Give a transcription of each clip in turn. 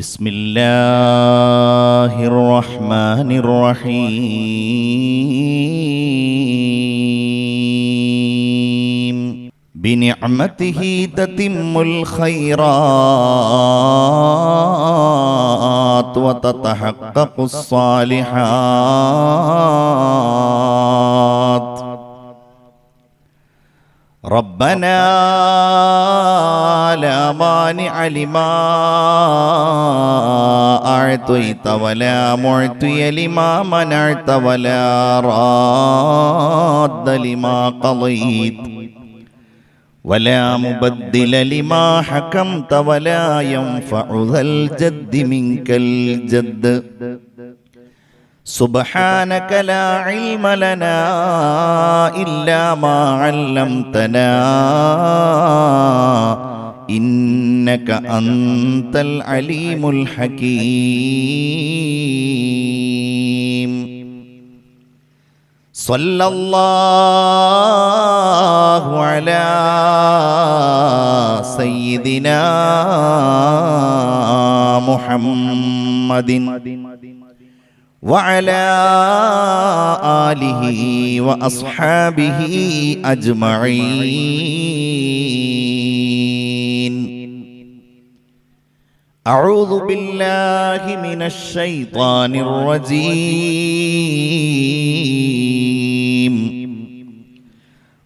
ബിസ്മില്ലാഹിർ റഹ്മാനിർ റഹീം. ബിനിഅമതിഹി തതിമ്മുൽ ഖൈറാത്ത് വതതഹഖഖുസ് സാലിഹാത്ത്. റബ്ബനാ ലാ മാനിഅ ലിമാ അഅ്തൈത വലാ മുഅ്തിയ ലിമാ മനഅ്ത വലാ റാദ്ദ ലിമാ ഖളൈത വലാ മുബദ്ദില ലിമാ ഹകംത വലാ യൻഫഉ ദൽ ജദ്ദി മിൻകൽ ജദ്ദ്. സുബ്ഹാനക ലാ ഇൽമ ലനാ ഇല്ലാ മാ അല്ലംതനാ ഇന്നക അൻതൽ അലീമുൽ ഹകീം. സ്വല്ലല്ലാഹു അലാ സയ്യിദിനാ മുഹമ്മദിൻ വഅലാ ആലിഹി വഅസ്ഹാബിഹി അജ്മഈൻ. അഊദു ബില്ലാഹി മിനശ് ശൈത്വാനിർ റജീം.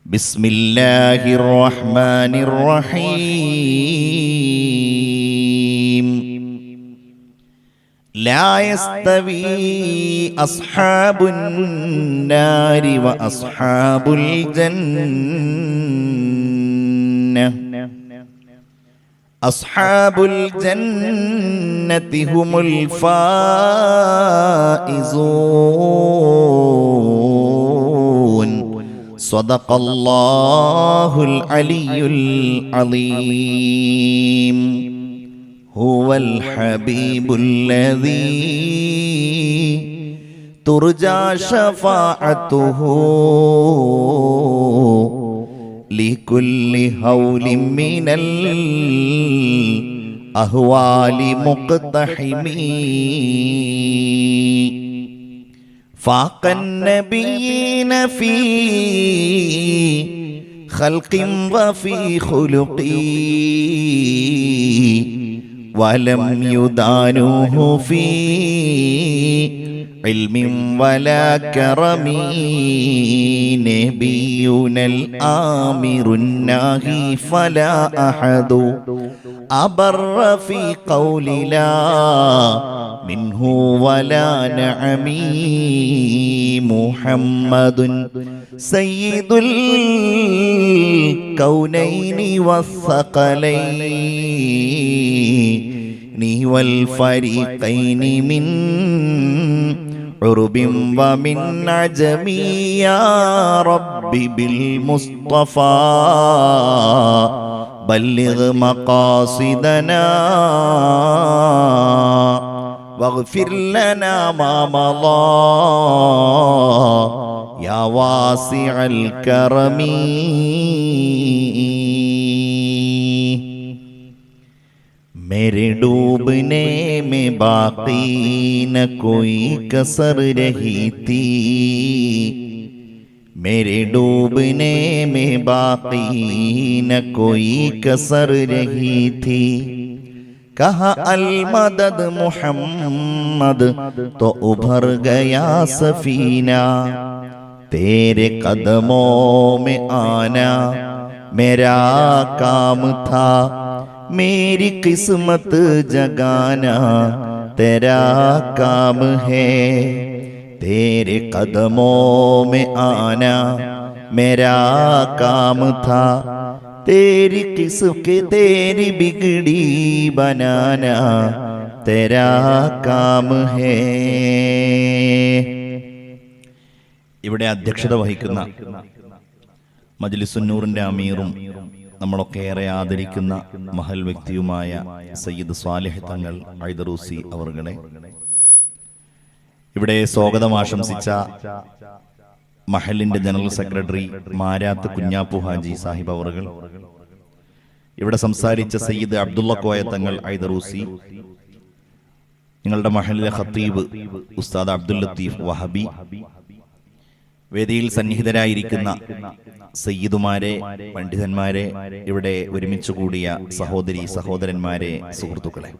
ബിസ്മില്ലാഹിർ റഹ്മാനിർ റഹീം. ലാ യസ്തവി അസ്ഹാബുൻ നാരി വഅസ്ഹാബുൽ ജന്നah. അസ്ഹാബുൽ ജന്നതി ഹുമുൽ ഫായിസൂൻ. സ്വദഖല്ലാഹുൽ അലിയ്യുൽ അലീം. ഹുവൽ ഹബീബുല്ലദീ തുർജാ ശഫാഅതുഹു ലികുല്ലി ഹൗലിൻ മിനൽ അഹ്വാലി മുഖ്തഹിമീ. ഫാഖൻ നബിയ്യീന ഫീ ഖൽഖിൻ വഫീ ഖുലുഖി വലം യുദാനുഹു ഫീ ഇൽമിൻ വലാ കറമീ. നബിയുനൽ ആമിറുൻ നാഹി ഫലാ അഹദു അബർറ ഫീ ഖൗലി ലാ മിൻഹു വലാ നഅമീ. മുഹമ്മദുൻ സയ്യിദുൽ കൗനൈനി വസ്സഖലൈനി വൽ ഫരീഖൈനി മിൻ ഉർബിൻ വമിൻ അജമി. യാ റബ്ബി ബിൽ മുസ്തഫാ ബല്ലിഗ് മഖാസിദനാ വഗ്ഫിർ ലനാ മാ മളാ യാ വാസിഅൽ കറമീ. मेरे डूबने में बाकी न कोई कसर रही थी. मेरे डूबने में बाकी न कोई कसर रही थी. कहा अल मदद मुहम्मद तो उभर गया सफीना. तेरे कदमों में आना मेरा काम था. मेरी किस्मत जगाना तेरा काम है. तेरे कदमों में आना मेरा काम था. तेरी किस्मत तेरी बिगड़ी बनाना तेरा काम है. ഇവിടെ അധ്യക്ഷത വഹിക്കുന്ന മജ്ലിസുന്നൂറിന്റെ അമീറും നമ്മളൊക്കെ ഏറെ ആദരിക്കുന്ന മഹൽ വ്യക്തിയുമായ സയ്യിദ് സ്വാലിഹ് തങ്ങൾ ഐദറൂസി അവർകളെ, ഇവിടെ സ്വാഗതം ആശംസിച്ച മഹലിന്റെ ജനറൽ സെക്രട്ടറി മാരാത്ത് കുഞ്ഞാപ്പു ഹാജി സാഹിബ് അവർകൾ, ഇവിടെ സംസാരിച്ച സയ്യിദ് അബ്ദുള്ള കോയ തങ്ങൾ ഐദറൂസി, നിങ്ങളുടെ മഹല്ലിലെ ഖത്തീബ് ഉസ്താദ് അബ്ദുൽ ലത്തീഫ് വഹബി, വേദിയിൽ സന്നിഹിതരായിരിക്കുന്ന സയ്യിദുമാരെ, പണ്ഡിതന്മാരെ, ഇവിടെ ഒരുമിച്ച് കൂടിയ സഹോദരി സഹോദരന്മാരെ, സുഹൃത്തുക്കളെ,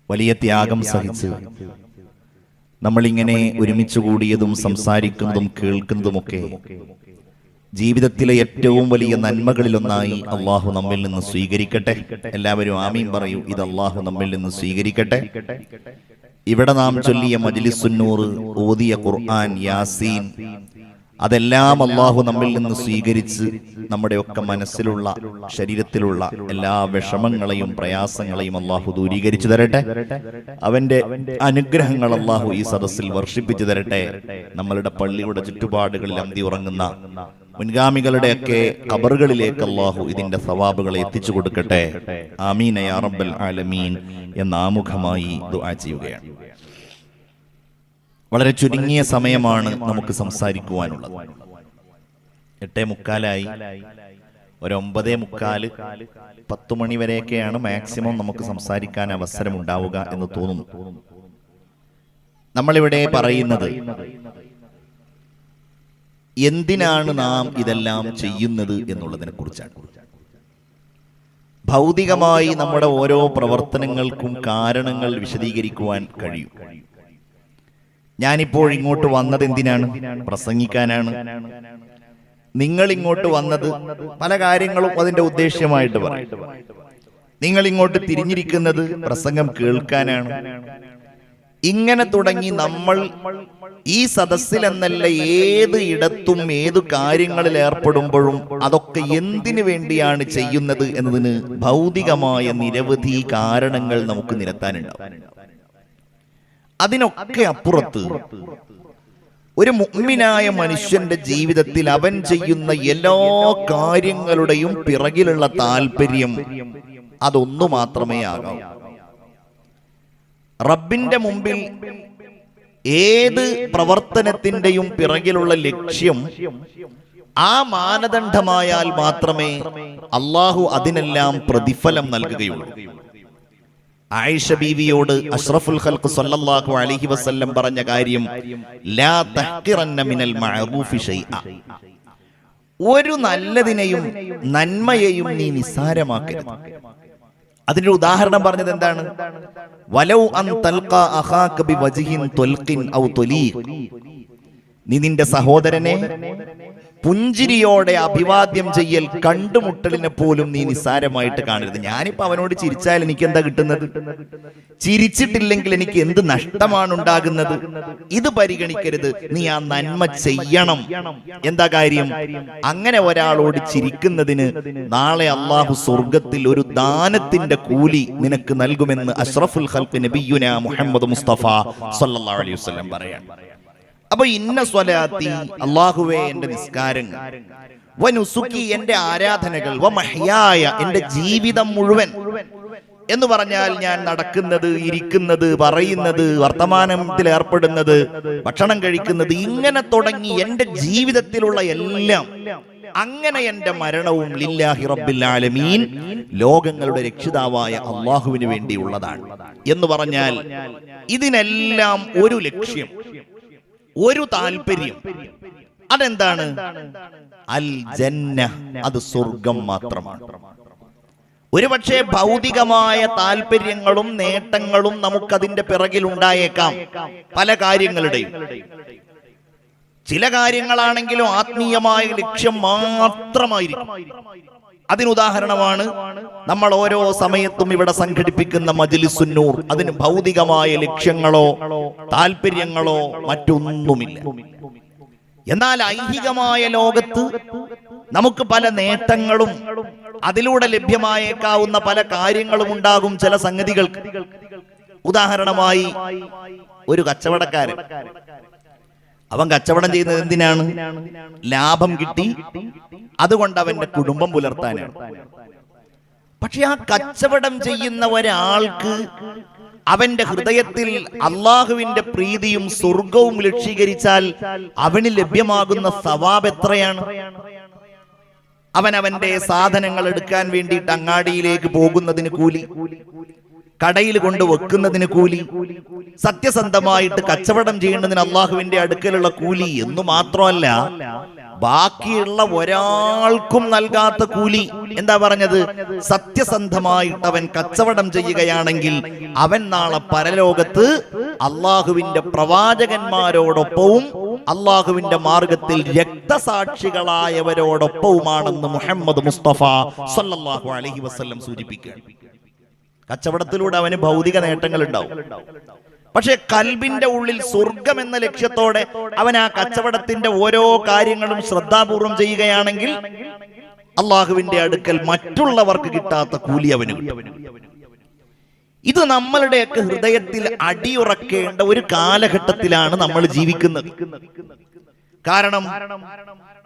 വലിയ ത്യാഗം സഹിച്ച് നമ്മളിങ്ങനെ ഒരുമിച്ച് കൂടിയതും സംസാരിക്കുന്നതും കേൾക്കുന്നതുമൊക്കെ ജീവിതത്തിലെ ഏറ്റവും വലിയ നന്മകളിലൊന്നായി അള്ളാഹു നമ്മിൽ നിന്ന് സ്വീകരിക്കട്ടെ. എല്ലാവരും ആമീൻ പറയൂ. ഇത് അള്ളാഹു നമ്മിൽ നിന്ന് സ്വീകരിക്കട്ടെ. ഇവിടെ നാം ചൊല്ലിയ മജ്ലിസുന്നൂർ, ഓതിയ ഖുർആൻ, യാസീൻ, അതെല്ലാം അള്ളാഹു നമ്മിൽ നിന്ന് സ്വീകരിച്ച് നമ്മുടെയൊക്കെ മനസ്സിലുള്ള, ശരീരത്തിലുള്ള എല്ലാ വിഷമങ്ങളെയും പ്രയാസങ്ങളെയും അള്ളാഹു ദൂരീകരിച്ചു തരട്ടെ. അവന്റെ അനുഗ്രഹങ്ങൾ അള്ളാഹു ഈ സദസ്സിൽ വർഷിപ്പിച്ചു തരട്ടെ. നമ്മളുടെ പള്ളിയുടെ ചുറ്റുപാടുകളിൽ അന്തി ഉറങ്ങുന്ന മുൻഗാമികളുടെയൊക്കെ ഖബറുകളിലേക്ക് അള്ളാഹു ഇതിന്റെ സവാബുകളെ എത്തിച്ചു കൊടുക്കട്ടെ. ആമീൻ യാ റബ്ബൽ ആലമീൻ എന്ന ആമുഖമായി ദുആ ചെയ്യുകയാണ്. വളരെ ചുരുങ്ങിയ സമയമാണ് നമുക്ക് സംസാരിക്കുവാനുള്ളത്. 8:45, ഒരു 9:45, 10 മണി വരെയൊക്കെയാണ് മാക്സിമം നമുക്ക് സംസാരിക്കാൻ അവസരം ഉണ്ടാവുക എന്ന് തോന്നുന്നു. നമ്മളിവിടെ പറയുന്നത് എന്തിനാണ് നാം ഇതെല്ലാം ചെയ്യുന്നത് എന്നുള്ളതിനെ കുറിച്ചാണ്. ഭൗതികമായി നമ്മുടെ ഓരോ പ്രവർത്തനങ്ങൾക്കും കാരണങ്ങൾ വിശദീകരിക്കുവാൻ കഴിയും. ഞാനിപ്പോൾ ഇങ്ങോട്ട് വന്നത് എന്തിനാണ്? പ്രസംഗിക്കാനാണ്. നിങ്ങൾ ഇങ്ങോട്ട് വന്നത് പല കാര്യങ്ങളും അതിന്റെ ഉദ്ദേശ്യമായിട്ട് പറയും. നിങ്ങൾ ഇങ്ങോട്ട് തിരിഞ്ഞിരിക്കുന്നത് പ്രസംഗം കേൾക്കാനാണ്. ഇങ്ങനെ തുടങ്ങി നമ്മൾ ഈ സദസ്സിൽ എന്നല്ല ഏത് ഇടത്തും ഏതു കാര്യങ്ങളിൽ ഏർപ്പെടുമ്പോഴും അതൊക്കെ എന്തിനു വേണ്ടിയാണ് ചെയ്യുന്നത് എന്നതിന് ഭൗതികമായ നിരവധി കാരണങ്ങൾ നമുക്ക് നിരത്താനുണ്ടാവും. അതിനൊക്കെ അപ്പുറത്ത് ഒരു മുഅ്മിനായ മനുഷ്യന്റെ ജീവിതത്തിൽ അവൻ ചെയ്യുന്ന എല്ലാ കാര്യങ്ങളുടെയും പിറകിലുള്ള താല്പര്യം അതൊന്നു മാത്രമേ ആകാവൂ. റബ്ബിന്റെ മുമ്പിൽ ഏത് പ്രവർത്തനത്തിന്റെയും പിറകിലുള്ള ലക്ഷ്യം ആ മാനദണ്ഡമായാൽ മാത്രമേ അള്ളാഹു അതിനെല്ലാം പ്രതിഫലം നൽകുകയുള്ളൂ. ആയിഷ ബീവിയോട് അഷ്റഫുൽ ഖൽഖ് സ്വല്ലല്ലാഹു അലൈഹി വസല്ലം പറഞ്ഞ കാര്യം, ലാ തഹ്ഖിറന്ന മിനൽ മഅറൂഫി ശൈഅ, ഒരു നല്ലതിനെയും നന്മയെയും നീ നിസ്സാരമാക്കരുത്. അതിന്റെ ഉദാഹരണം പറഞ്ഞത് എന്താണ്? വലൗ അൻ തൽഖാ അഖാക ബിവജ്ഹിൻ തുൽഖിൻ ഔ തുലീഖ്, നീ നിന്റെ സഹോദരനെ പുഞ്ചിരിയോടെ അഭിവാദ്യം ചെയ്യൽ, കണ്ടുമുട്ടലിനെ പോലും നീ നിസ്സാരമായിട്ട് കാണരുത്. ഞാനിപ്പോ അവനോട് ചിരിച്ചാൽ എനിക്ക് എന്താ കിട്ടുന്നത്? ചിരിച്ചിട്ടില്ലെങ്കിൽ എനിക്ക് എന്ത് നഷ്ടമാണ് ഉണ്ടാകുന്നത്? ഇത് പരിഗണിക്കരുത്. നീ ആ നന്മ ചെയ്യണം. എന്താ കാര്യം? അങ്ങനെ ഒരാളോട് ചിരിക്കുന്നതിന് നാളെ അള്ളാഹു സ്വർഗത്തിൽ ഒരു ദാനത്തിന്റെ കൂലി നിനക്ക് നൽകുമെന്ന് അഷ്റഫുൽ ഖൽഖ് നബിയുനാ മുഹമ്മദ് മുസ്തഫ സ്വല്ലല്ലാഹു അലൈഹി വസല്ലം പറയാണ്. അപ്പൊ ഇന്ന സ്വലാത്തി, അല്ലാഹുവേ എന്റെ നിസ്കാരങ്ങൾ, വനുസുക്കി എന്റെ ആരാധനകൾ, വമഹ്യായ എന്റെ ജീവിതം മുഴുവൻ എന്ന് പറഞ്ഞാൽ ഞാൻ നടക്കുന്നത്, ഇരിക്കുന്നത്, പറയുന്നത്, വർത്തമാനത്തിൽ ഏർപ്പെടുന്നത്, ഭക്ഷണം കഴിക്കുന്നത്, ഇങ്ങനെ തുടങ്ങി എന്റെ ജീവിതത്തിലുള്ള എല്ലാം, അങ്ങനെ എന്റെ മരണവും ലില്ലാഹി റബ്ബിൽ ആലമീൻ, ലോകങ്ങളുടെ രക്ഷിതാവായ അല്ലാഹുവിന് വേണ്ടിയുള്ളതാണ് എന്ന് പറഞ്ഞാൽ ഇതിനെല്ലാം ഒരു ലക്ഷ്യം, ഒരു താല്പര്യം. അതെന്താണ്? അൽ ജന്ന, അത് സ്വർഗം മാത്രമാണ്. ഒരുപക്ഷെ ഭൗതികമായ താല്പര്യങ്ങളും നേട്ടങ്ങളും നമുക്കതിന്റെ പിറകിൽ ഉണ്ടായേക്കാം, പല കാര്യങ്ങളുടെയും. ചില കാര്യങ്ങളാണെങ്കിലും ആത്മീയമായ ലക്ഷ്യം മാത്രമായിരിക്കും. അതിനുദാഹരണമാണ് നമ്മൾ ഓരോ സമയത്തും ഇവിടെ സംഘടിപ്പിക്കുന്ന മജ്ലിസുന്നൂർ. അതിന് ഭൗതികമായ ലക്ഷ്യങ്ങളോ താല്പര്യങ്ങളോ മറ്റൊന്നുമില്ല. എന്നാൽ ഐഹികമായ ലോകത്ത് നമുക്ക് പല നേട്ടങ്ങളും അതിലൂടെ ലഭ്യമായേക്കാവുന്ന പല കാര്യങ്ങളും ഉണ്ടാകും ചില സംഗതികൾക്ക്. ഉദാഹരണമായി ഒരു കച്ചവടക്കാരൻ, അവൻ കച്ചവടം ചെയ്യുന്നത് എന്തിനാണ്? ലാഭം കിട്ടി, അതുകൊണ്ട് അവന്റെ കുടുംബം പുലർത്താനാണ്. പക്ഷെ ആ കച്ചവടം ചെയ്യുന്ന ഒരാൾക്ക് അവന്റെ ഹൃദയത്തിൽ അള്ളാഹുവിന്റെ പ്രീതിയും സ്വർഗവും ലക്ഷീകരിച്ചാൽ അവന് ലഭ്യമാകുന്ന സവാബ് എത്രയാണ്? അവൻ അവന്റെ സാധനങ്ങൾ എടുക്കാൻ വേണ്ടിയിട്ട് അങ്ങാടിയിലേക്ക് പോകുന്നതിന് കൂലി, കടയിൽ കൊണ്ട് വെക്കുന്നതിന് കൂലി, സത്യസന്ധമായിട്ട് കച്ചവടം ചെയ്യുന്നതിന് അള്ളാഹുവിന്റെ അടുക്കലുള്ള കൂലി എന്നു മാത്രമല്ല, ബാക്കിയുള്ള ഒരാൾക്കും നൽകാത്ത കൂലി. എന്താ പറഞ്ഞത്? സത്യസന്ധമായിട്ട് അവൻ കച്ചവടം ചെയ്യുകയാണെങ്കിൽ അവൻ നാളെ പരലോകത്ത് അള്ളാഹുവിന്റെ പ്രവാചകന്മാരോടൊപ്പവും അള്ളാഹുവിന്റെ മാർഗത്തിൽ രക്തസാക്ഷികളായവരോടൊപ്പവുമാണെന്ന് മുഹമ്മദ് മുസ്തഫ സല്ലല്ലാഹു അലൈഹി വസല്ലം സൂചിപ്പിക്കുകയാണ്. കച്ചവടത്തിലൂടെ അവന് ഭൗതിക നേട്ടങ്ങൾ ഉണ്ടാവും. പക്ഷെ കൽബിന്റെ ഉള്ളിൽ സ്വർഗം എന്ന ലക്ഷ്യത്തോടെ അവൻ ആ കച്ചവടത്തിന്റെ ഓരോ കാര്യങ്ങളും ശ്രദ്ധാപൂർവം ചെയ്യുകയാണെങ്കിൽ അള്ളാഹുവിന്റെ അടുക്കൽ മറ്റുള്ളവർക്ക് കിട്ടാത്ത കൂലി അവന് കിട്ടും. ഇത് നമ്മളുടെയൊക്കെ ഹൃദയത്തിൽ അടിയുറക്കേണ്ട ഒരു കാലഘട്ടത്തിലാണ് നമ്മൾ ജീവിക്കുന്നത്. കാരണം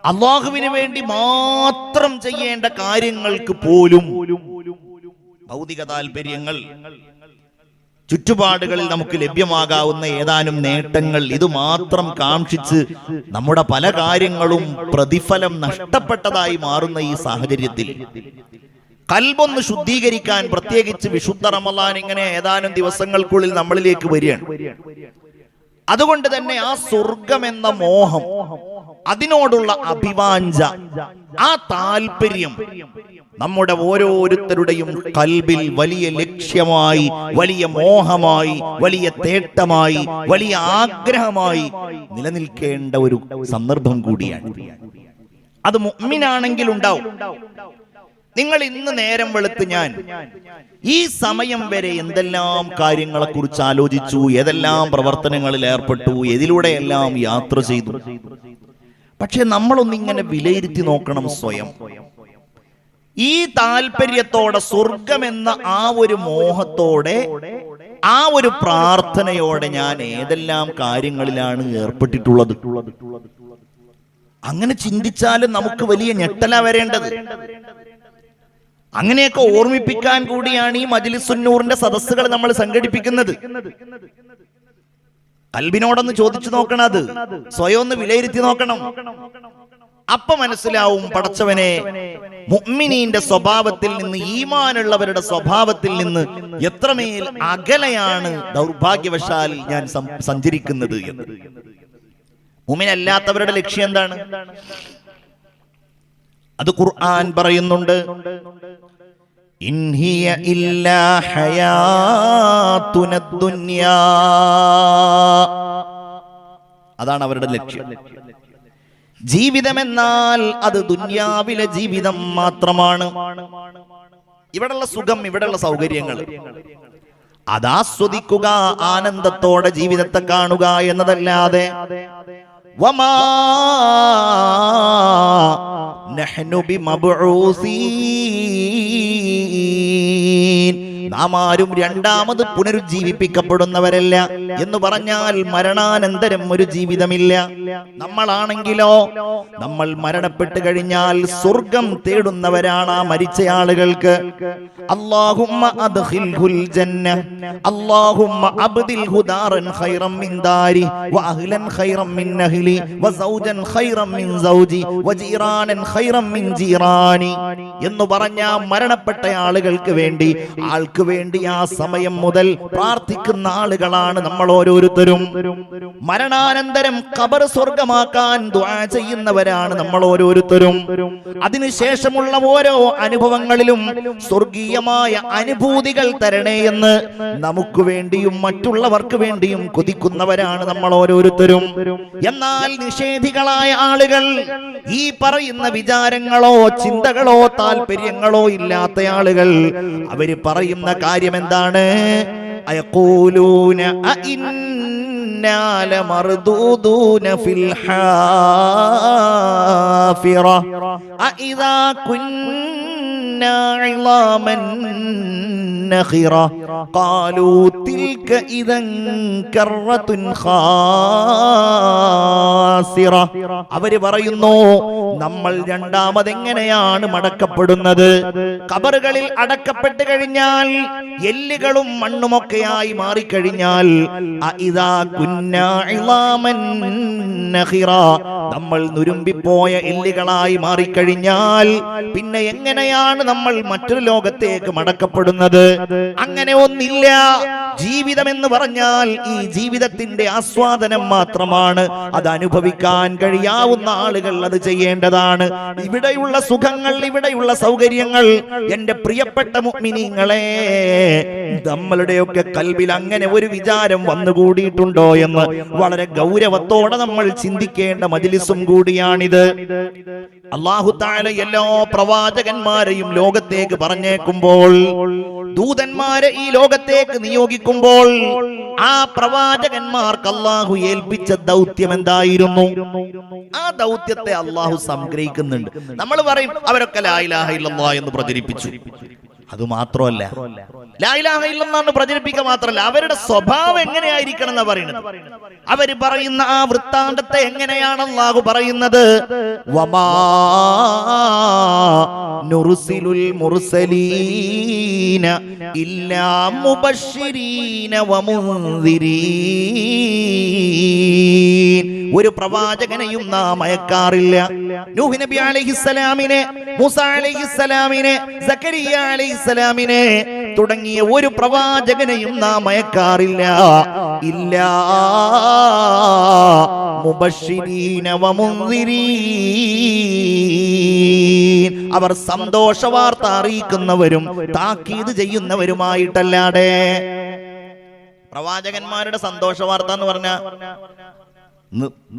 അള്ളാഹുവിന് വേണ്ടി മാത്രം ചെയ്യേണ്ട കാര്യങ്ങൾക്ക് പോലും ഭൗതിക താല്പര്യങ്ങൾ, ചുറ്റുപാടുകളിൽ നമുക്ക് ലഭ്യമാകാവുന്ന ഏതാനും നേട്ടങ്ങൾ, ഇത് മാത്രം കാക്ഷിച്ച് നമ്മുടെ പല കാര്യങ്ങളും പ്രതിഫലം നഷ്ടപ്പെട്ടതായി മാറുന്ന ഈ സാഹചര്യത്തിൽ കൽബൊന്ന് ശുദ്ധീകരിക്കാൻ, പ്രത്യേകിച്ച് വിശുദ്ധ റമളാൻ ഇങ്ങനെ ഏതാനും ദിവസങ്ങൾക്കുള്ളിൽ നമ്മളിലേക്ക് വരികയാണ്. അതുകൊണ്ട് തന്നെ ആ സ്വർഗം എന്ന മോഹം, അതിനോടുള്ള അഭിവാഞ്ച, ആ താല്പര്യം നമ്മുടെ ഓരോരുത്തരുടെയും കൽബിൽ വലിയ ലക്ഷ്യമായി, വലിയ മോഹമായി, വലിയ തേട്ടമായി, വലിയ ആഗ്രഹമായി നിലനിൽക്കേണ്ട ഒരു സന്ദർഭം കൂടിയാണ്. അത് മുഅ്മിനാണെങ്കിൽ ഉണ്ടാവും. നിങ്ങൾ ഇന്ന് നേരം വെളുത്ത് ഞാൻ ഈ സമയം വരെ എന്തെല്ലാം കാര്യങ്ങളെ കുറിച്ച് ആലോചിച്ചു, ഏതെല്ലാം പ്രവർത്തനങ്ങളിൽ ഏർപ്പെട്ടു, ഏതിലൂടെയെല്ലാം യാത്ര ചെയ്തു. പക്ഷെ നമ്മളൊന്നിങ്ങനെ വിലയിരുത്തി നോക്കണം സ്വയം. ഈ താല്പര്യത്തോടെ, സ്വർഗമെന്ന ആ ഒരു മോഹത്തോടെ, ആ ഒരു പ്രാർത്ഥനയോടെ ഞാൻ ഏതെല്ലാം കാര്യങ്ങളിലാണ് ഏർപ്പെട്ടിട്ടുള്ളത്? അങ്ങനെ ചിന്തിച്ചാലും നമുക്ക് വലിയ ഞെട്ടല വരേണ്ടത്. അങ്ങനെയൊക്കെ ഓർമ്മിപ്പിക്കാൻ കൂടിയാണ് ഈ മജ്‌ലിസുന്നൂറിന്റെ സദസ്സുകൾ നമ്മൾ സംഘടിപ്പിക്കുന്നത്. കൽബിനോടൊന്ന് ചോദിച്ചു നോക്കണം, അത് സ്വയം ഒന്ന് വിലയിരുത്തി നോക്കണം. അപ്പൊ മനസ്സിലാവും, പടച്ചവനെ, മുഅ്മിനീന്റെ സ്വഭാവത്തിൽ നിന്ന്, ഈമാനുള്ളവരുടെ സ്വഭാവത്തിൽ നിന്ന് എത്രമേൽ അകലെയാണ് ദൗർഭാഗ്യവശാൽ ഞാൻ സഞ്ചരിക്കുന്നത് എന്ന്. മുഅ്മിനല്ലാത്തവരുടെ ലക്ഷ്യം എന്താണ്? അത് ഖുർആൻ പറയുന്നുണ്ട്, ഇൻ ഹിയ ഇല്ലാ ഹയാതുനദ് ദുനിയാ. അതാണ് അവരുടെ ലക്ഷ്യം. ജീവിതമെന്നാൽ അത് ദുനിയാവിലെ ജീവിതം മാത്രമാണ്. ഇവിടെയുള്ള സുഖം, ഇവിടെയുള്ള സൗകര്യങ്ങൾ അതാസ്വദിക്കുക, ആനന്ദത്തോടെ ജീവിതത്തെ കാണുക എന്നതല്ലാതെ വമാ നഹ്നു ബിമബ്ഊസീൻ, നാം ആരും രണ്ടാമത് പുനരുജ്ജീവിപ്പിക്കപ്പെടുന്നവരല്ല. എന്ന് പറഞ്ഞാൽ മരണാനന്തരം ഒരു ജീവിതമില്ല. നമ്മളാണെങ്കിലോ, നമ്മൾ മരണപ്പെട്ട് കഴിഞ്ഞാൽ സ്വർഗം തേടുന്നവരാണ് ആ മരിച്ച ആളുകൾക്ക്. അല്ലാഹുമ്മ അദ്ഖിൽഹുൽ ജന്ന, അല്ലാഹുമ്മ അബ്ദിൽഹു ദാറൻ ഖൈറൻ മിൻ ദാരി വഅഹ്ലൻ ഖൈറൻ മിൻ അഹ്ലി വസൗജൻ ഖൈറൻ മിൻ സൗജി വജീറാനൻ ഖൈറൻ മിൻ ജീറാനി എന്ന് പറഞ്ഞ മരണപ്പെട്ട ആളുകൾക്ക് വേണ്ടി, ആൾക്ക് വേണ്ടി ആ സമയം മുതൽ പ്രാർത്ഥിക്കുന്ന ആളുകളാണ് നമ്മൾ ഓരോരുത്തരും. മരണാനന്തരം ഖബർ സ്വർഗമാക്കാൻ ദുആ ചെയ്യുന്നവരാണ് നമ്മൾ ഓരോരുത്തരും. അതിനുശേഷമുള്ള ഓരോ അനുഭവങ്ങളിലും സ്വർഗീയമായ അനുഭൂതികൾ തരണേ എന്ന് നമുക്ക് വേണ്ടിയും മറ്റുള്ളവർക്ക് വേണ്ടിയും കൊതിക്കുന്നവരാണ് നമ്മൾ ഓരോരുത്തരും. എന്നാൽ നിഷേധികളായ ആളുകൾ, ഈ പറയുന്ന വിചാരങ്ങളോ ചിന്തകളോ താല്പര്യങ്ങളോ ഇല്ലാത്ത ആളുകൾ, അവര് പറയുന്ന കാര്യം എന്താണ്? അയഖൂലൂന അഇന്നാ ലമർദൂദൂന ഫിൽ ഹാഫിറ അഇദാ കുന്നാ ഇളാമൻ നഖിറ ഖാലൂ തിൽക ഇദൻ കർറത്തുൻ ഖാസിറ. അവര് പറയുന്നു, നമ്മൾ രണ്ടാമത് എങ്ങനെയാണ് മടക്കപ്പെടുന്നത്? ഖബറുകളിൽ അടക്കപ്പെട്ട് കഴിഞ്ഞാൽ, എല്ലുകളും മണ്ണുമൊക്കെയായി മാറിക്കഴിഞ്ഞാൽ, അഇദാ കുന്നാ ഇളാമൻ നഖിറ, നമ്മൾ നുരുമ്പിപ്പോയ എല്ലുകളായി മാറിക്കഴിഞ്ഞാൽ പിന്നെ എങ്ങനെയാണ് നമ്മൾ മറ്റൊരു ലോകത്തേക്ക് മടക്കപ്പെടുന്നത്. അങ്ങനെ ഒന്നില്ല. ജീവിതം എന്ന് പറഞ്ഞാൽ ഈ ജീവിതത്തിന്റെ ആസ്വാദനം മാത്രമാണ്. അത് അനുഭവിക്കാൻ കഴിയാവുന്ന ആളുകൾ അത് ചെയ്യേണ്ടതാണ്. ഇവിടെയുള്ള സുഖങ്ങൾ, ഇവിടെയുള്ള സൗകര്യങ്ങൾ, എന്റെ പ്രിയപ്പെട്ട മുഅ്മിനീങ്ങളെ, നമ്മളുടെയൊക്കെ കൽബിൽ അങ്ങനെ ഒരു വിചാരം വന്നുകൂടിയിട്ടുണ്ടോ എന്ന് വളരെ ഗൗരവത്തോടെ നമ്മൾ ചിന്തിക്കേണ്ട മജ്ലിസും കൂടിയാണിത്. അല്ലാഹു തആല എല്ലാ പ്രവാചകന്മാരെയും ലോകത്തേക്ക് പറഞ്ഞേക്കുമ്പോൾ, ദൂതന്മാരെ ഈ ലോകത്തേക്ക് നിയോഗിക്കുമ്പോൾ, ആ പ്രവാചകന്മാർക്ക് അല്ലാഹു ഏൽപ്പിച്ച ദൗത്യം എന്തായിരുന്നു? ആ ദൗത്യത്തെ അല്ലാഹു സംഗ്രഹിക്കുന്നുണ്ട്. നമ്മൾ പറയും അവരൊക്കെ ലാ ഇലാഹ ഇല്ലല്ലാഹ് എന്ന് പ്രചരിപ്പിച്ചു. അത് മാത്രമല്ല, ലാ ഇലാഹ ഇല്ലല്ലാഹ് എന്ന് പ്രചരിപ്പിക്കുക മാത്രമല്ല, അവരുടെ സ്വഭാവം എങ്ങനെയായിരിക്കണം എന്നാ പറയുന്നത്. അവര് പറയുന്ന ആ വൃത്താന്തത്തെ എങ്ങനെയാണ് അല്ലാഹു പറയുന്നത്? വമാ നുർസിലുൽ മുർസലീന ഇല്ലാ മുബശ്ശിരീന വമുൻദിരീൻ. ഒരു പ്രവാചകനെയും നാം അയക്കാറില്ല. നൂഹ് നബി അലൈഹിസ്സലാമിനെ, മൂസാ അലൈഹിസ്സലാമിനെ, സക്കരിയ അലൈഹിസ്സലാമിനെ തുടങ്ങിയ ഒരു പ്രവാചകനെയും നാം അയക്കാറില്ല. ഇല്ലാ മുബശ്ശിരീന വമുൻദിരീൻ. അവർ സന്തോഷ വാർത്ത അറിയിക്കുന്നവരും താക്കീത് ചെയ്യുന്നവരുമായിട്ടല്ലാതെ. പ്രവാചകന്മാരുടെ സന്തോഷ വാർത്ത എന്ന് പറഞ്ഞാൽ,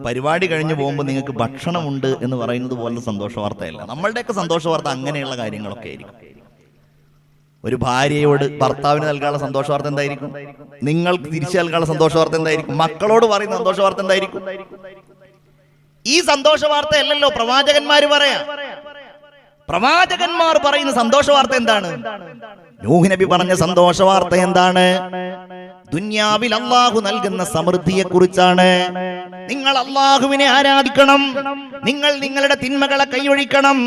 പരിപാടി കഴിഞ്ഞു പോകുമ്പോൾ നിങ്ങൾക്ക് ഭക്ഷണമുണ്ട് എന്ന് പറയുന്നത് പോലെ സന്തോഷ വാർത്തയല്ല. നമ്മളുടെയൊക്കെ സന്തോഷ വാർത്ത അങ്ങനെയുള്ള കാര്യങ്ങളൊക്കെ ആയിരിക്കും. ഒരു ഭാര്യയോട് ഭർത്താവിന് നൽകാനുള്ള സന്തോഷ വാർത്ത എന്തായിരിക്കും? നിങ്ങൾക്ക് തിരിച്ചു നൽകാനുള്ള സന്തോഷ വാർത്ത എന്തായിരിക്കും? മക്കളോട് പറയുന്ന സന്തോഷ വാർത്ത എന്തായിരിക്കും? ഈ സന്തോഷ വാർത്ത അല്ലല്ലോ പ്രവാചകന്മാർ പറയാ. പ്രവാചകന്മാർ പറയുന്ന സന്തോഷ വാർത്ത എന്താണ്? നൂഹ് നബി പറഞ്ഞ സന്തോഷ വാർത്ത എന്താണ്? ദുനിയാവിൽ അല്ലാഹു നൽകുന്ന സമൃദ്ധിയെ കുറിച്ചാണ്. നിങ്ങൾ അല്ലാഹുവിനെ ആരാധിക്കണം, നിങ്ങൾ നിങ്ങളുടെ തിന്മകളെ കൈയൊഴിക്കണം.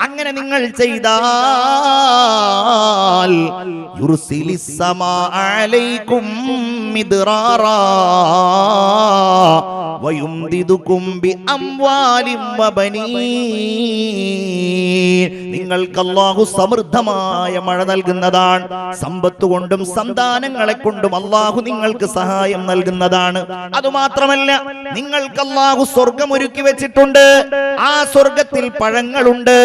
അങ്ങനെ നിങ്ങൾ ചെയ്താൽ യുർസിലിസ് സമാ അലൈക്കും മിദ്റാറാ വയുംദിദുകും ബിഅംവാലിൻ വബനീൻ. നിങ്ങൾക്ക് അല്ലാഹു സമൃദ്ധമായ മഴ നൽകുന്നതാണ്. സമ്പത്ത് കൊണ്ടും സന്താനങ്ങളെ കൊണ്ടും അല്ലാഹു നിങ്ങൾക്ക് സഹായം നൽകുന്നതാണ്. അതുമാത്രമല്ല, നിങ്ങൾക്ക് അല്ലാഹു സ്വർഗം ഒരുക്കി വെച്ചിട്ടുണ്ട്. ആ സ്വർഗത്തിൽ പഴങ്ങളുണ്ട്,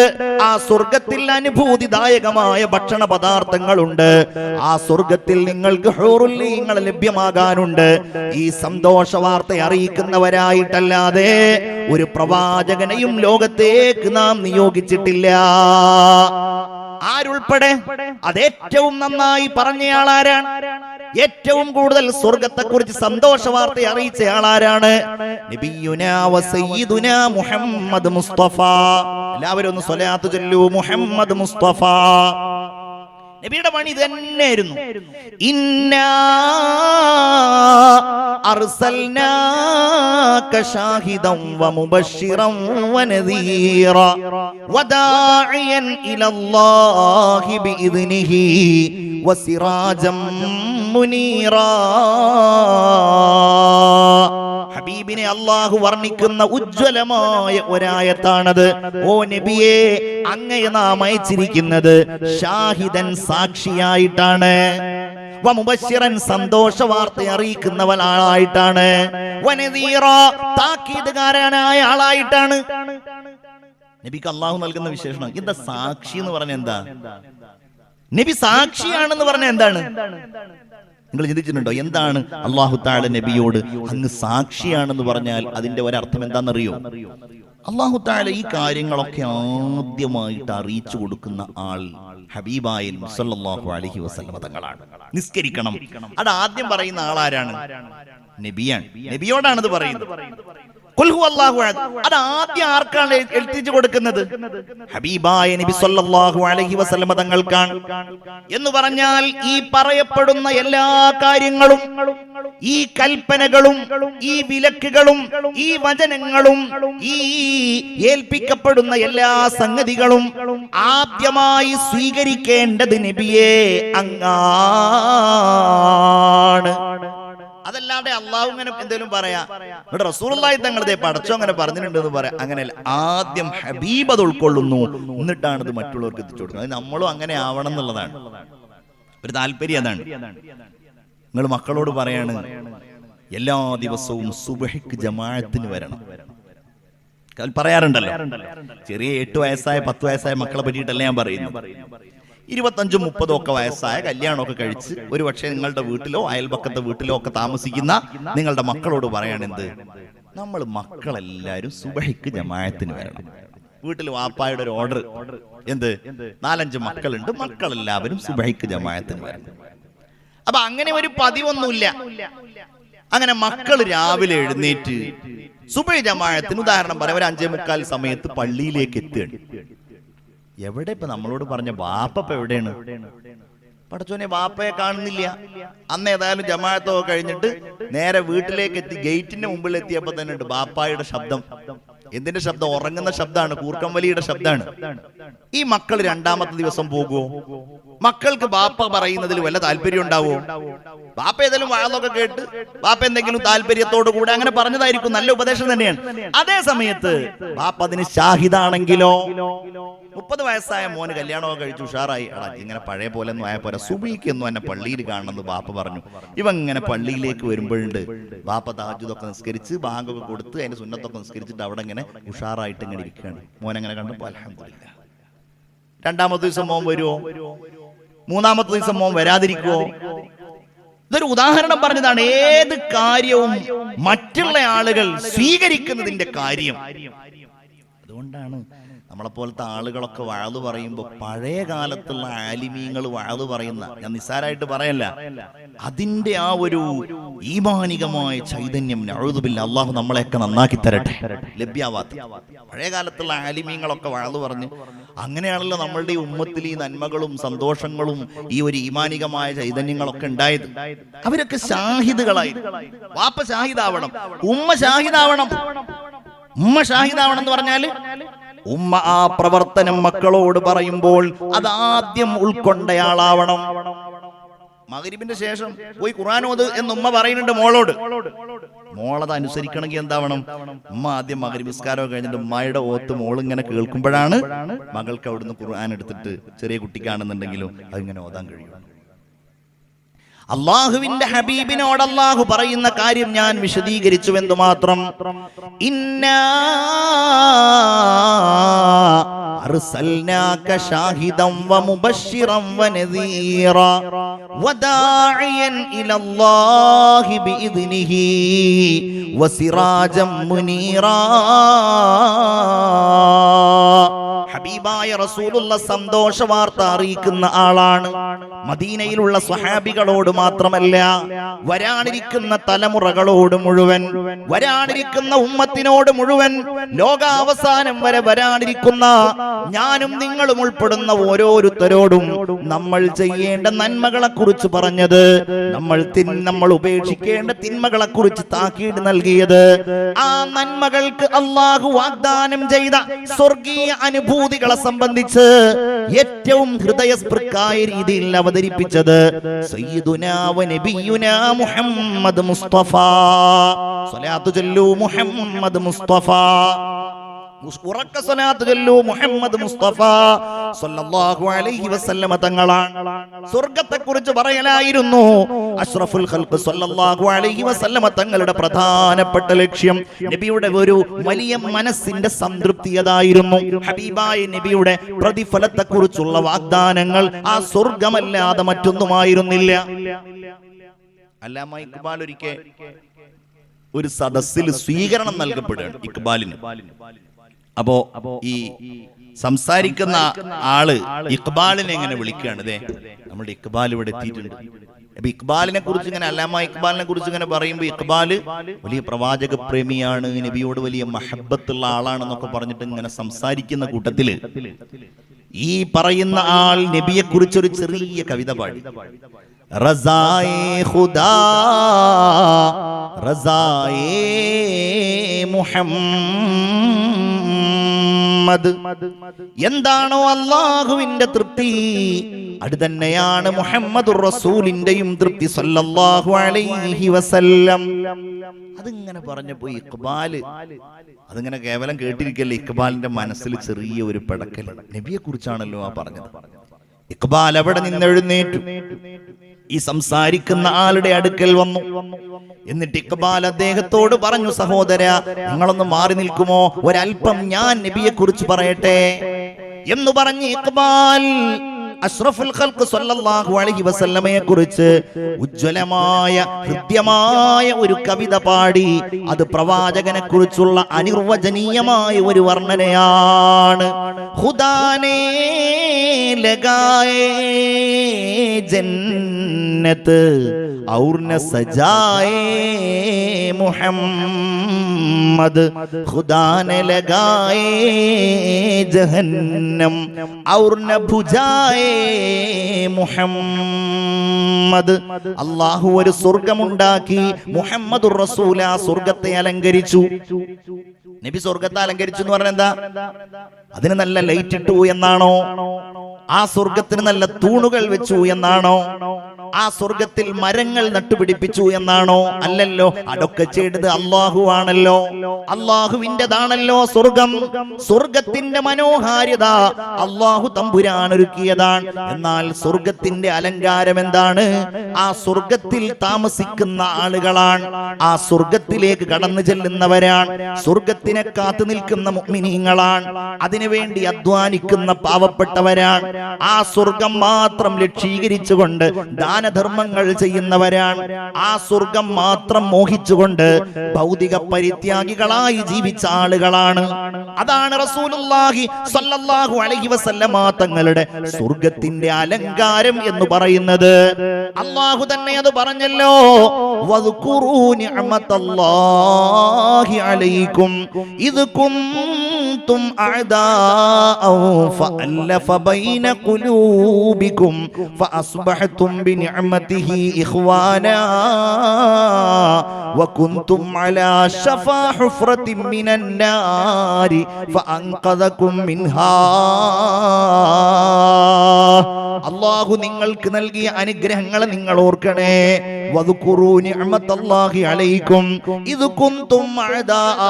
ആ സ്വർഗത്തിൽ അനുഭൂതിദായകമായ ഭക്ഷണ പദാർത്ഥങ്ങളുണ്ട്, ആ സ്വർഗത്തിൽ നിങ്ങൾക്ക് ഹൂറുൽ ഈങ്ങൾ ലഭ്യമാകാനുണ്ട്. ഈ സന്തോഷ വാർത്ത അറിയിക്കുന്നവരായിട്ടല്ലാതെ ഒരു പ്രവാചകനെയും ലോകത്തേക്ക് നാം നിയോഗിച്ചിട്ടില്ല. ആരുൾപ്പെടെ അതേറ്റവും നന്നായി പറഞ്ഞയാളാരാണ്? ഏറ്റവും കൂടുതൽ സ്വർഗത്തെക്കുറിച്ച് സന്തോഷ വാർത്ത അറിയിച്ച ആളാരാണ്? നബിയുനാ വ സയ്യിദുനാ മുഹമ്മദ് മുസ്തഫ. എല്ലാവരും ഒന്ന് സ്വലാത്ത് ചൊല്ലൂ. മുഹമ്മദ് മുസ്തഫ. നബിയുടെ പണി ഇത് തന്നെയായിരുന്നു. ഇന്നാ അർസൽനാക ഷാഹിദൻ വമുബശ്ശിറൻ വനദീറ വദാഇയൻ ഇലല്ലാഹി ബിഇദ്നിഹി വസിറാജൻ മുനീറാ. ഹബീബിനെ അല്ലാഹു വർണ്ണിക്കുന്ന ഉജ്ജ്വലമായ ഒരായത്താണത്. ഓ നബിയെ, അങ്ങയെ നാം അയച്ചിരിക്കുന്നത് ഷാഹിദൻ, സാക്ഷിയായിട്ടാണ്. വമുബശ്ശിറൻ, സന്തോഷ വാർത്ത അറിയിക്കുന്നവനായിട്ടാണ്. വനദീറ, താക്കീതുകാരനായ ആളായിട്ടാണ്. നബിക്ക് അല്ലാഹു നൽകുന്ന വിശേഷണം എന്താ? സാക്ഷി എന്ന് പറഞ്ഞ എന്താ? നബി സാക്ഷിയാണെന്ന് പറഞ്ഞ എന്താണ്? നിങ്ങൾ ചിന്തിച്ചിട്ടുണ്ടോ? എന്താണ് അല്ലാഹു തആല നബിയോട് അങ്ങ് സാക്ഷിയാണെന്ന് പറഞ്ഞാൽ അതിന്റെ ഒരർത്ഥം എന്താണെന്നറിയോ? അല്ലാഹു തആല ഈ കാര്യങ്ങളൊക്കെ ആദ്യമായിട്ട് അറിയിച്ചു കൊടുക്കുന്ന ആൾ ഹബീബായ സല്ലല്ലാഹു അലൈഹി വസല്ലം തങ്ങളാണ്. നിസ്കരിക്കണം, അത് ആദ്യം പറയുന്ന ആളാരാണ്? നബിയാണ്. നബിയോടാണ് ഇത് പറയുന്നത്. ഖുൽ ഹുവല്ലാഹു അഹദ്, അത് ആദ്യം ആർക്കാണ് എത്തിച്ചു കൊടുക്കുന്നത്? ഹബീബായ നബി സല്ലല്ലാഹു അലൈഹി വസല്ലം തങ്ങൾക്കാണ്. എന്ന് പറഞ്ഞാൽ ഈ പറയപ്പെടുന്ന എല്ലാ കാര്യങ്ങളും, ഈ കൽപ്പനകളും, ഈ വിലക്കുകളും, ഈ വചനങ്ങളും, ഈ ഏൽപ്പിക്കപ്പെടുന്ന എല്ലാ സംഗതികളും ആദ്യമായി സ്വീകരിക്കേണ്ടത് നബിയെ അങ്ങാണ്. അതല്ലാതെ അല്ലാണ്ട് അള്ളാഹു ഇങ്ങനെ എന്തെങ്കിലും പറയാ, ഇവിടെ റസൂലുള്ളാഹി തങ്ങളുടെ പടച്ചോ അങ്ങനെ പറഞ്ഞിട്ടുണ്ടെന്ന് പറയാം. അങ്ങനെയല്ല, ആദ്യം ഹബീബ് അത് ഉൾക്കൊള്ളുന്നു, എന്നിട്ടാണ് ഇത് മറ്റുള്ളവർക്ക് എത്തിച്ചു കൊടുക്കുന്നത്. അത് നമ്മളും അങ്ങനെ ആവണം എന്നുള്ളതാണ് ഒരു താല്പര്യം. അതാണ് നിങ്ങൾ മക്കളോട് പറയാണ്, എല്ലാ ദിവസവും സുബഹിക്ക് ജമാഅത്തിന് വരണം. പറയാറുണ്ടല്ലോ, ചെറിയ 8 വയസ്സായ 10 വയസ്സായ മക്കളെ പറ്റിയിട്ടല്ല ഞാൻ പറയുന്നത്. 25, 30 ഒക്കെ വയസ്സായ കല്യാണമൊക്കെ കഴിച്ച് ഒരു പക്ഷേ നിങ്ങളുടെ വീട്ടിലോ അയൽപക്കത്തെ വീട്ടിലോ ഒക്കെ താമസിക്കുന്ന നിങ്ങളുടെ മക്കളോട് പറയാണെന്ത്, നമ്മൾ മക്കളെല്ലാരും സുബഹിക്ക് ജമാഅത്തിന് വരണം. വീട്ടിൽ വാപ്പായുടെ ഒരു ഓർഡർ, എന്ത്, 4-5 മക്കളുണ്ട്, മക്കളെല്ലാവരും സുബഹിക്ക് ജമാഅത്തിന് വരണം. അപ്പൊ അങ്ങനെ ഒരു പതിവൊന്നുമില്ല. അങ്ങനെ മക്കൾ രാവിലെ എഴുന്നേറ്റ് സുബഹി ജമാഅത്തിന്, ഉദാഹരണം പറയാം, ഒരു 5:45 സമയത്ത് പള്ളിയിലേക്ക് എത്തുകയാണ്. എവിടെ ഇപ്പൊ നമ്മളോട് പറഞ്ഞ വാപ്പ എവിടെയാണ്? പടച്ചോനെ, വാപ്പയെ കാണുന്നില്ല. അന്ന് ഏതായാലും ജമാഅത്തൊക്കെ കഴിഞ്ഞിട്ട് നേരെ വീട്ടിലേക്ക് എത്തി, ഗേറ്റിന്റെ മുമ്പിൽ എത്തിയപ്പോ തന്നെ ഉണ്ട് ബാപ്പായുടെ ശബ്ദം. എന്തിന്റെ ശബ്ദം? ഉറങ്ങുന്ന ശബ്ദമാണ്, കൂർക്കംവലിയുടെ ശബ്ദമാണ്. ഈ മക്കൾ 2ാമത്തെ ദിവസം പോകുമോ? മക്കൾക്ക് ബാപ്പ പറയുന്നതിൽ വല്ല താല്പര്യം ഉണ്ടാവോ? ബാപ്പ ഏതെങ്കിലും വാഴൊക്കെ കേട്ട് ബാപ്പ എന്തെങ്കിലും താല്പര്യത്തോടു കൂടെ അങ്ങനെ പറഞ്ഞതായിരിക്കും, നല്ല ഉപദേശം തന്നെയാണ്. അതേ സമയത്ത് ബാപ്പ അതിന് ഷാഹിദാണെങ്കിലോ, 30 വയസ്സായ മോന് കല്യാണമൊക്കെ കഴിച്ചു ഉഷാറായി, ഇങ്ങനെ പഴയ പോലെ ഒന്നും ആയ പോലെ സുബഹിക്കൊന്നും എന്നെ പള്ളിയിൽ കാണണമെന്ന് ബാപ്പ പറഞ്ഞു. ഇവ ഇങ്ങനെ പള്ളിയിലേക്ക് വരുമ്പോഴുണ്ട് ബാപ്പ തഹജ്ജുദൊക്കെ നിസ്കരിച്ച് ബാങ്കൊക്കെ കൊടുത്ത് അതിന്റെ സുന്നത്തൊക്കെ നിസ്കരിച്ചിട്ട് അവിടെ ഇങ്ങനെ ഉഷാറായിട്ട് ഇങ്ങനെ ഇരിക്കുകയാണ്. മോനങ്ങനെ കണ്ടപ്പോൾ അൽഹംദുലില്ലാ. 2ാമത്തെ ദിവസം മോൻ വരുമോ? 3ാമത്തെ ദിവസം മോൻ വരാതിരിക്കുവോ? ഇതൊരു ഉദാഹരണം പറഞ്ഞതാണ്. ഏത് കാര്യവും മറ്റുള്ള ആളുകൾ സ്വീകരിക്കുന്നതിന്റെ കാര്യം. അതുകൊണ്ടാണ് നമ്മളെപ്പോലത്തെ ആളുകളൊക്കെ വഅദ് പറയുമ്പോൾ പഴയ കാലത്തുള്ള ആലിമീങ്ങൾ വഅദ് പറയുന്ന, ഞാൻ നിസ്സാരമായിട്ട് പറയല്ല, അതിന്റെ ആ ഒരു ഈമാനികമായ ചൈതന്യം, നഊദു ബില്ലാഹ്, അള്ളാഹു നമ്മളെയൊക്കെ നന്നാക്കി തരട്ടെ, ലഭ്യാവാത്ത പഴയ കാലത്തുള്ള ആലിമീങ്ങളൊക്കെ വഅദ് പറഞ്ഞ്, അങ്ങനെയാണല്ലോ നമ്മളുടെ ഈ ഉമ്മത്തിൽ ഈ നന്മകളും സന്തോഷങ്ങളും ഈ ഒരു ഈമാനികമായ ചൈതന്യങ്ങളൊക്കെ ഉണ്ടായത്. അവരൊക്കെ ഷാഹിദുകളായി. വാപ്പ ഷാഹിദാവണം, ഉമ്മ ഷാഹിദാവണം. ഉമ്മ ഷാഹിദാവണം എന്ന് പറഞ്ഞാല് ഉമ്മ ആ പ്രവർത്തനം മക്കളോട് പറയുമ്പോൾ അതാദ്യം ഉൾക്കൊണ്ടയാളാവണം. മഗ്‌രിബിന്റെ ശേഷം പോയി ഖുർആൻ ഓത് എന്ന് ഉമ്മ പറയുന്നുണ്ട് മോളോട്. മോളത് അനുസരിക്കണമെങ്കിൽ എന്താവണം? ഉമ്മ ആദ്യം മഗ്‌രിബ് നിസ്കാരം കഴിഞ്ഞിട്ട് ഉമ്മയുടെ ഓത്ത് മോളിങ്ങനെ കേൾക്കുമ്പോഴാണ് മകൾക്ക് അവിടുന്ന് ഖുർആൻ എടുത്തിട്ട്, ചെറിയ കുട്ടിക്കാണെന്നുണ്ടെങ്കിലും അതിങ്ങനെ ഓതാൻ കഴിയും. അള്ളാഹുവിന്റെ ഹബീബിനോട് അള്ളാഹു പറയുന്ന കാര്യം ഞാൻ വിശദീകരിച്ചുവെന്ന് മാത്രം. ഇന്നാ അർസൽനാക ഷാഹിദൻ വമുബശ്ശിറൻ വനദീറ വദാഇയൻ ഇലല്ലാഹി ബിഇദ്നിഹി വസിറാജൻ മുനീറാ. ഹബീബായ റസൂലുള്ള സന്തോഷ വാർത്ത അറിയിക്കുന്ന ആളാണ്. മദീനയിലുള്ള സ്വഹാബികളോട് മാത്രമല്ല, വരാനിരിക്കുന്ന തലമുറകളോട് മുഴുവൻ, വരാനിരിക്കുന്ന ഉമ്മത്തിനോട് മുഴുവൻ, ലോകാവസാനം വരെ വരാനിരിക്കുന്ന ഞാനും നിങ്ങളും ഉൾപ്പെടുന്ന ഓരോരുത്തരോടും നമ്മൾ ചെയ്യേണ്ട നന്മകളെ കുറിച്ച് പറഞ്ഞത്, നമ്മൾ ഉപേക്ഷിക്കേണ്ട തിന്മകളെ കുറിച്ച് താക്കീത് നൽകിയത്, ആ നന്മകൾക്ക് അള്ളാഹു വാഗ്ദാനം ചെയ്ത സ്വർഗീയ അനുഭൂതികളെ സംബന്ധിച്ച് ഏറ്റവും ഹൃദയസ്പൃക്കായ രീതിയിൽ അവതരിപ്പിച്ചത് സയ്യിദുനാ വ നബിയുനാ മുഹമ്മദ് മുസ്തഫ. സ്വലാത്തു ചൊല്ലൂ മുഹമ്മദ് മുസ്തഫ. ഉറക്ക സ്വലാത്ത് ചൊല്ലൂ മുഹമ്മദ് മുസ്തഫ സല്ലല്ലാഹു അലൈഹി വസല്ലമ തങ്ങളാണ്. സ്വർഗ്ഗത്തെ കുറിച്ച് പറയലായിരുന്നു അഷ്റഫുൽ ഖൽഖ് സല്ലല്ലാഹു അലൈഹി വസല്ലമ തങ്ങളുടെ പ്രധാനപ്പെട്ട ലക്ഷ്യം. നബിയുടെ ഒരു വലിയ മനസ്സിന്റെ സംതൃപ്തി അതായിരുന്നു. ഹബീബായ നബിയുടെ പ്രതിഫലത്തെ കുറിച്ചുള്ള വാഗ്ദാനങ്ങൾ ആ സ്വർഗ്ഗമല്ലാതെ മറ്റൊന്നുമായിരുന്നില്ല. അല്ലാമ ഇഖ്ബാൽ ഒരിക്കൽ ഒരു സദസ്സിൽ സ്വീകരണം നൽകപ്പെടുകയാണ് ഇഖ്ബാലിന്. അപ്പോ ഈ സംസാരിക്കുന്ന ആള് ഇഖ്ബാലിനെ എങ്ങനെ വിളിക്കുകയാണ്, അതെ നമ്മുടെ ഇഖ്ബാൽ ഇവിടെ എത്തിയിട്ടുണ്ട്. അപ്പൊ ഇഖ്ബാലിനെ കുറിച്ച് ഇങ്ങനെ, അല്ലാമ ഇഖ്ബാലിനെ കുറിച്ച് ഇങ്ങനെ പറയുമ്പോ ഇഖ്ബാല് വലിയ പ്രവാചക പ്രേമിയാണ്, നബിയോട് വലിയ മഹബത്തുള്ള ആളാണെന്നൊക്കെ പറഞ്ഞിട്ട് ഇങ്ങനെ സംസാരിക്കുന്ന കൂട്ടത്തില് ഈ പറയുന്ന ആൾ നബിയെ കുറിച്ചൊരു ചെറിയ കവിത പാടി. റസായേ ഖുദാ റസായേ മുഹമ്മദ് എന്താണോ അല്ലാഹുവിന്റെ തൃപ്തി അത് തന്നെയാണ് മുഹമ്മദുർ റസൂലിന്റെയും തൃപ്തി സല്ലല്ലാഹു അലൈഹി വസല്ലം. അതിങ്ങനെ പറഞ്ഞപ്പോ ഇഖ്ബാല് അതിങ്ങനെ കേവലം കേട്ടിരിക്കല്ലേ, ഇഖ്ബാലിന്റെ മനസ്സിൽ ചെറിയ ഒരു പിടക്കൽ. നബിയെ കുറിച്ചാണല്ലോ ആ പറഞ്ഞത്. ഇഖ്ബാൽ അവിടെ നിന്ന് എഴുന്നേറ്റു, ഈ സംസാരിക്കുന്ന ആളുടെ അടുക്കൽ വന്നു. എന്നിട്ട് ഇഖ്ബാൽ അദ്ദേഹത്തോട് പറഞ്ഞു, സഹോദരാ, നിങ്ങളൊന്ന് മാറി നിൽക്കുമോ, ഒരൽപ്പം ഞാൻ നബിയെ കുറിച്ച് പറയട്ടെ എന്ന് പറഞ്ഞ് ഇഖ്ബാൽ അഷ്റഫുൽ ഖൽഖ് സല്ലല്ലാഹു അലൈഹി വസല്ലമയെ കുറിച്ച് ഉജ്ജ്വലമായ ഹൃദ്യമായ ഒരു കവിത പാടി. അത് പ്രവാചകനെ കുറിച്ചുള്ള അനിർവചനീയമായ ഒരു വർണ്ണനയാണ്. ഖുദാനേ ലഗായേ ജന്നത്ത് ഔർ ന സജായേ മുഹമ്മദ്, ഖുദാനെ ലഗായേ ജഹന്നം ഔർ ന ഭുജായേ മുഹമ്മദ്. അല്ലാഹു ഒരു സ്വർഗമുണ്ടാക്കി, മുഹമ്മദുർ റസൂൽ ആ സ്വർഗത്തെ അലങ്കരിച്ചു. നബി സ്വർഗത്തെ അലങ്കരിച്ചു എന്ന് പറഞ്ഞാൽ എന്താ? അതിന് നല്ല ലൈറ്റ് ഇട്ടു എന്നാണോ? ആ സ്വർഗത്തിന് നല്ല തൂണുകൾ വെച്ചു എന്നാണോ? ആ സ്വർഗത്തിൽ മരങ്ങൾ നട്ടുപിടിപ്പിച്ചു എന്നാണോ? അല്ലല്ലോ. അതൊക്കെ ചെയ്തത് അല്ലാഹു ആണല്ലോ. അല്ലാഹുവിൻ്റെതാണല്ലോ സ്വർഗം. സ്വർഗത്തിന്റെ മനോഹാരിത അല്ലാഹു തമ്പുരാൻ ഒരുക്കിയതാണ്. എന്നാൽ സ്വർഗത്തിന്റെ അലങ്കാരം എന്താണ്? ആ സ്വർഗത്തിൽ താമസിക്കുന്ന ആളുകളാണ്, ആ സ്വർഗത്തിലേക്ക് കടന്നു ചെല്ലുന്നവരാണ്, സ്വർഗത്തിനെ കാത്തു നിൽക്കുന്ന മുഅ്മിനീങ്ങളാണ്, അതിനുവേണ്ടി അധ്വാനിക്കുന്ന പാവപ്പെട്ടവരാണ്, ആ സ്വർഗം മാത്രം ലക്ഷീകരിച്ചുകൊണ്ട് ദാനധർമ്മങ്ങൾ ചെയ്യുന്നവരാണ്, ആ സ്വർഗം മാത്രം മോഹിച്ചുകൊണ്ട് ഭൗതിക പരിത്യാഗികളായി ജീവിച്ച ആളുകളാണ്. അതാണ് റസൂലുള്ളാഹി സ്വല്ലല്ലാഹു അലൈഹി വസല്ലമ തങ്ങളുടെ സ്വർഗത്തിന്റെ അലങ്കാരം എന്ന് പറയുന്നത്. അല്ലാഹു തന്നെ അത് പറഞ്ഞല്ലോ, വദ്കുറൂ നിഅമതല്ലാഹി അലൈക്കും ഇദ് കുൻതും അഅദാഅൻ ഫഅല്ലഫ ബൈന ഖുലൂബിക്കും ഫഅസ്ബഹതും ബിനിഅമതിഹി ഇഖ്വാനാ വകുൻതും അലാ ശഫാ ഹുഫ്റതിൻ മിനൻ നാരി ഫഅൻഖദകും മിൻഹാ. അല്ലാഹു നിങ്ങൾക്ക് നൽകിയ അനുഗ്രഹങ്ങളെ നിങ്ങൾ ഓർക്കണേ. വദ്കുറൂ നിഅമതല്ലാഹി അലൈക്കും ഇദ് കുൻതും അഅദാഅ,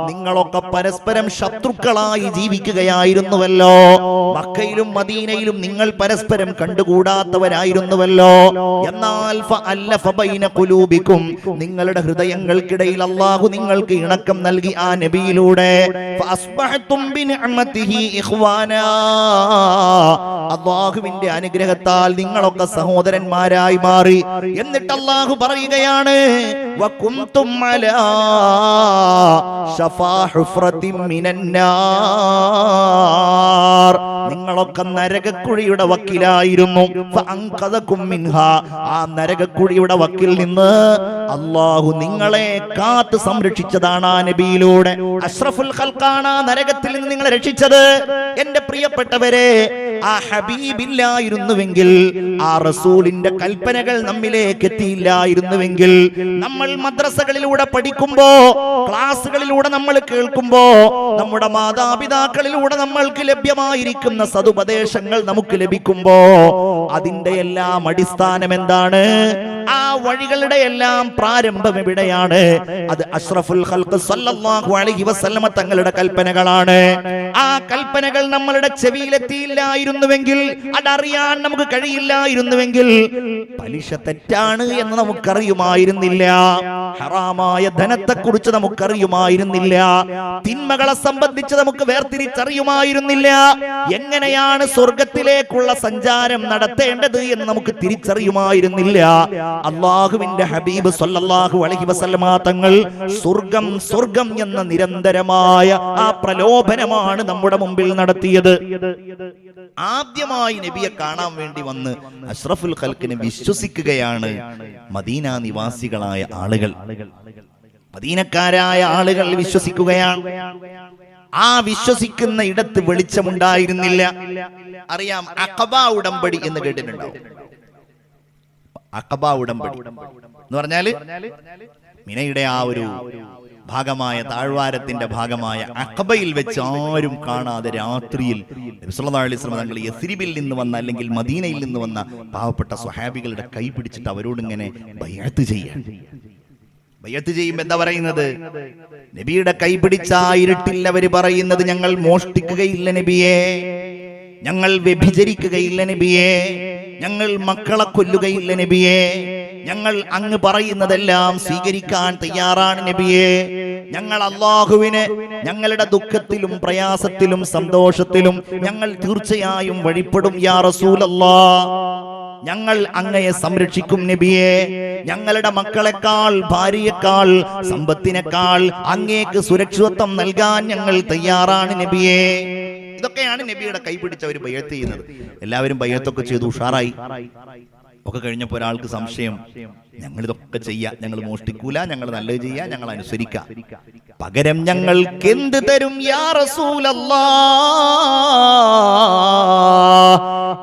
നിങ്ങളൊക്കെ പരസ്പരം ശത്രുക്കളായി ജീവിക്കുകയായിരുന്നുവല്ലോ. മക്കയിലും മദീനയിലും നിങ്ങൾ പരസ്പരം കണ്ടുകൂടാത്തവരായിരുന്നുവല്ലോ. എന്നാൽ ഫഅല്ലഫ ബൈന ഖുലൂബിക്കും, നിങ്ങളുടെ ഹൃദയങ്ങൾക്കിടയിൽ അല്ലാഹു നിങ്ങൾക്ക് ഇണക്കം നൽകി ആ നബിയിലൂടെ. ഫഅസ്ബഹതും ബിനിഅമതിഹി ഇഖ്വാനാ, അല്ലാഹുവിന്റെ അനുഗ്രഹത്താൽ നിങ്ങളൊക്കെ സഹോദരന്മാരായി മാറി. എന്നിട്ട് അല്ലാഹു പറയുകയാണ്, വകുൻതും അലാ ശഫാ ഹുഫ്റതിൻ മിനൻ നാർ, നിങ്ങളൊക്കെ നരകക്കുഴിയുടെ വക്കിലായിരുന്നു. ഫഅൻഖദകും മിൻഹാ, ആ നരകക്കുഴിയുടെ വക്കിൽ നിന്ന് അല്ലാഹു നിങ്ങളെ കാത്ത് സംരക്ഷിച്ചതാണ് ആ നബിയിലൂടെ. അഷ്റഫുൽ ഖൽഖാണ് ആ നരകത്തിൽ നിന്ന് നിങ്ങളെ രക്ഷിച്ചത്. എന്റെ പ്രിയപ്പെട്ടവരെ, ആ ഹബീബില്ലായിരുന്നുവെങ്കിൽ, ആ റസൂലിന്റെ കൽപ്പനകൾ നമ്മിലേക്ക് എത്തിയില്ലായിരുന്നുവെങ്കിൽ, നമ്മൾ മദ്രസകളിലൂടെ പഠിക്കുമ്പോ, ക്ലാസുകളിലൂടെ നമ്മൾ കേൾക്കുമ്പോ, നമ്മുടെ മാതാപിതാക്കളിലൂടെ നമ്മൾക്ക് ലഭ്യമായിരിക്കുന്ന സതുപദേശങ്ങൾ നമുക്ക് ലഭിക്കുമ്പോ, അതിന്റെ എല്ലാം അടിസ്ഥാനം എന്താണ്? ആ വഴികളുടെ എല്ലാം പ്രാരംഭം എവിടെയാണ്? അത് അഷ്റഫുൽ ഖൽഖ് സല്ലല്ലാഹു അലൈഹി വസല്ലമ തങ്ങളുടെ കൽപ്പനകളാണ്. ആ കൽപ്പനകൾ നമ്മളുടെ ചെവിയിലെത്തിയില്ലായിരുന്നുവെങ്കിൽ, അതറിയാൻ നമുക്ക് കഴിയില്ലായിരുന്നുവെങ്കിൽ, പലിശ തെറ്റാണ് എന്ന് നമുക്കറിയുമായിരുന്നില്ല, ഹറാമായ ധനത്തെക്കുറിച്ച് നമുക്കറിയുമായിരുന്നില്ല, തിന്മകളെ സംബന്ധിച്ച് നമുക്ക് വേർതിരിച്ചറിയുമായിരുന്നില്ല, എങ്ങനെയാണ് സ്വർഗത്തിലേക്കുള്ള സഞ്ചാരം നടത്തേണ്ടത് എന്ന് നമുക്ക് തിരിച്ചറിയുമായിരുന്നില്ല. അല്ലാഹുവിന്റെ ഹബീബ് സല്ലല്ലാഹു അലൈഹി വസല്ലമ തങ്ങൾ സ്വർഗം സ്വർഗം എന്ന നിരന്തരമായ ആ പ്രലോഭനമാണ് നമ്മുടെ മുമ്പിൽ നടത്തിയത്. ആദ്യമായി നബിയെ കാണാൻ വേണ്ടി വന്ന് അഷ്റഫുൽ ഖൽഖിനെ വിശ്വസിക്കുകയാണ് മദീന നിവാസികളായ ആളുകൾ, മദീനക്കാരായ ആളുകൾ വിശ്വസിക്കുകയാണ്. ആ വിശ്വസിക്കുന്ന ഇടത്ത് വെളിച്ചമുണ്ടായിരുന്നില്ല. അറിയാം, അഖബ ഉടമ്പടി എന്ന് കേട്ടിട്ടുണ്ടാവും. അഖബ ഉടമ്പടി എന്ന് പറഞ്ഞാല് മിനയുടെ ആ ഒരു ഭാഗമായ താഴ്വാരത്തിന്റെ ഭാഗമായ അഖബയിൽ വെച്ച് ആരും കാണാതെ രാത്രിയിൽ നബി സല്ലല്ലാഹു അലൈഹി വസല്ലം തങ്ങൾ യസ്രിബിൽ നിന്ന് വന്ന അല്ലെങ്കിൽ മദീനയിൽ നിന്ന് വന്ന പാവപ്പെട്ട സ്വഹാബികളുടെ കൈ പിടിച്ചിട്ട് അവരോട് ഇങ്ങനെ ബൈഅത്ത് ചെയ്യാൻ. ബൈഅത്ത് ചെയ്യുമ്പോൾ എന്താ പറയുന്നത്? നബിയുടെ കൈ പിടിച്ച ഇരുട്ടിൽ അവര് പറയുന്നത്, ഞങ്ങൾ മോഷ്ടിക്കുകയില്ല നബിയേ, ഞങ്ങൾ വ്യഭിചരിക്കുകയില്ല നബിയേ, ഞങ്ങൾ മക്കളെ കൊല്ലുകയില്ല നബിയേ, ഞങ്ങൾ അങ്ങ് പറയുന്നതെല്ലാം സ്വീകരിക്കാൻ തയ്യാറാണ് നബിയേ, ഞങ്ങൾ അല്ലാഹുവിനെ ഞങ്ങളുടെ ദുഃഖത്തിലും പ്രയാസത്തിലും സന്തോഷത്തിലും ഞങ്ങൾ തീർച്ചയായും വഴിപ്പെടും യാ റസൂലല്ലാഹ്, ഞങ്ങൾ അങ്ങയെ സംരക്ഷിക്കും നബിയെ, ഞങ്ങളുടെ മക്കളെക്കാൾ ഭാര്യയെക്കാൾ സമ്പത്തിനേക്കാൾ അങ്ങേക്ക് സുരക്ഷിതത്വം നൽകാൻ ഞങ്ങൾ തയ്യാറാണ് നബിയെ. ഇതൊക്കെയാണ് നബിയുടെ കൈപിടിച്ച് അവർ ബൈഅത്ത് ചെയ്യുന്നത്. എല്ലാവരും ബൈഅത്തൊക്കെ ചെയ്തു, ഉഷാറായി. ഒക്കെ കഴിഞ്ഞപ്പോൾ ഒരാൾക്ക് സംശയം, ഞങ്ങൾ ഇതൊക്കെ ചെയ്യാം, ഞങ്ങൾ മോഷ്ടിക്കൂല, ഞങ്ങൾ നല്ലത് ചെയ്യാം, ഞങ്ങൾ അനുസരിക്കാം, പകരം ഞങ്ങൾക്ക് എന്ത് തരും യാ റസൂലല്ലാഹ്?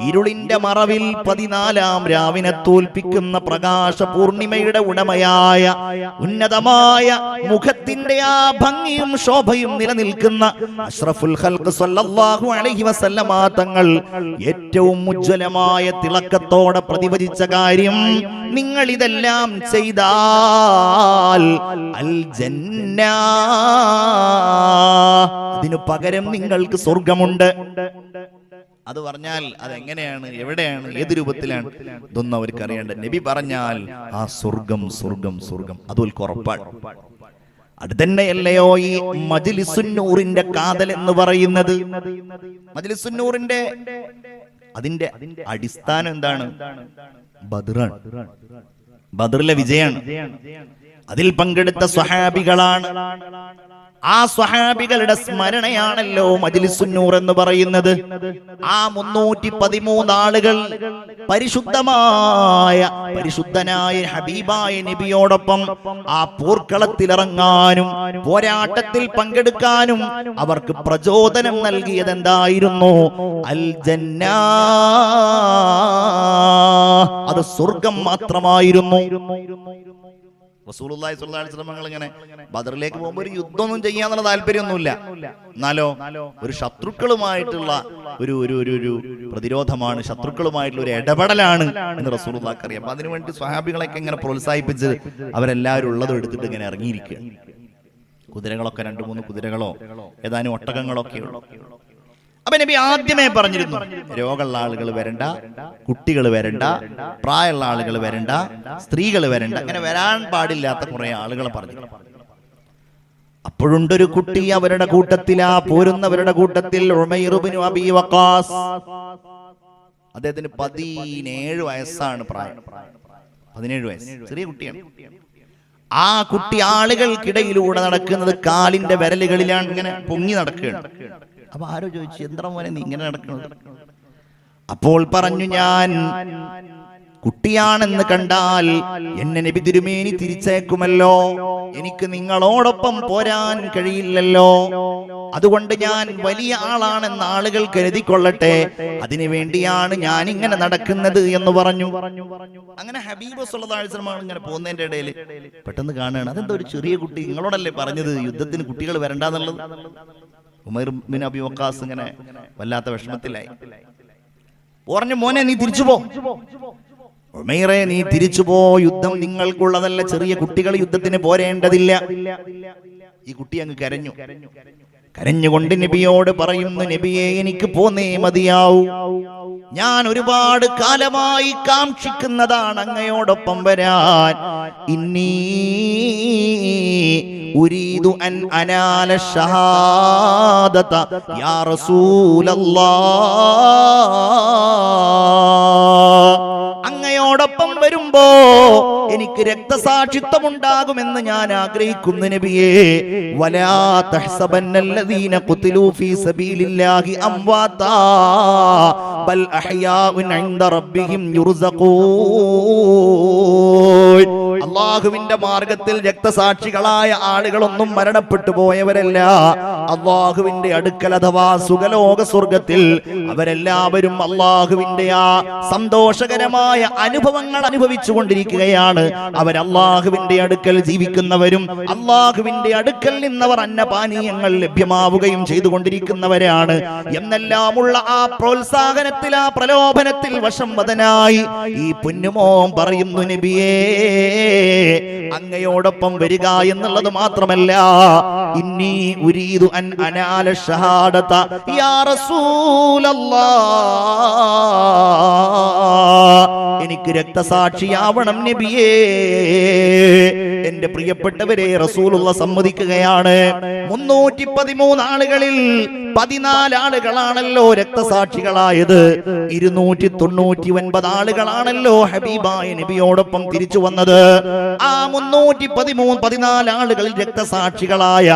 ഇരുളിന്റെ മറവിൽ 14-ാം രാവിനെ തോൽപ്പിക്കുന്ന പ്രകാശ പൂർണിമയുടെ ഉടമയായ ഉന്നതമായ മുഖത്തിന്റെ ആ ഭംഗിയും ശോഭയും നിലനിൽക്കുന്ന അഷ്റഫുൽ ഖൽഖ് സ്വല്ലല്ലാഹു അലൈഹി വസല്ലമ തങ്ങൾ ഏറ്റവും ഉജ്ജ്വലമായ തിളക്കത്തോടെ പ്രതിവചിച്ച കാര്യം, നിങ്ങൾ ഇതെല്ലാം ചെയ്താൽ അൽ ജന്ന, അതിനു പകരം നിങ്ങൾക്ക് സ്വർഗമുണ്ട്. അത് പറഞ്ഞാൽ അതെങ്ങനെയാണ്, എവിടെയാണ്, ഏത് രൂപത്തിലാണ്, ഇതൊന്നും അവർക്ക് അറിയേണ്ട. നബി പറഞ്ഞാൽ ആ സ്വർഗം സ്വർഗം സ്വർഗം അതൊക്കെ ഉറപ്പാണ്. അത് തന്നെയല്ലയോ ഈ മജ്ലിസുന്നൂറിന്റെ കാതൽ എന്ന് പറയുന്നത്? മജ്ലിസുന്നൂറിന്റെ അതിന്റെ അടിസ്ഥാനം എന്താണ്? ബദ്റാണ്. ബദ്റിലെ വിജയാണ്. അതിൽ പങ്കെടുത്ത സ്വഹാബികളാണ്. ആ സ്വഹാബികളുടെ സ്മരണയാണല്ലോ മജ്ലിസുന്നൂർ എന്ന് പറയുന്നത്. ആ 313 ആളുകൾ പരിശുദ്ധനായ ഹബീബായ നബിയോടൊപ്പം ആ പോർക്കളത്തിലിറങ്ങാനും പോരാട്ടത്തിൽ പങ്കെടുക്കാനും അവർക്ക് പ്രചോദനം നൽകിയത് എന്തായിരുന്നു? അൽ ജന്ന, അത് സ്വർഗം മാത്രമായിരുന്നു. റസൂലുള്ളാഹി സ്വല്ലല്ലാഹു അലൈഹി വസല്ലം ഇങ്ങനെ ബദറിലേക്ക് പോകുമ്പോൾ ഒരു യുദ്ധമൊന്നും ചെയ്യാന്നുള്ള താല്പര്യമൊന്നുമില്ല. എന്നാലോ ഒരു ശത്രുക്കളുമായിട്ടുള്ള ഒരു പ്രതിരോധമാണ്, ശത്രുക്കളുമായിട്ടുള്ള ഒരു ഇടപെടലാണ് എന്ന് റസൂലുള്ളാഹിക്ക് അറിയാം. അപ്പൊ അതിനുവേണ്ടി സ്വഹാബികളൊക്കെ ഇങ്ങനെ പ്രോത്സാഹിപ്പിച്ച് അവരെല്ലാവരും ഉള്ളതും എടുത്തിട്ട് ഇങ്ങനെ ഇറങ്ങിയിരിക്കുക. കുതിരകളൊക്കെ 2-3 കുതിരകളോ ഏതാനും ഒട്ടകങ്ങളൊക്കെ ഉള്ളു. അപ്പൊ നബി ആദ്യമേ പറഞ്ഞിരുന്നു, രോഗമുള്ള ആളുകൾ വരണ്ട, കുട്ടികൾ വരണ്ട, പ്രായമുള്ള ആളുകൾ വരണ്ട, സ്ത്രീകൾ വരണ്ട, അങ്ങനെ വരാൻ പാടില്ലാത്ത കുറെ ആളുകളെ പറഞ്ഞു. അപ്പോഴുണ്ടൊരു കുട്ടി അവരുടെ കൂട്ടത്തിൽ, ആ പോരുന്നവരുടെ കൂട്ടത്തിൽ ഉമൈർ ഇബ്നു അബീ വഖാസ്. അദ്ദേഹത്തിന് 17 വയസ്സാണ് പ്രായം. 17 വയസ്സ്, ചെറിയ കുട്ടിയാണ്. ആ കുട്ടി ആളുകൾക്കിടയിലൂടെ നടക്കുന്നത് കാലിന്റെ വിരലുകളിലാണ്, ഇങ്ങനെ പൊങ്ങി നടക്കുകയാണ്. അപ്പൊ ആരോ ചോദിച്ചു, എന്താ മോനെ നീ ഇങ്ങനെ നടക്കുന്നത്? അപ്പോൾ പറഞ്ഞു, ഞാൻ കുട്ടിയാണെന്ന് കണ്ടാൽ എന്നെ നബി തിരുമേനി തിരിച്ചേക്കുമല്ലോ, എനിക്ക് നിങ്ങളോടൊപ്പം പോരാൻ കഴിയില്ലല്ലോ, അതുകൊണ്ട് ഞാൻ വലിയ ആളാണെന്ന് ആളുകൾ കരുതിക്കൊള്ളട്ടെ, അതിനു വേണ്ടിയാണ് ഞാൻ ഇങ്ങനെ നടക്കുന്നത് എന്ന് പറഞ്ഞു. അങ്ങനെ ഹബീബ് സ്വല്ലല്ലാഹു അലൈഹി വസല്ലം ഇങ്ങനെ പോകുന്നതിന്റെ ഇടയിൽ പെട്ടെന്ന് കാണുകയാണ്, അതെന്താ ഒരു ചെറിയ കുട്ടി, നിങ്ങളോടല്ലേ പറഞ്ഞത് യുദ്ധത്തിന് കുട്ടികൾ വരണ്ടെന്നുള്ളത്? ഉമൈർ ഇബ്നു അബീ വഖാസ് ഇങ്ങനെ വല്ലാത്ത വിഷമത്തിലായി. പറഞ്ഞു, മോനെ നീ തിരിച്ചു പോ, ഉമൈറെ നീ തിരിച്ചു പോ, യുദ്ധം നിങ്ങൾക്കുള്ളതല്ല, ചെറിയ കുട്ടികൾ യുദ്ധത്തിന് പോരേണ്ടതില്ല. ഈ കുട്ടി അങ്ങ് കരഞ്ഞു. കരഞ്ഞുകൊണ്ട് നബിയോട് പറയുന്നു, നബിയെ എനിക്ക് പോന്നേ മതിയാവൂ, ഞാൻ ഒരുപാട് കാലമായി കാക്ഷിക്കുന്നതാണ് അങ്ങയോടൊപ്പം വരാൻ. ഇന്നീ ഉരീദു അൻ അനാല ഷഹാദത യാ റസൂലല്ലാഹ്, അങ്ങയോടൊപ്പം വരുമ്പോ എനിക്ക് രക്തസാക്ഷിത്വം ഉണ്ടാകുമെന്ന് ഞാൻ ആഗ്രഹിക്കുന്നു നബിയേ. വലാ തഹ്സബന്നല്ലദീന ഖുതിലൂ ഫീ സബീലില്ലാഹി അംവാതാ ബൽ അഹ്യാഉൻ ഇൻദ റബ്ബിഹിം യുർസഖൂൻ. അല്ലാഹു അള്ളാഹുവിന്റെ മാർഗത്തിൽ രക്തസാക്ഷികളായ ആളുകളൊന്നും മരണപ്പെട്ടു പോയവരല്ല. അള്ളാഹുവിന്റെ അടുക്കൽ അഥവാ സുഖലോക സ്വർഗത്തിൽ അവരെല്ലാവരും അള്ളാഹുവിന്റെ ആ സന്തോഷകരമായ അനുഭവങ്ങൾ അനുഭവിച്ചു കൊണ്ടിരിക്കുകയാണ്. അവർ അള്ളാഹുവിന്റെ അടുക്കൽ ജീവിക്കുന്നവരും അള്ളാഹുവിന്റെ അടുക്കൽ നിന്നവർ അന്നപാനീയങ്ങൾ ലഭ്യമാവുകയും ചെയ്തുകൊണ്ടിരിക്കുന്നവരാണ് എന്നെല്ലാമുള്ള ആ പ്രോത്സാഹനത്തിൽ, ആ പ്രലോഭനത്തിൽ വശംവദനായി ഈ പൊന്നുമോൻ പറയുന്നു, നബിയേ, അങ്ങയോടൊപ്പം വരിക എന്നുള്ളത് മാത്രമല്ല, ഇന്നി ഉരീദു അൻ അനാല ഷഹാദത യാ റസൂലല്ലാഹ്, എനിക്ക് രക്തസാക്ഷിയാവണം നബിയേ. എന്റെ പ്രിയപ്പെട്ടവരെ, റസൂലുള്ള സമ്മതിക്കുകയാണ്. 313 ആളുകളിൽ 14 ആളുകളാണല്ലോ രക്തസാക്ഷികളായത്. 299 ആളുകളാണല്ലോ ഹബീബായ നബിയോടൊപ്പം തിരിച്ചു വന്നത്. ആ 313 ആളുകളിൽ രക്തസാക്ഷികളായ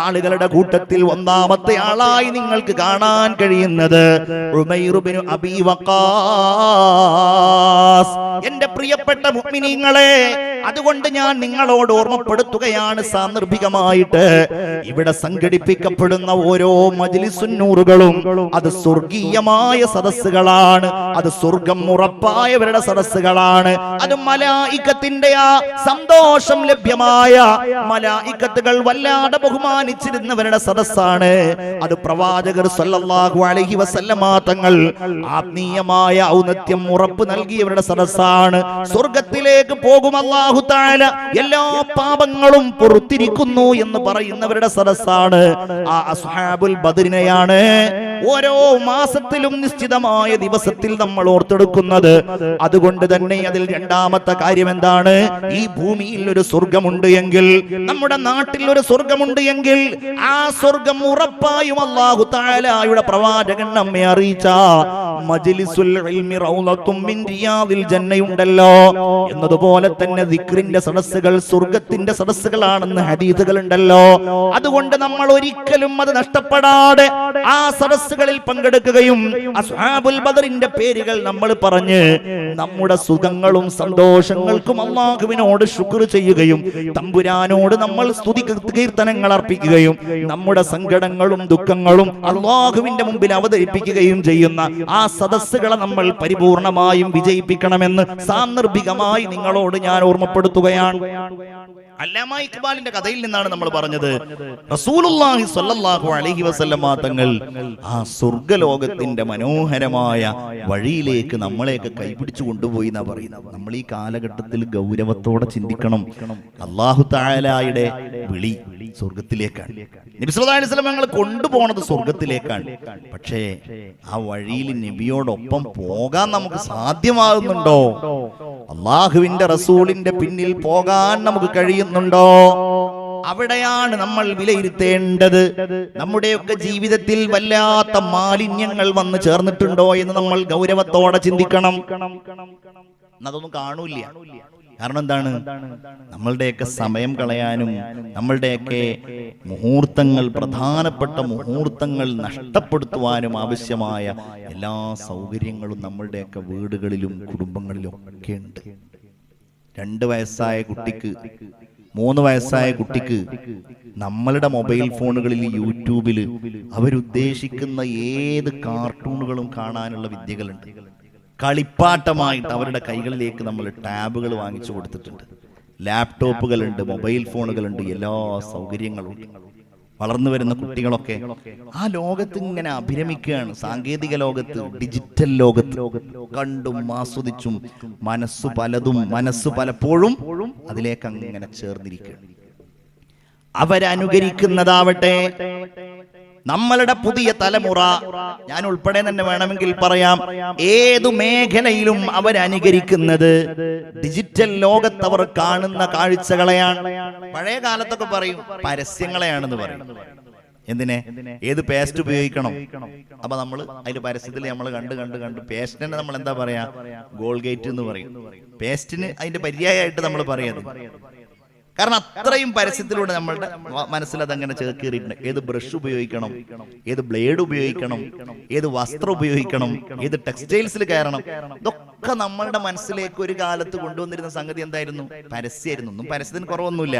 ആളുകളുടെ കൂട്ടത്തിൽ ഒന്നാമത്തെ ആളായി നിങ്ങൾക്ക് കാണാൻ കഴിയുന്നത് ഉമൈർ ഇബ്നു അബീ വഖാസ്. എന്റെ പ്രിയപ്പെട്ട മുഅ്മിനീങ്ങളെ, അതുകൊണ്ട് ഞാൻ നിങ്ങളോട് ഓർമ്മപ്പെടുത്തുകയാണ് സാന്ദർഭികമായിട്ട്, ഇവിടെ സംഘടിപ്പിക്കപ്പെടുന്ന ഓരോ മജ്ലിസുന്നൂറുകളും അത് സ്വർഗീയമായ സദസ്സുകളാണ്. അത് സ്വർഗം ഉറപ്പായവരുടെ സദസ്സുകളാണ്. അത് മലായികത്തിന്റെ ആ സന്തോഷം ലഭ്യമായ മലായികത്തുകൾ വല്ലാതെ ബഹുമാനിച്ചിരുന്നവരുടെ സദസ്സാണ്. അത് പ്രവാചകർ സല്ലല്ലാഹു അലൈഹി വസല്ലമ തങ്ങൾ ആത്മീയമായ ഔന്നത്യം ഉറപ്പ് നൽകിയവരുടെ സദസ്സാണ്. സ്വർഗത്തിലേക്ക് പോകും അല്ലാഹു തആല എല്ലാ പാപങ്ങളും പുറത്തിരിക്കുന്നു എന്ന് പറയുന്നവരുടെ സദസ്സാണ്. ആ അസ്ഹാബുൽ ബദറിനെയാണ് ഓരോ മാസത്തിലും നിശ്ചിതമായ ദിവസത്തിൽ നമ്മൾ ഓർത്തെടുക്കുന്നത്. അതുകൊണ്ട് തന്നെ അതിൽ രണ്ടാമത്തെ കാര്യം എന്താണ്? ഈ ഭൂമിയിൽ ഒരു സ്വർഗമുണ്ട് എങ്കിൽ, നമ്മുടെ നാട്ടിൽ ഒരു സ്വർഗമുണ്ട് എങ്കിൽ, ആ സ്വർഗം ഉറപ്പായും അല്ലാഹു തആലയുടെ പ്രവാചകൻ നമ്മെ അറിയിച്ച മജ്ലിസുൽ ഇൽമി റൗളത്തും മിൻ റിയാദിൽ ജന്നയുണ്ടല്ലോ എന്നതുപോലെ തന്നെ ദിക്റിന്റെ സദസ്സുകൾ സ്വർഗത്തിന്റെ സദസ്സുകളാണെന്ന് ഹദീസുകൾ ഉണ്ടല്ലോ. അതുകൊണ്ട് നമ്മൾ ഒരിക്കലും അത് നഷ്ടപ്പെടാതെ ആ സദസ്സുകളിൽ പങ്കെടുക്കുകയും അസ്ഹാബുൽ ബദറിന്റെ പേരുകൾ നമ്മൾ പറഞ്ഞ് നമ്മുടെ സുഖങ്ങളും സന്തോഷങ്ങൾക്കും അല്ലാഹുവിനോട് ശുക്ർ ചെയ്യുകയും തമ്പുരാനോട് നമ്മൾ സ്തുതി കീർത്തനങ്ങൾ അർപ്പിക്കുകയും നമ്മുടെ സങ്കടങ്ങളും ദുഃഖങ്ങളും അല്ലാഹുവിന്റെ മുമ്പിൽ അവതരിപ്പിക്കുകയും ചെയ്യുന്ന ആ സദസ്സുകളെ നമ്മൾ പരിപൂർണമായും വിജയിപ്പിക്കണമെന്ന് സാന്ദർഭികമായി നിങ്ങളോട് ഞാൻ ഓർമ്മപ്പെടുത്തുകയാണ്. അല്ലാമ ഇഖ്ബാലിന്റെ കഥയിൽ നിന്നാണ് നമ്മൾ പറഞ്ഞത്. റസൂലുള്ളാഹി സ്വല്ലല്ലാഹു അലൈഹി വസല്ലമ തങ്ങൾ ആ സ്വർഗ്ഗലോകത്തിന്റെ മനോഹരമായ വഴിയിലേക്ക് നമ്മളെയൊക്കെ കൈപിടിച്ചു കൊണ്ടുപോയി എന്നാ പറയുന്നത്. നമ്മൾ ഈ കാലഘട്ടത്തിൽ ഗൗരവത്തോടെ ചിന്തിക്കണം. അല്ലാഹു തആലയുടെ വിളി സ്വർഗത്തിലേക്കാണ്. നബി സല്ലല്ലാഹു അലൈഹി വസല്ലം ഞങ്ങൾ കൊണ്ടുപോണത് സ്വർഗത്തിലേക്കാണ്. പക്ഷേ ആ വഴിയിൽ നബിയോടൊപ്പം പോകാൻ നമുക്ക് സാധ്യമാകുന്നുണ്ടോ? അല്ലാഹുവിന്റെ റസൂലിന്റെ പിന്നിൽ പോകാൻ നമുക്ക് കഴിയുന്നുണ്ടോ? അവിടെയാണ് നമ്മൾ വിലയിരുത്തേണ്ടത്. നമ്മുടെയൊക്കെ ജീവിതത്തിൽ വല്ലാത്ത മാലിന്യങ്ങൾ വന്ന് ചേർന്നിട്ടുണ്ടോ എന്ന് നമ്മൾ ഗൗരവത്തോടെ ചിന്തിക്കണം. അതൊന്നും കാണൂല്ല. കാരണം എന്താണ്? നമ്മളുടെയൊക്കെ സമയം കളയാനും നമ്മളുടെയൊക്കെ മുഹൂർത്തങ്ങൾ, പ്രധാനപ്പെട്ട മുഹൂർത്തങ്ങൾ നഷ്ടപ്പെടുത്തുവാനും ആവശ്യമായ എല്ലാ സൗകര്യങ്ങളും നമ്മളുടെയൊക്കെ വീടുകളിലും കുടുംബങ്ങളിലും ഒക്കെ ഉണ്ട്. 2 വയസ്സായ കുട്ടിക്ക്, 3 വയസ്സായ കുട്ടിക്ക് നമ്മളുടെ മൊബൈൽ ഫോണുകളിൽ, യൂട്യൂബിൽ അവരുദ്ദേശിക്കുന്ന ഏത് കാർട്ടൂണുകളും കാണാനുള്ള വിദ്യകളുണ്ട്. കളിപ്പാട്ടമായിട്ട് അവരുടെ കൈകളിലേക്ക് നമ്മൾ ടാബുകൾ വാങ്ങിച്ചു കൊടുത്തിട്ടുണ്ട്. ലാപ്ടോപ്പുകളുണ്ട്, മൊബൈൽ ഫോണുകളുണ്ട്, എല്ലാ സൗകര്യങ്ങളും. വളർന്നു വരുന്ന കുട്ടികളൊക്കെ ആ ലോകത്ത് ഇങ്ങനെ അഭിരമിക്കുകയാണ്. സാങ്കേതിക ലോകത്ത്, ഡിജിറ്റൽ ലോകത്ത് കണ്ടും ആസ്വദിച്ചും മനസ്സ് പലപ്പോഴും അതിലേക്ക് അങ്ങനെ ചേർന്നിരിക്കുകയാണ്. അവരനുകരിക്കുന്നതാവട്ടെ നമ്മളുടെ പുതിയ തലമുറ, ഞാൻ ഉൾപ്പെടെ തന്നെ വേണമെങ്കിൽ പറയാം, ഏതു മേഖലയിലും അവരനുകരിക്കുന്നത് ഡിജിറ്റൽ ലോകത്ത് അവർ കാണുന്ന കാഴ്ചകളെയാണ്. പഴയ കാലത്തൊക്കെ പറയും പരസ്യങ്ങളെയാണെന്ന് പറയും. എന്തിനെ? ഏത് പേസ്റ്റ് ഉപയോഗിക്കണം. അപ്പൊ നമ്മൾ അതിന്റെ പരസ്യത്തിൽ നമ്മൾ കണ്ട് പേസ്റ്റിനെ നമ്മൾ എന്താ പറയാ? ഗോൾഗേറ്റ് എന്ന് പറയും. പേസ്റ്റിന് അതിന്റെ പര്യായമായിട്ട് നമ്മൾ പറയുന്നത്. കാരണം അത്രയും പരസ്യത്തിലൂടെ നമ്മളുടെ മനസ്സിൽ അതങ്ങനെ ചേർക്കേറിയിട്ടുണ്ട്. ഏത് ബ്രഷ് ഉപയോഗിക്കണം, ഏത് ബ്ലേഡ് ഉപയോഗിക്കണം, ഏത് വസ്ത്രം ഉപയോഗിക്കണം, ഏത് ടെക്സ്റ്റൈൽസിൽ കയറണം, ഇതൊക്കെ നമ്മളുടെ മനസ്സിലേക്ക് ഒരു കാലത്ത് കൊണ്ടുവന്നിരുന്ന സംഗതി എന്തായിരുന്നു? പരസ്യമായിരുന്നു. ഒന്നും പരസ്യത്തിന് കുറവൊന്നുമില്ല.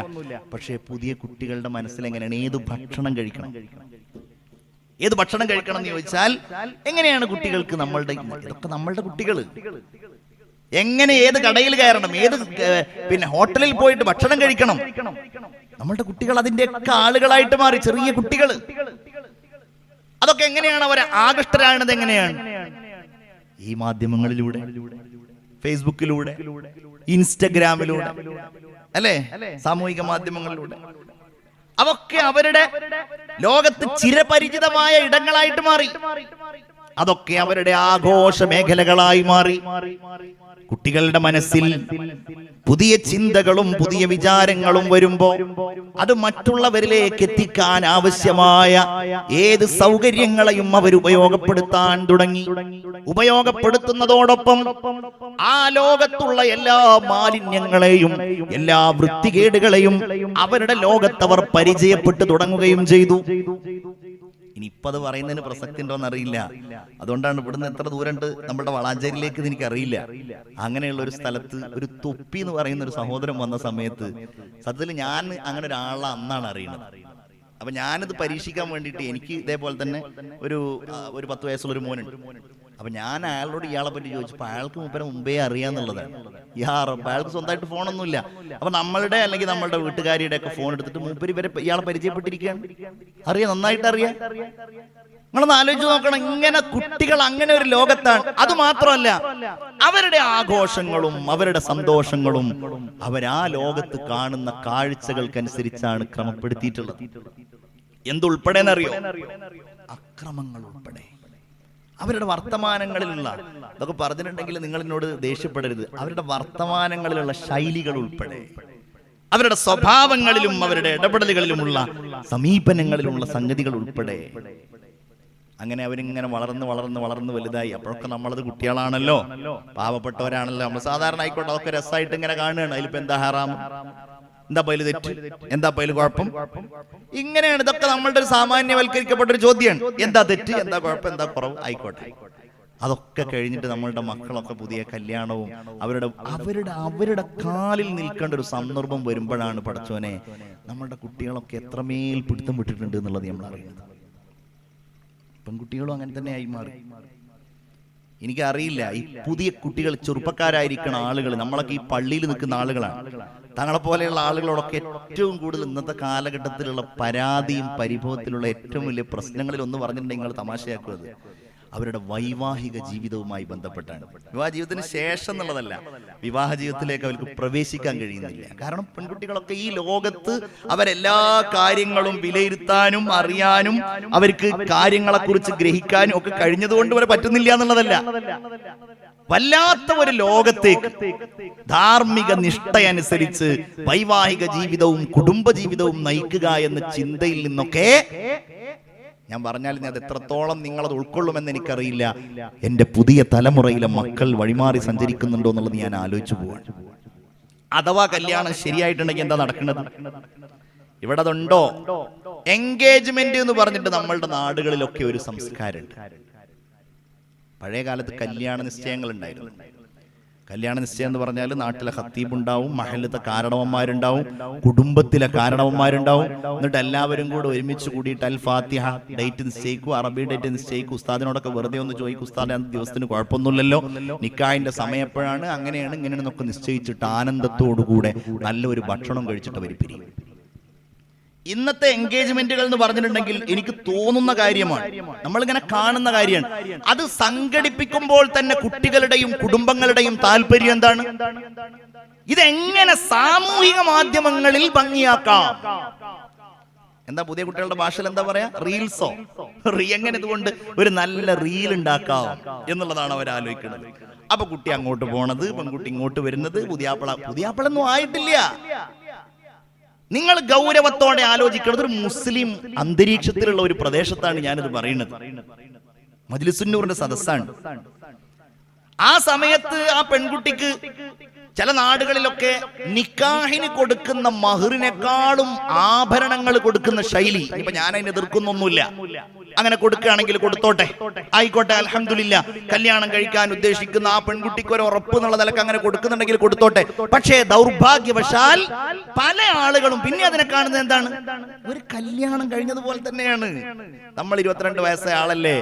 പക്ഷേ പുതിയ കുട്ടികളുടെ മനസ്സിൽ എങ്ങനെയാണ് ഏത് ഭക്ഷണം കഴിക്കണം, ഏത് ഭക്ഷണം കഴിക്കണം എന്ന് ചോദിച്ചാൽ എങ്ങനെയാണ് കുട്ടികൾക്ക് ഇതൊക്കെ നമ്മളുടെ കുട്ടികൾ എങ്ങനെ ഏത് കടയിൽ കയറണം, ഏത് ഹോട്ടലിൽ പോയിട്ട് ഭക്ഷണം കഴിക്കണം, നമ്മളുടെ കുട്ടികൾ അതിന്റെയൊക്കെ ആളുകളായിട്ട് മാറി. ചെറിയ കുട്ടികൾ അതൊക്കെ എങ്ങനെയാണ് അവർ ആകൃഷ്ടരാകുന്നത്? എങ്ങനെയാണ്? ഈ മാധ്യമങ്ങളിലൂടെ, ഫേസ്ബുക്കിലൂടെ, ഇൻസ്റ്റഗ്രാമിലൂടെ, അല്ലേ, സാമൂഹിക മാധ്യമങ്ങളിലൂടെ. അതൊക്കെ അവരുടെ ലോകത്ത് ചിരപരിചിതമായ ഇടങ്ങളായിട്ട് മാറി. അതൊക്കെ അവരുടെ ആഘോഷ മേഖലകളായി മാറി. കുട്ടികളുടെ മനസ്സിൽ പുതിയ ചിന്തകളും പുതിയ വിചാരങ്ങളും വരുമ്പോ അത് മറ്റുള്ളവരിലേക്ക് എത്തിക്കാൻ ആവശ്യമായ ഏത് സൗകര്യങ്ങളെയും അവർ ഉപയോഗപ്പെടുത്താൻ തുടങ്ങി. ഉപയോഗപ്പെടുത്തുന്നതോടൊപ്പം ആ ലോകത്തുള്ള എല്ലാ മാലിന്യങ്ങളെയും എല്ലാ വൃത്തികേടുകളെയും അവരുടെ ലോകത്തവർ പരിചയപ്പെട്ടു തുടങ്ങുകയും ചെയ്തു. ഇനിയിപ്പത് പറയുന്നതിന് പ്രസക്തി ഉണ്ടോന്ന് അറിയില്ല. അതുകൊണ്ടാണ് ഇവിടുന്ന് എത്ര ദൂരമുണ്ട് നമ്മുടെ വളാഞ്ചേരിയിലേക്ക് എനിക്കറിയില്ല. അങ്ങനെയുള്ള ഒരു സ്ഥലത്ത് ഒരു തൊപ്പി എന്ന് പറയുന്ന ഒരു സഹോദരൻ വന്ന സമയത്ത് സത്യത്തിൽ ഞാൻ അങ്ങനെ ഒരാളെ അന്നാണ് അറിയുന്നത്. അപ്പൊ ഞാനിത് പരീക്ഷിക്കാൻ വേണ്ടിയിട്ട് എനിക്ക് ഇതേപോലെ തന്നെ ഒരു 10 വയസ്സുള്ള ഒരു മോനുണ്ട്. അപ്പൊ ഞാൻ അയാളോട് ഇയാളെ പറ്റി ചോദിച്ചപ്പോൾ അയാൾക്ക് മുമ്പേ അറിയാന്നുള്ളതാണ്. അയാൾക്ക് സ്വന്തമായിട്ട് ഫോണൊന്നുമില്ല. അപ്പൊ നമ്മളുടെ അല്ലെങ്കിൽ നമ്മളുടെ വീട്ടുകാരിയുടെ ഒക്കെ ഫോൺ എടുത്തിട്ട് മൂപ്പര് ഇയാളെ പരിചയപ്പെട്ടിരിക്കുകയാണ്. നന്നായിട്ട് അറിയാം. നിങ്ങളൊന്ന് ആലോചിച്ച് നോക്കണം. ഇങ്ങനെ കുട്ടികൾ അങ്ങനെ ഒരു ലോകത്താണ്. അത് മാത്രമല്ല, അവരുടെ ആഘോഷങ്ങളും അവരുടെ സന്തോഷങ്ങളും അവരാ ലോകത്ത് കാണുന്ന കാഴ്ചകൾക്കനുസരിച്ചാണ് ക്രമപ്പെടുത്തിയിട്ടുള്ളത്. എന്തുൾപ്പെടെ എന്നറിയോ? അക്രമങ്ങൾ ഉൾപ്പെടെ. അവരുടെ വർത്തമാനങ്ങളിലുള്ള, ഇതൊക്കെ പറഞ്ഞിട്ടുണ്ടെങ്കിൽ നിങ്ങൾ എന്നോട് ദേഷ്യപ്പെടരുത്, അവരുടെ വർത്തമാനങ്ങളിലുള്ള ശൈലികൾ ഉൾപ്പെടെ, അവരുടെ സ്വഭാവങ്ങളിലും അവരുടെ ഇടപെടലുകളിലുമുള്ള സമീപനങ്ങളിലുള്ള സംഗതികൾ ഉൾപ്പെടെ. അങ്ങനെ അവരിങ്ങനെ വളർന്ന് വലുതായി. അപ്പോഴൊക്കെ നമ്മളത് കുട്ടികളാണല്ലോ, പാവപ്പെട്ടവരാണല്ലോ, നമ്മൾ സാധാരണ ആയിക്കോട്ടെ, അതൊക്കെ രസമായിട്ട് ഇങ്ങനെ കാണുകയാണ്. അതിലിപ്പോ എന്താ ഹറാം, എന്താ പൈല് തെറ്റ്, എന്താ പൈല് കുഴപ്പം? ഇങ്ങനെയാണ്. ഇതൊക്കെ നമ്മളുടെ ഒരു സാമാന്യവൽക്കരിക്കപ്പെട്ട ഒരു ചോദ്യമാണ്. എന്താ തെറ്റ്, എന്താ കുഴപ്പം, എന്താ കുറവ്, ആയിക്കോട്ടെ. അതൊക്കെ കഴിഞ്ഞിട്ട് നമ്മളുടെ മക്കളൊക്കെ പുതിയ കല്യാണവും അവരുടെ കാലിൽ നിൽക്കേണ്ട ഒരു സന്ദർഭം വരുമ്പോഴാണ് പടച്ചോനെ നമ്മളുടെ കുട്ടികളൊക്കെ എത്രമേൽ പിടുത്തം വിട്ടിട്ടുണ്ട് എന്നുള്ളത് നമ്മൾ അറിയുന്നത്. പെൺകുട്ടികളും അങ്ങനെ തന്നെ ആയി മാറി. എനിക്കറിയില്ല, ഈ പുതിയ കുട്ടികൾ ചെറുപ്പക്കാരായിരിക്കുന്ന ആളുകൾ, നമ്മളൊക്കെ ഈ പള്ളിയിൽ നിൽക്കുന്ന ആളുകളാണ്. തങ്ങളെ പോലെയുള്ള ആളുകളോടൊക്കെ ഏറ്റവും കൂടുതൽ ഇന്നത്തെ കാലഘട്ടത്തിലുള്ള പരാതിയും പരിഭവത്തിലുള്ള ഏറ്റവും വലിയ പ്രശ്നങ്ങളിൽ ഒന്ന് പറഞ്ഞിട്ടുണ്ടെങ്കിൽ നിങ്ങൾ തമാശയാക്കുന്നത് അവരുടെ വൈവാഹിക ജീവിതവുമായി ബന്ധപ്പെട്ടാണ്. വിവാഹ ജീവിതത്തിന് ശേഷം എന്നുള്ളതല്ല, വിവാഹ ജീവിതത്തിലേക്ക് അവർക്ക് പ്രവേശിക്കാൻ കഴിയുന്നില്ല. കാരണം പെൺകുട്ടികളൊക്കെ ഈ ലോകത്ത് അവരെല്ലാ കാര്യങ്ങളും വിലയിരുത്താനും അറിയാനും അവർക്ക് കാര്യങ്ങളെക്കുറിച്ച് ഗ്രഹിക്കാനും ഒക്കെ കഴിഞ്ഞതുകൊണ്ട് വരെ പറ്റുന്നില്ല എന്നുള്ളതല്ല. വല്ലാത്ത ഒരു ലോകത്തേക്ക് ധാർമ്മിക നിഷ്ഠയനുസരിച്ച് വൈവാഹിക ജീവിതവും കുടുംബ ജീവിതവും നയിക്കുക എന്ന ചിന്തയിൽ നിന്നൊക്കെ ഞാൻ പറഞ്ഞാൽ അത് എത്രത്തോളം നിങ്ങളത് ഉൾക്കൊള്ളുമെന്ന് എനിക്കറിയില്ല. എന്റെ പുതിയ തലമുറയിലെ മക്കൾ വഴിമാറി സഞ്ചരിക്കുന്നുണ്ടോ എന്നുള്ളത് ഞാൻ ആലോചിച്ചു പോവാണ്. അഥവാ കല്യാണം ശരിയായിട്ടുണ്ടെങ്കിൽ എന്താ നടക്കുന്നത്? ഇവിടെ അതുണ്ടോ? എൻഗേജ്മെന്റ് എന്ന് പറഞ്ഞിട്ട് നമ്മളുടെ നാടുകളിലൊക്കെ ഒരു സംസ്കാരമുണ്ട്. പഴയ കാലത്ത് കല്യാണ നിശ്ചയങ്ങൾ ഉണ്ടായിരുന്നു. കല്യാണ നിശ്ചയം എന്ന് പറഞ്ഞാൽ നാട്ടിലെ ഖത്തീബ് ഉണ്ടാവും, മഹല്ലത്തെ കാരണവന്മാരുണ്ടാവും, കുടുംബത്തിലെ കാരണവന്മാരുണ്ടാവും. എന്നിട്ട് എല്ലാവരും കൂടെ ഒരുമിച്ച് കൂടിയിട്ട് അൽ ഫാത്തിഹ ഡേറ്റ് നിശ്ചയിക്കും, അറബി ഡേറ്റ് നിശ്ചയിക്കും. ഉസ്താദിനോടൊക്കെ വെറുതെ ഒന്ന് ചോദിക്കും, ഉസ്താദ് അന്ന് ദിവസത്തിന് കുഴപ്പമൊന്നുമില്ലല്ലോ, നിക്കാഹിന്റെ സമയപ്പോഴാണ്, അങ്ങനെയാണ് ഇങ്ങനെയാണെന്നൊക്കെ നിശ്ചയിച്ചിട്ട് ആനന്ദത്തോടുകൂടെ നല്ലൊരു ഭക്ഷണം കഴിച്ചിട്ട് അവർ പിരിയും. ഇന്നത്തെ എൻഗേജ്മെന്റുകൾ എന്ന് പറഞ്ഞിട്ടുണ്ടെങ്കിൽ എനിക്ക് തോന്നുന്ന കാര്യമാണ്, നമ്മളിങ്ങനെ കാണുന്ന കാര്യമാണ്. അത് സംഘടിപ്പിക്കുമ്പോൾ തന്നെ കുട്ടികളുടെയും കുടുംബങ്ങളുടെയും താല്പര്യം എന്താണ്? ഇതെങ്ങനെ സാമൂഹിക മാധ്യമങ്ങളിൽ ഭംഗിയാക്കാം? എന്താ പുതിയ കുട്ടികളുടെ ഭാഷയിൽ എന്താ പറയാ? റീൽസോ? എങ്ങനെ ഇതുകൊണ്ട് ഒരു നല്ല റീൽ ഉണ്ടാക്കാം എന്നുള്ളതാണ് അവർ ആലോചിക്കുന്നത്. അപ്പൊ കുട്ടി അങ്ങോട്ട് പോണത്, പെൺകുട്ടി ഇങ്ങോട്ട് വരുന്നത്, പുതിയാപ്പിളൊന്നും ആയിട്ടില്ല. നിങ്ങൾ ഗൗരവത്തോടെ ആലോചിക്കുന്നത് ഒരു മുസ്ലിം അന്തരീക്ഷത്തിലുള്ള ഒരു പ്രദേശത്താണ് ഞാനിത് പറയുന്നത്. മജ്ലിസുന്നൂറിന്റെ സദസ്സാണ്. ആ സമയത്ത് ആ പെൺകുട്ടിക്ക് ചില നാടുകളിലൊക്കെ നിക്കാഹിന് കൊടുക്കുന്ന മഹറിനേക്കാളും ആഭരണങ്ങൾ കൊടുക്കുന്ന ശൈലി. ഇപ്പൊ ഞാൻ അതിനെ എതിർക്കുന്നൊന്നുമില്ല. അങ്ങനെ കൊടുക്കുകയാണെങ്കിൽ കൊടുത്തോട്ടെ, ആയിക്കോട്ടെ, അൽഹംദുലില്ലാ. കല്യാണം കഴിക്കാൻ ഉദ്ദേശിക്കുന്ന ആ പെൺകുട്ടിക്ക് ഒരു ഉറപ്പ് എന്നുള്ള നിലക്ക് അങ്ങനെ കൊടുക്കുന്നുണ്ടെങ്കിൽ കൊടുത്തോട്ടെ. പക്ഷേ ദൗർഭാഗ്യവശാൽ പല ആളുകളും പിന്നെ അതിനെ കാണുന്നത് എന്താണ്? ഒരു കല്യാണം കഴിഞ്ഞതുപോലെ തന്നെയാണ്. നമ്മൾ 22 വയസ്സായ ആളല്ലേ,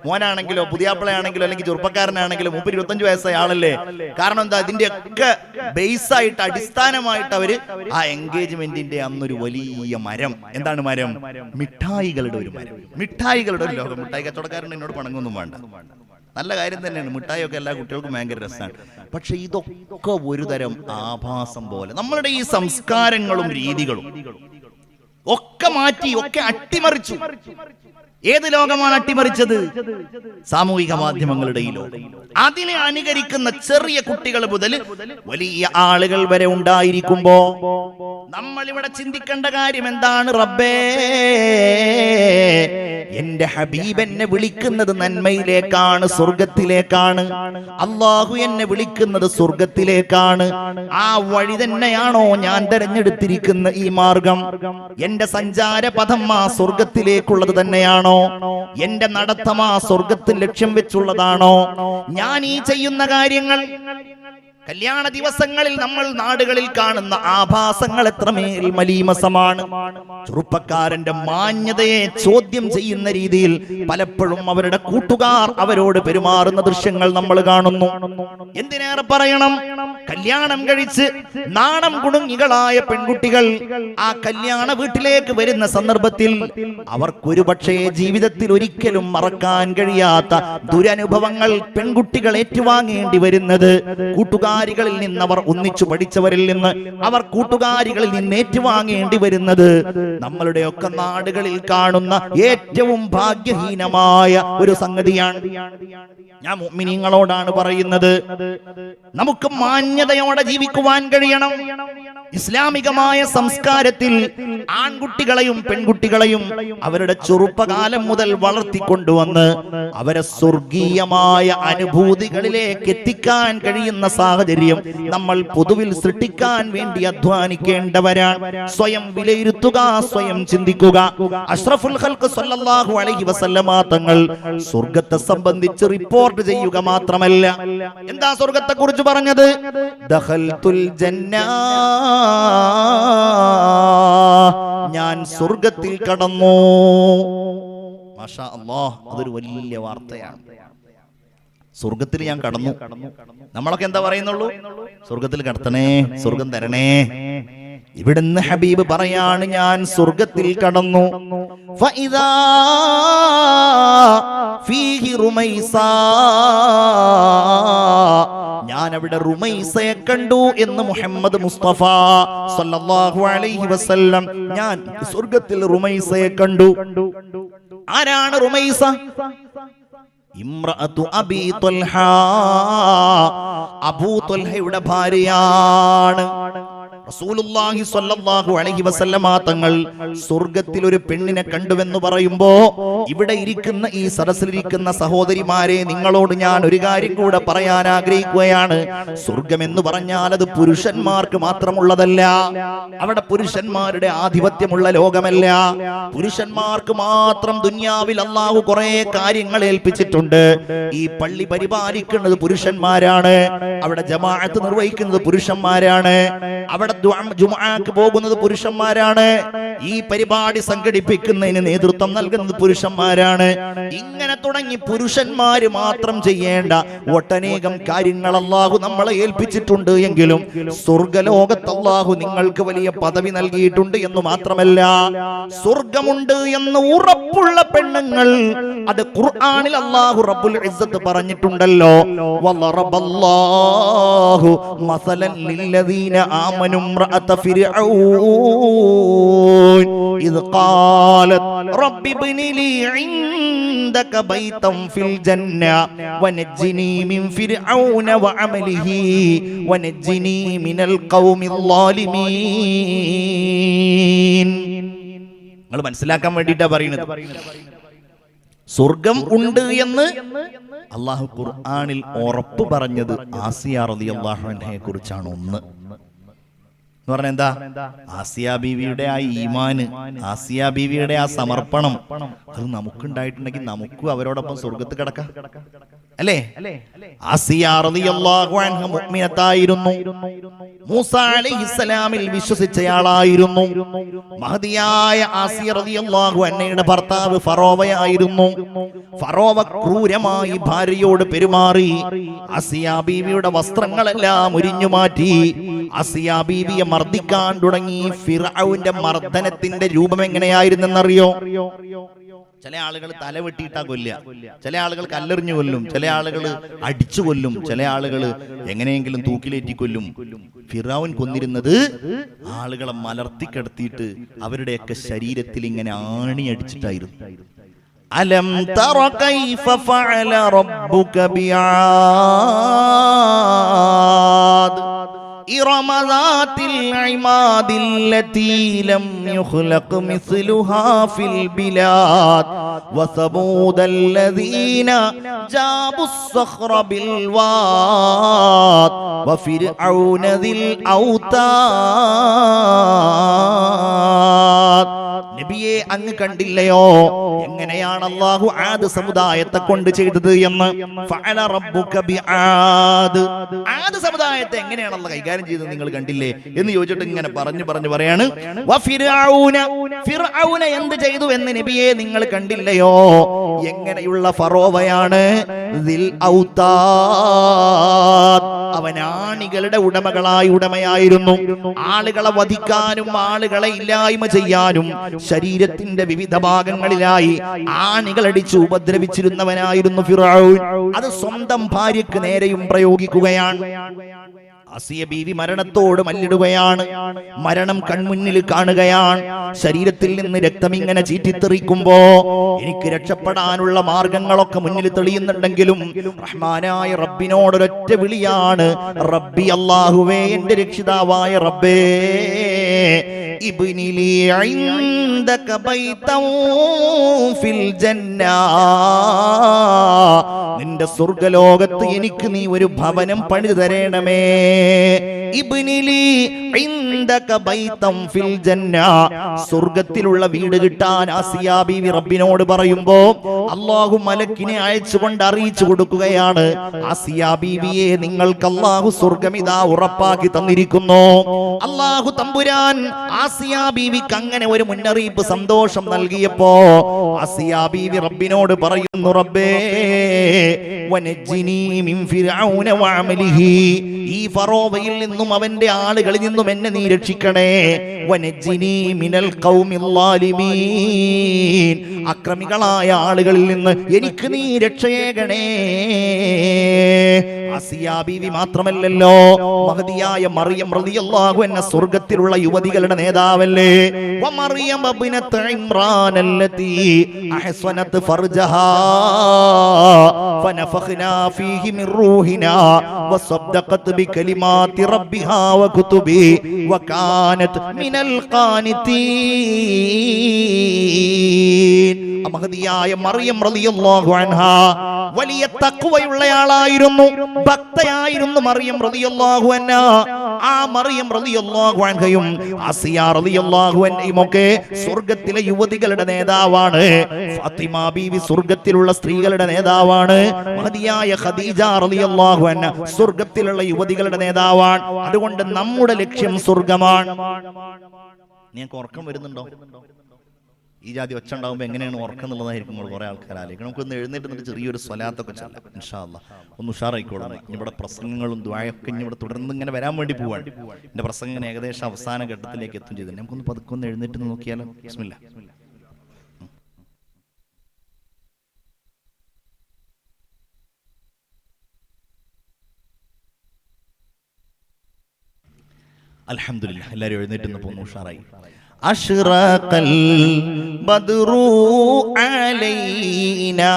മോനാണെങ്കിലോ പുതിയാപ്പിളയാണെങ്കിലോ അല്ലെങ്കിൽ ചെറുപ്പക്കാരനാണെങ്കിലോ 25 വയസ്സായ ആളല്ലേ. കാരണം എന്താ? ഇതിന്റെയൊക്കെ ബേസായിട്ട് അടിസ്ഥാനമായിട്ട് അവര് ആ എൻഗേജ്മെന്റിന്റെ അന്നൊരു വലിയ മരം. എന്താണ് മരം? മിഠായികളുടെ ഒരു മരം, മിഠായികളുടെ ഒരു ലോകം. മിഠായി കച്ചവടക്കാരൻ എന്നോട് പണങ്ങൊന്നും വേണ്ട, നല്ല കാര്യം തന്നെയാണ്. മിഠായിയൊക്കെ എല്ലാ കുട്ടികൾക്കും ഭയങ്കര രസമാണ്. പക്ഷെ ഇതൊക്കെ ഒരു തരം ആഭാസം പോലെ നമ്മളുടെ ഈ സംസ്കാരങ്ങളും രീതികളും ഒക്കെ മാറ്റി, ഒക്കെ അട്ടിമറിച്ചു. ഏത് ലോകമാണ് അട്ടിമറിച്ചത്? സാമൂഹിക മാധ്യമങ്ങളുടെ ഈ ലോകം. അതിനെ അനുകരിക്കുന്ന ചെറിയ കുട്ടികൾ മുതൽ വലിയ ആളുകൾ വരെ ഉണ്ടായിരിക്കുമ്പോ നമ്മൾ ഇവിടെ ചിന്തിക്കേണ്ട കാര്യം എന്താണ്? റബ്ബേ, എന്റെ ഹബീബ് എന്നെ വിളിക്കുന്നത് നന്മയിലേക്കാണ്, സ്വർഗത്തിലേക്കാണ്. അള്ളാഹു എന്നെ വിളിക്കുന്നത് സ്വർഗത്തിലേക്കാണ്. ആ വഴി തന്നെയാണോ ഞാൻ തെരഞ്ഞെടുത്തിരിക്കുന്ന ഈ മാർഗം? എന്റെ സഞ്ചാരപഥം ആ സ്വർഗത്തിലേക്കുള്ളത് തന്നെയാണോ? എന്റെ നടത്തം ആ സ്വർഗത്തിൽ ലക്ഷ്യം വെച്ചുള്ളതാണോ? ഞാൻ ഈ ചെയ്യുന്ന കാര്യങ്ങൾ, കല്യാണ ദിവസങ്ങളിൽ നമ്മൾ നാടുകളിൽ കാണുന്ന ആഭാസങ്ങൾ എത്രമേൽ മലീമസമാണ്. ചെറുപ്പക്കാരന്റെ മാന്യതയെ ചോദ്യം ചെയ്യുന്ന രീതിയിൽ പലപ്പോഴും അവരുടെ കൂട്ടുകാർ അവരോട് പെരുമാറുന്ന ദൃശ്യങ്ങൾ നമ്മൾ കാണുന്നു. എന്തിനേറെ പറയണം, കല്യാണം കഴിച്ച് നാണം കുണുങ്ങികളായ പെൺകുട്ടികൾ ആ കല്യാണ വീട്ടിലേക്ക് വരുന്ന സന്ദർഭത്തിൽ അവർക്കൊരു പക്ഷേ ജീവിതത്തിൽ ഒരിക്കലും മറക്കാൻ കഴിയാത്ത ദുരനുഭവങ്ങൾ പെൺകുട്ടികൾ ഏറ്റുവാങ്ങേണ്ടി വരുന്നത് കൂട്ടുകാരികളിൽ നിന്ന്, അവർ ഒന്നിച്ചു പഠിച്ചവരിൽ നിന്ന്, അവർ കൂട്ടുകാരികളിൽ നിന്ന് ഏറ്റുവാങ്ങേണ്ടി വരുന്നത് നമ്മളുടെയൊക്കെ നാടുകളിൽ കാണുന്ന ഏറ്റവും ഭാഗ്യഹീനമായ ഒരു സംഗതിയാണ്. ഞാൻ മുഅ്മിനീങ്ങളോടാണ് പറയുന്നത്, നമുക്ക് മാന്യതയോടെ ജീവിക്കുവാൻ കഴിയണം. ഇസ്ലാമികമായ സംസ്കാരത്തിൽ ആൺകുട്ടികളെയും പെൺകുട്ടികളെയും അവരുടെ ചെറുപ്പകാലം മുതൽ വളർത്തിക്കൊണ്ടുവന്ന് അവരെ സ്വർഗീയമായ അനുഭൂതികളിലേക്ക് എത്തിക്കാൻ കഴിയുന്ന സാഹചര്യം നമ്മൾ പൊതുവിൽ സൃഷ്ടിക്കാൻ വേണ്ടി അധ്വാനിക്കേണ്ടവരാണ്. സ്വയം വിലയിരുത്തുക, സ്വയം ചിന്തിക്കുക. അഷ്റഫുൽ ഖൽഖ് സ്വല്ലല്ലാഹു അലൈഹി വസല്ലമ തങ്ങൾ സ്വർഗ്ഗത്തെ സംബന്ധിച്ച് റിപ്പോർട്ട് ചെയ്യുക മാത്രമല്ല, എന്താ സ്വർഗ്ഗത്തെ കുറിച്ച് പറഞ്ഞത്? ദഖൽതുൽ ജന്നാ, ഞാൻ സ്വർഗ്ഗത്തിൽ കടന്നു. മാഷാ അല്ലാഹ്, അതൊരു വലിയ വാർത്തയാണ്. സ്വർഗത്തിൽ ഞാൻ കടന്നു. നമ്മളൊക്കെ എന്താ പറയുന്നുള്ളൂ? സ്വർഗത്തിൽ കടത്തണേ, സ്വർഗം തരണേ. ഇവിടുന്ന് ഹബീബ് പറയാണ്, ഞാൻ സ്വർഗത്തിൽ കടന്നു. ഫഇദാ ഫീഹി റുമൈസ, ഞാൻ അവിടെ റുമൈസയെ കണ്ടു എന്ന് മുഹമ്മദ് മുസ്തഫ സല്ലല്ലാഹു അലൈഹി വസല്ലം. ഞാൻ സ്വർഗത്തിൽ റുമൈസയെ കണ്ടു. ആരാണ് റുമൈസ? ഇമ്രഅതു അബീ ത്വൽഹ, അബൂ ത്വൽഹയുടെ ഭാര്യയാണ്. റസൂലുള്ളാഹി സ്വല്ലല്ലാഹു അലൈഹി വസല്ലമ തങ്ങൾ സ്വർഗ്ഗത്തിൽ ഒരു പെണ്ണിനെ കണ്ടുവെന്ന് പറയുമ്പോ ഇവിടെ ഇരിക്കുന്ന ഈ സദസ്സിലിരിക്കുന്ന സഹോദരിമാരെ, നിങ്ങളോട് ഞാൻ ഒരു കാര്യം കൂടെ പറയാൻ ആഗ്രഹിക്കുകയാണ്. സ്വർഗം എന്ന് പറഞ്ഞാൽ അത് പുരുഷന്മാർക്ക് മാത്രമുള്ളതല്ല. അവിടെ പുരുഷന്മാരുടെ ആധിപത്യമുള്ള ലോകമല്ല. പുരുഷന്മാർക്ക് മാത്രം ദുനിയാവിൽ അല്ലാഹു കുറെ കാര്യങ്ങൾ ഏൽപ്പിച്ചിട്ടുണ്ട്. ഈ പള്ളി പരിപാലിക്കുന്നത് പുരുഷന്മാരാണ്, അവിടെ ജമാഅത്ത് നിർവഹിക്കുന്നത് പുരുഷന്മാരാണ്, അവിടെ ജുമുഅക്ക് പോകുന്നത് പുരുഷന്മാരാണ്, ഈ പരിപാടി സംഘടിപ്പിക്കുന്നതിന് നേതൃത്വം നൽകുന്നത് പുരുഷന്മാരാണ്. ഇങ്ങനെ തുടങ്ങി പുരുഷന്മാര് മാത്രം ചെയ്യേണ്ട ഒട്ടനേകം കാര്യങ്ങൾ അല്ലാഹു നമ്മളെ ഏൽപ്പിച്ചിട്ടുണ്ട്. എങ്കിലും സ്വർഗ്ഗലോകത്ത് അല്ലാഹു നിങ്ങൾക്ക് വലിയ പദവി നൽകിയിട്ടുണ്ട് എന്ന് മാത്രമല്ല, സ്വർഗമുണ്ട് എന്ന് ഉറപ്പുള്ള പെണ്ണുങ്ങൾ, അത് ഖുർആനിൽ അല്ലാഹു റബ്ബുൽ ഇസ്സത്ത് പറഞ്ഞിട്ടുണ്ടല്ലോ. വല്ലറബല്ലാഹു മസലൻ ലില്ലദീന ആമനു ഇംറഅത ഫിർഔൻ ഇദ് ഖാലത് റബ്ബി ഇബ്നി ലീ ഇൻദക ബൈതൻ ഫിൽ ജന്ന വനജ്ജിനി മിൻ ഫിർഔന വഅമലിഹി വനജ്ജിനി മിനൽ ഖൗമിൽ ളാലിമീൻ. നിങ്ങൾ മനസ്സിലാക്കാൻ വേണ്ടിയിട്ടാ പറയുന്നത്. സ്വർഗം ഉണ്ട് എന്ന് അള്ളാഹു ഖുർആനിൽ ഉറപ്പ് പറഞ്ഞത് ആസിയ റളിയല്ലാഹു അൻഹയെ കുറിച്ചാണ്. ഒന്ന് എന്ന് പറഞ്ഞ എന്താ? ആസിയ ബീവിയുടെ ആ ഈമാന്, ആസിയ ബീവിയുടെ ആ സമർപ്പണം, അത് നമുക്കുണ്ടായിട്ടുണ്ടെങ്കിൽ നമുക്കും അവരോടൊപ്പം സ്വർഗത്ത് കിടക്കാം, അല്ലേ? ആസിയ റളിയല്ലാഹു അൻഹ മുഅ്മിനത്തായിരുന്നു. മൂസ അലൈഹിസ്സലാമിൽ വിശ്വസിച്ചയാളായിരുന്നു. മഹദിയായ ആസിയ റളിയല്ലാഹു അൻഹയുടെ ഭർത്താവ് ഫറോവയായിരുന്നു. ഫറോവ ക്രൂരമായി ഭാര്യയോട് പെരുമാറി. ആസിയ ബീവിയുടെ വസ്ത്രങ്ങളെല്ലാം ഉരിഞ്ഞു മാറ്റി. ആസിയ ബീവിയെ മർദ്ദിക്കാൻ തുടങ്ങി. ഫിർഔന്റെ മർദ്ദനത്തിന്റെ രൂപം എങ്ങനെയായിരുന്നെന്നറിയോ? ചില ആളുകൾ തല വെട്ടിയിട്ടാ കൊല്ലുക, ചില ആളുകൾ കല്ലെറിഞ്ഞു കൊല്ലും, ചില ആളുകൾ അടിച്ചു കൊല്ലും, ചില ആളുകൾ എങ്ങനെയെങ്കിലും തൂക്കിലേറ്റി കൊല്ലും. ഫിറഔൻ കൊന്നിരുന്നത് ആളുകളെ മലർത്തിക്കിടത്തിയിട്ട് അവരുടെയൊക്കെ ശരീരത്തിൽ ഇങ്ങനെ ആണി അടിച്ചിട്ടായിരുന്നു. അലം തറ കൈഫ ഫഅല റബ്ബുക ബിആദ് إرم ذات العماد التي لم يخلق مثلها في البلاد وثمود الذين جابوا الصخر بالواد وفرعون ذي الأوتاد. നബിയെ അങ്ങ് കണ്ടില്ലയോ എങ്ങനെയാണ് അല്ലാഹു ആദ് സമുദായത്തെ കൊണ്ട് ചെയ്തത് എന്ന്? ഫഅല റബ്ബുക ബിആദ്. ആദ് സമുദായത്തെ എങ്ങനെയാണ് അല്ലാഹു കൈകാര്യം ചെയ്തത് നിങ്ങൾ കണ്ടില്ലേ എന്ന് ചോദിച്ചിട്ട് ഇങ്ങനെ പറഞ്ഞു പറയാണ്. ഫിർഔന എന്ത് ചെയ്തു എന്ന് നബിയെ നിങ്ങൾ കണ്ടില്ലയോ? എങ്ങനെയുള്ള ഫറോവയാണ്? ദിൽ ഔതാദ്. അവൻ ആണികളുടെ ഉടമയായിരുന്നു. ആളുകളെ വധിക്കാനും ആളുകളെ ഇല്ലായ്മ ചെയ്യാനും ശരീരത്തിന്റെ വിവിധ ഭാഗങ്ങളിലായി ആണികളടിച്ച് ഉപദ്രവിച്ചിരുന്നവനായിരുന്നു ഫിർഔൻ. അത് സ്വന്തം ഭാര്യക്ക് നേരെയും പ്രയോഗിക്കുകയാണ്. ആസിയ ബീവി മരണത്തോട് മല്ലിടുകയാണ്. മരണം കൺമുന്നിൽ കാണുകയാണ്. ശരീരത്തിൽ നിന്ന് രക്തം ഇങ്ങനെ ചീറ്റിത്തെറിക്കുമ്പോ എനിക്ക് രക്ഷപ്പെടാനുള്ള മാർഗങ്ങളൊക്കെ മുന്നിൽ തെളിയുന്നുണ്ടെങ്കിലും റഹ്മാനായ റബ്ബിനോടൊരൊറ്റ വിളിയാണ്, റബ്ബി അല്ലാഹുവേ, എന്റെ രക്ഷിതാവായ റബ്ബേ, ഇബ്നിലി ഇൻദക ബൈതൻ ഫിൽ ജന്ന, നിന്റെ സ്വർഗ്ഗലോകത്ത് എനിക്ക് നീ ഒരു ഭവനം പണിതു തരണമേ. ഇബ്നിലി ഇൻദക ബൈതൻ ഫിൽ ജന്ന, സ്വർഗ്ഗത്തിലുള്ള വീട് കിട്ടാൻ ആസിയ ബീവി റബ്ബിനോട് പറയുമ്പോ അല്ലാഹു മലക്കിനെ അയച്ചുകൊണ്ട് അറിയിച്ചു കൊടുക്കുകയാണ്, ആസിയ ബീവിയെ നിങ്ങൾക്ക് അല്ലാഹു സ്വർഗ്ഗം ഇതാ ഉറപ്പാക്കി തന്നിരിക്കുന്നു. അല്ലാഹു തമ്പുരാൻ ആസിയ ബീവിക്ക് അങ്ങനെ ഒരു മുന്നറിയിപ്പ്, സന്തോഷം നൽകിയപ്പോ ആസിയ ബീവി റബ്ബിനോട് പറയുന്നു, റബ്ബേ വനജ്ജിനി മിൻ ഫിർഔന വഅമലിഹി, ഈ ഫറോവയിൽ നിന്നും അവന്റെ ആളുകളിൽ നിന്നും എന്നെ നീ രക്ഷിക്കണേ. വനജ്ജിനി മിനൽ ഖൗമിൽ ളാലിമീൻ, അക്രമികളായ ആളുകളിൽ നിന്ന് എനിക്ക് നീ രക്ഷയേകണേ. ആസിയ ബീവി മാത്രമല്ലല്ലോ, മഹദിയായ മറിയം റളിയല്ലാഹു അൻഹ സ്വർഗ്ഗത്തിലുള്ള യുവതികളുടെ നേതാവല്ലേ. വമറിയം ഇബ്നത്ത് ഇമ്രാൻ അല്ലതി അഹ്സനത് ഫർജഹാ ഫനഫഖ്നാ ഫീഹി മിൻ റൂഹിനാ വസദ്ദഖത് ബികലിമാതി റബ്ബിഹാ വകുതുബി വകാനത് മിനൽ ഖാനിതീൻ. മഹദിയായ മറിയം റളിയല്ലാഹു അൻഹ വലിയ തഖ്വയുള്ളയാളായിരുന്നു, ഭക്തയായിരുന്നു മറിയം റളിയല്ലാഹു അൻഹ. ആ മറിയം റളിയല്ലാഹു അൻഹയും ആസിയ റളിയല്ലാഹു അൻഹയും ഒക്കെ സ്വർഗ്ഗത്തിലെ യുവതികളുടെ നേതാവാണ്. ഫാത്തിമ ബീവി സ്വർഗ്ഗത്തിലുള്ള സ്ത്രീകളുടെ നേതാവാണ്. മഹദിയായ ഖദീജ റളിയല്ലാഹു അൻഹ സ്വർഗ്ഗത്തിലുള്ള യുവതികളുടെ നേതാവാണ്. അതുകൊണ്ട് നമ്മുടെ ലക്ഷ്യം സ്വർഗ്ഗമാണ്. നിങ്ങൾക്ക് ഉറക്കം വരുന്നുണ്ടോ? ഈ ജാതി ഒച്ച ഉണ്ടാകുമ്പോൾ എങ്ങനെയാണ് ഉറക്കം എന്നുള്ളതായിരിക്കും നമ്മൾ കുറെ ആൾക്കാർ ആലോചിക്കണം. നമുക്കൊന്ന് എഴുന്നേറ്റ് നിന്നിട്ട് ചെറിയൊരു സ്വലാത്തൊക്കെ ചൊല്ലാം ഇൻഷാ അല്ലാഹ്. ഒന്ന് ഉഷാറായിക്കോളാം. ഇവിടെ പ്രസംഗങ്ങളും ദുആയൊക്കെ ഇനി ഇവിടെ തുടർന്ന് ഇങ്ങനെ വരാൻ വേണ്ടി പോവാണ്. എൻ്റെ പ്രസംഗം ഏകദേശം അവസാന ഘട്ടത്തിലേക്ക് എത്തും ചെയ്തു. നമുക്കൊന്ന് പതുക്കെ ഒന്ന് എഴുന്നേറ്റ് നോക്കിയാലോ? ബിസ്മില്ലാ. അൽഹംദുലില്ലാഹ്. എല്ലാവരും എഴുന്നേറ്റ് നിന്ന് പോകുന്നു, ഉഷാറായി. അഷ്റഖൽ ബദ്റു അലൈനാ,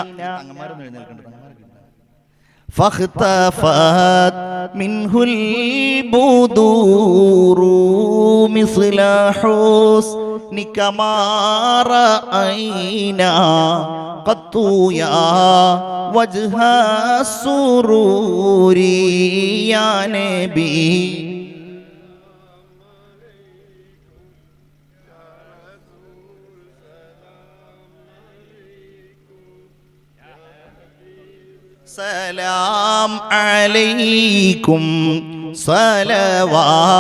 ഫഖ്തഫത് മിൻഹുൽ ബുദൂറു മിസ്ല ഹുസ്നിക മാ റഅയ്നാ ഖത്തു യാ വജ്ഹ സുറൂരി യാ നബി. സലാം അലൈക്കും സലവാത്തുല്ലാഹി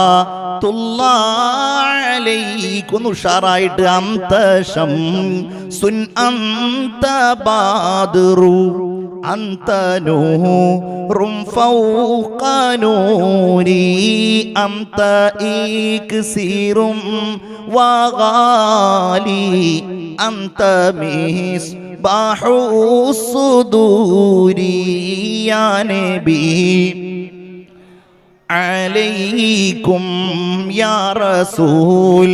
അലൈക്കും. ഉഷാറായിട്ട് അന്ത ശംസുൻ അന്ത ബാദ്റു അന്ത നൂറും ഫൗഖ നൂരി അന്ത ഇക്സിറും വഗാലി അന്ത മിസ്ബാഹു സുദൂരി യാ നബി. അലൈക്കും യാ റസൂൽ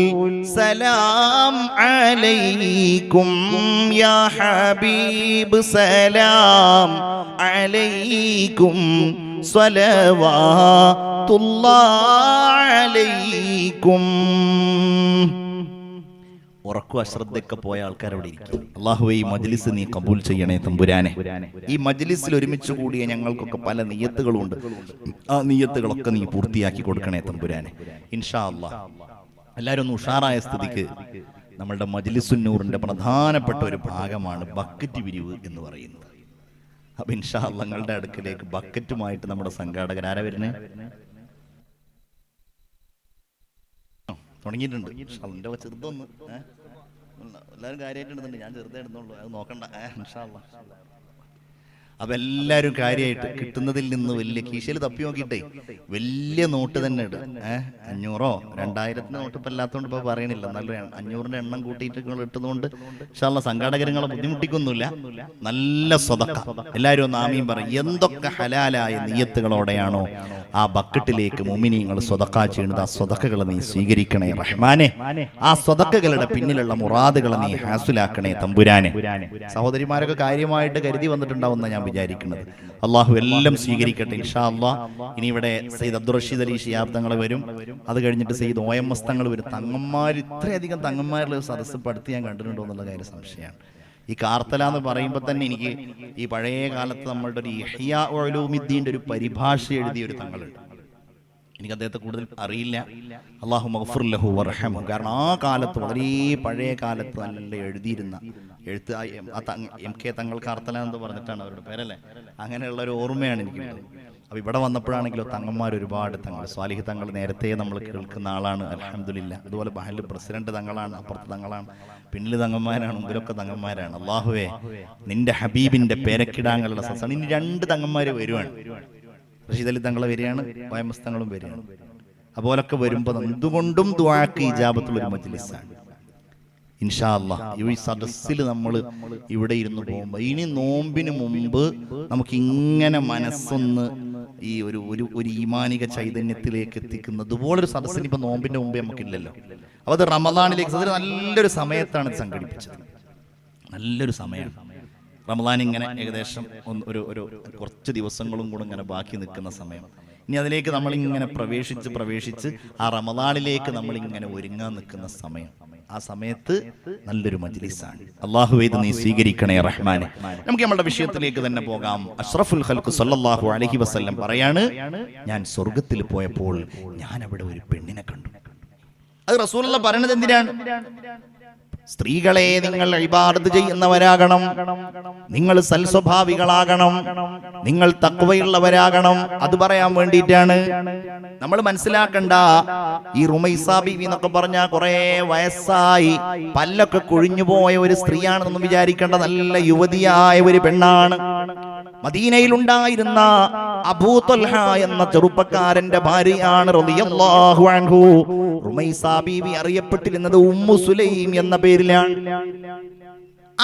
സലാം അലൈക്കും യാ ഹബീബ് സലാം അലൈക്കും സ്വലവാത്തുല്ലാഹി അലൈക്കും. ഉറക്കും അശ്രദ്ധയൊക്കെ പോയ ആൾക്കാർ അവിടെ ഇരിക്കും. അല്ലാഹുവേ, ഈ മജ്ലിസ് നീ കബൂൽ ചെയ്യണേ തമ്പുരാനെ. ഈ മജ്ലിസിൽ ഒരുമിച്ച് കൂടിയ ഞങ്ങൾക്കൊക്കെ പല നിയ്യത്തുകളുണ്ട്. ആ നിയ്യത്തുകളൊക്കെ നീ പൂർത്തിയാക്കി കൊടുക്കണേ തമ്പുരാനെ. ഇൻഷാ അല്ലാഹ് എല്ലാവരും ഒന്ന് ഉഷാറായ സ്ഥിതിക്ക് നമ്മളുടെ മജ്ലിസുന്നൂറിന്റെ പ്രധാനപ്പെട്ട ഒരു ഭാഗമാണ് ബക്കറ്റ് വിരിവ് എന്ന് പറയുന്നത്. അപ്പൊ ഇൻഷാ അല്ലാഹ് നിങ്ങളുടെ അടുക്കിലേക്ക് ബക്കറ്റുമായിട്ട് നമ്മുടെ സംഘാടകർ ആരാ വരുന്നേ? തുടങ്ങിയിട്ടുണ്ട്. എൻ്റെ ചെറുതൊന്ന് എല്ലാവരും കാര്യമായിട്ട് ഇടുന്നുണ്ട്. ഞാൻ ചെറുതേ ഇടുന്നുള്ളൂ, അത് നോക്കണ്ട. ഇൻഷാ അല്ലാഹ്. അപ്പൊ എല്ലാവരും കാര്യമായിട്ട് കിട്ടുന്നതിൽ നിന്ന് വലിയ കീശയിൽ തപ്പി നോക്കിയിട്ടേ വലിയ നോട്ട് തന്നെ ഇടും. 500 2000 നോട്ട് ഇപ്പം അല്ലാത്തതുകൊണ്ട് ഇപ്പൊ പറയണില്ല. എന്നാലും 500-ന്റെ എണ്ണം കൂട്ടിയിട്ട് ഇട്ടതുകൊണ്ട് ഇൻഷാ അല്ലാഹ് സംഘാടകരങ്ങളെ ബുദ്ധിമുട്ടിക്കൊന്നുമില്ല. നല്ല സ്വതക്ക. എല്ലാവരും ഒന്ന് ആമീൻ പറയും. എന്തൊക്കെ ഹലാലായ നിയ്യത്തുകളോടെയാണോ ആ ബക്കറ്റിലേക്ക് മുഅ്മിനീങ്ങൾ സ്വതക്ക ചെയ്യുന്നത്, ആ സ്വതക്കകളെ നീ സ്വീകരിക്കണേ റഹ്മാനെ. ആ സ്വതക്കകളുടെ പിന്നിലുള്ള മുറാദുകളെ നീ ഹാസുലാക്കണേ തമ്പുരാനെ. സഹോദരിമാരൊക്കെ കാര്യമായിട്ട് കരുതി വന്നിട്ടുണ്ടാവുന്ന ഞാൻ വിചാരിക്കുന്നത്. അള്ളാഹു എല്ലാം സ്വീകരിക്കട്ടെ ഇൻഷാ അല്ലാഹ്. ഇനി ഇവിടെ സയ്യിദ് അബ്ദുർ റഷീദ് അലി ശിഹാബ് തങ്ങൾ വരും. അത് കഴിഞ്ഞിട്ട് സയ്യിദ് OMS തങ്ങൾ വരും. തങ്ങന്മാർ, ഇത്രയധികം തങ്ങന്മാരുടെ സദസ്സ് പടുത്ത് ഞാൻ കണ്ടിട്ടുണ്ടോ എന്നുള്ള കാര്യം സംശയമാണ്. ഈ കാർത്തല എന്ന് പറയുമ്പോൾ തന്നെ എനിക്ക് ഈ പഴയ കാലത്ത് നമ്മളുടെ ഒരു ഇഹ്യാ ഉലൂമിദ്ദീൻ്റെ ഒരു പരിഭാഷ എഴുതിയ ഒരു തങ്ങളുണ്ട്. എനിക്ക് അദ്ദേഹത്തെ കൂടുതൽ അറിയില്ല. അല്ലാഹു മഗ്ഫിർ ലഹു വർഹമഹു. കാരണം ആ കാലത്ത് വളരെ പഴയ കാലത്ത് നല്ല എഴുതിയിരുന്ന എഴുത്ത് MK തങ്ങൾ കാർത്തല എന്ന് പറഞ്ഞിട്ടാണ് അവരുടെ പേരല്ലേ. അങ്ങനെയുള്ള ഒരു ഓർമ്മയാണ് എനിക്കുള്ളത്. അപ്പോൾ ഇവിടെ വന്നപ്പോഴാണെങ്കിലോ തങ്ങന്മാർ ഒരുപാട് തങ്ങൾ, സ്വാലിഹ് തങ്ങൾ നേരത്തെ നമ്മൾ കേൾക്കുന്ന ആളാണ് അൽഹംദുലില്ലാ. അതുപോലെ മഹല്ല് പ്രസിഡന്റ് തങ്ങളാണ്, അപ്പുറത്ത് തങ്ങളാണ്, പിന്നിൽ തങ്ങന്മാരാണ്, മുമ്പിലൊക്കെ തങ്ങന്മാരാണ്. അല്ലാഹുവേ, നിന്റെ ഹബീബിന്റെ പേരക്കിടാങ്ങളുടെ സദസ്സാണ്. ഇനി 2 തങ്ങന്മാർ വരുവാണ്. റഷീദ് അലി തങ്ങൾ വരികയാണ്, OMS തങ്ങളും വരികയാണ്. അതുപോലൊക്കെ വരുമ്പോൾ എന്തുകൊണ്ടും ദുആക്ക് ഇജാബത്തുള്ള ഒരു മജ്ലിസാണ് ഇൻഷാ അല്ലാഹ്. ഈ സദസ്സിൽ നമ്മൾ ഇവിടെ ഇരുന്ന് പോകുമ്പോൾ ഇനി നോമ്പിന് മുമ്പ് നമുക്ക് ഇങ്ങനെ മനസ്സൊന്ന് ഈ ഒരു ഈമാനിക ചൈതന്യത്തിലേക്ക് എത്തിക്കുന്ന ഇതുപോലൊരു സദസ്സിന് ഇപ്പൊ നോമ്പിന്റെ മുമ്പേ നമുക്കില്ലല്ലോ. അപ്പൊ അത് റമദാനിലേക്ക് അതൊരു നല്ലൊരു സമയത്താണ് ഇത് സംഘടിപ്പിച്ചത്. നല്ലൊരു സമയമാണ് റമദാൻ. ഇങ്ങനെ ഏകദേശം ഒരു കുറച്ച് ദിവസങ്ങളും കൂടെ ഇങ്ങനെ ബാക്കി നിൽക്കുന്ന സമയം. ഇനി അതിലേക്ക് നമ്മളിങ്ങനെ പ്രവേശിച്ച് ആ റമദാനിലേക്ക് നമ്മളിങ്ങനെ ഒരുങ്ങാൻ നിൽക്കുന്ന സമയം. ആ സമയത്ത് നല്ലൊരു മജ്ലിസാണ്. അല്ലാഹുവേ, ഇത് നീ സ്വീകരിക്കണേ റഹ്മാനെ. നമുക്ക് നമ്മുടെ വിഷയത്തിലേക്ക് തന്നെ പോകാം. അഷ്റഫുൽ ഖൽഖ് സല്ലല്ലാഹു അലൈഹി വസല്ലം പറയാണ്, ഞാൻ സ്വർഗത്തിൽ പോയപ്പോൾ ഞാൻ അവിടെ ഒരു പെണ്ണിനെ കണ്ടു. അത് റസൂലുള്ളാഹി പറയുന്നത് എന്തിനാണ്? സ്ത്രീകളെ, നിങ്ങൾ ഇബാദത്ത് ചെയ്യുന്നവരാകണം, നിങ്ങൾ സൽസ്വഭാവികളാകണം, നിങ്ങൾ തഖ്വയുള്ളവരാകണം. അത് പറയാൻ വേണ്ടിയിട്ടാണ്. നമ്മൾ മനസ്സിലാക്കണ്ട, ഈ റുമൈസ ബീവി എന്നൊക്കെ പറഞ്ഞ കുറെ വയസ്സായി പല്ലൊക്കെ കൊഴിഞ്ഞു പോയ ഒരു സ്ത്രീയാണെന്നൊന്നും വിചാരിക്കേണ്ട. നല്ല യുവതിയായ ഒരു പെണ്ണാണ്. മദീനയിലുണ്ടായിരുന്ന അബൂ ത്വൽഹ എന്ന ചെറുപ്പക്കാരന്റെ ഭാര്യയാണ് റളിയല്ലാഹു അൻഹു. റുമൈസ ബീവി അറിയപ്പെട്ടിരുന്നത് ഉമ്മു സുലൈം എന്ന പേരിലാണ്.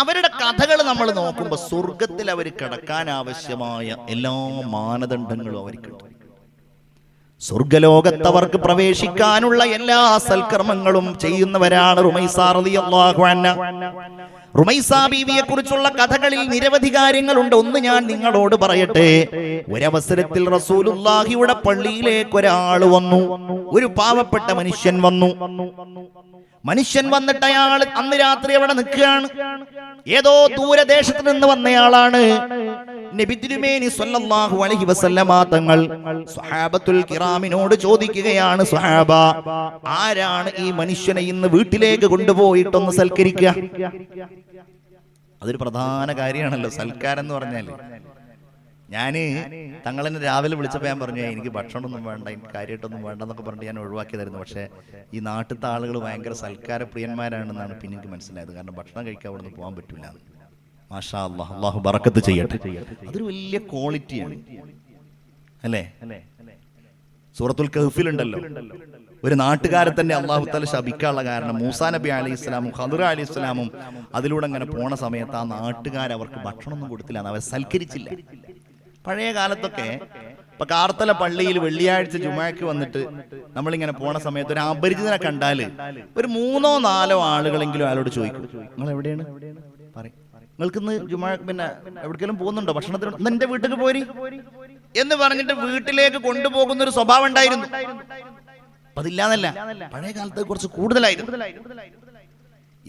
അവരുടെ കഥകൾ നമ്മൾ നോക്കുമ്പോൾ സ്വർഗത്തിൽ അവർ കിടക്കാൻ ആവശ്യമായ എല്ലാ മാനദണ്ഡങ്ങളും അവർക്കുണ്ട്. സ്വർഗലോകത്ത് അവർക്ക് പ്രവേശിക്കാനുള്ള എല്ലാ സൽക്കർമ്മങ്ങളും ചെയ്യുന്നവരാണ് റുമൈസ റളിയല്ലാഹു അൻഹ. റുമൈസ ബീവിയെ കുറിച്ചുള്ള കഥകളിൽ നിരവധി കാര്യങ്ങളുണ്ട്. ഒന്ന് ഞാൻ നിങ്ങളോട് പറയട്ടെ. ഒരവസരത്തിൽ റസൂലുള്ളാഹിയുടെ പള്ളിയിലേക്ക് ഒരാൾ വന്നു. ഒരു പാവപ്പെട്ട മനുഷ്യൻ വന്നു. മനുഷ്യൻ വന്നിട്ട് അയാൾ അന്ന് രാത്രി അവിടെ നിൽക്കുകയാണ്. ഏതോ ദൂരദേശത്ത് നിന്ന് വന്നയാളാണ്. നബി തിരുമേനി സ്വല്ലല്ലാഹു അലൈഹി വസല്ലമ തങ്ങൾ സ്വഹാബത്തുൽ കിറാമിനോട് ചോദിക്കുകയാണ്, സ്വഹാബ, ആരാണ് ഈ മനുഷ്യനെ ഇന്ന് വീട്ടിലേക്ക് കൊണ്ടുപോയിട്ടൊന്ന് സൽക്കരിക്കുക? അതൊരു പ്രധാന കാര്യമാണല്ലോ സൽക്കാരം എന്ന് പറഞ്ഞാല്. ഞാന് തങ്ങളെന്നെ രാവിലെ വിളിച്ചപ്പോൾ ഞാൻ പറഞ്ഞു, എനിക്ക് ഭക്ഷണമൊന്നും വേണ്ട, എനിക്ക് കാര്യമായിട്ടൊന്നും വേണ്ട എന്നൊക്കെ പറഞ്ഞിട്ട് ഞാൻ ഒഴിവാക്കിയതായിരുന്നു. പക്ഷേ ഈ നാട്ടിലത്തെ ആളുകൾ ഭയങ്കര സൽക്കാര പ്രിയന്മാരാണെന്നാണ് പിന്നെ എനിക്ക് മനസ്സിലായത്. കാരണം ഭക്ഷണം കഴിക്കാൻ അവിടെ നിന്ന് പോകാൻ പറ്റില്ല. മാഷാ അല്ലാഹ്, അല്ലാഹു ബറക്കത്ത് ചെയ്യട്ടെ. അതൊരു വലിയ ക്വാളിറ്റിയാണ് അല്ലേ? സൂറത്തുൽ കഹ്ഫിലുണ്ടല്ലോ, ഒരു നാട്ടുകാരെ തന്നെ അല്ലാഹു തആല ശപിക്കാനുള്ള കാരണം മൂസാ നബി അലൈഹി ഇസ്ലാമും ഖദർ അലൈഹി ഇസ്ലാമും അതിലൂടെ അങ്ങനെ പോണ സമയത്ത് ആ നാട്ടുകാർ അവർക്ക് ഭക്ഷണമൊന്നും കൊടുത്തില്ല, അവരെ സൽക്കരിച്ചില്ല. പഴയ കാലത്തൊക്കെ ഇപ്പൊ കാർത്തല പള്ളിയിൽ വെള്ളിയാഴ്ച ജുമാക്ക് വന്നിട്ട് നമ്മളിങ്ങനെ പോണ സമയത്ത് ഒരു അപരിചിതനെ കണ്ടാല് ഒരു 3-4 ആളുകളെങ്കിലും അയാളോട് ചോദിക്കും, നിങ്ങൾ എവിടെയാണ് പറയും, നിങ്ങൾക്ക് ഇന്ന് ജുമാ പിന്നെ എവിടേക്കെങ്കിലും പോകുന്നുണ്ടോ, ഭക്ഷണത്തിന് എന്റെ വീട്ടിലേക്ക് പോരി എന്ന് പറഞ്ഞിട്ട് വീട്ടിലേക്ക് കൊണ്ടുപോകുന്ന ഒരു സ്വഭാവം ഉണ്ടായിരുന്നു. അതില്ലാന്നല്ല, പഴയ കാലത്ത് കുറച്ച് കൂടുതലായിരുന്നു.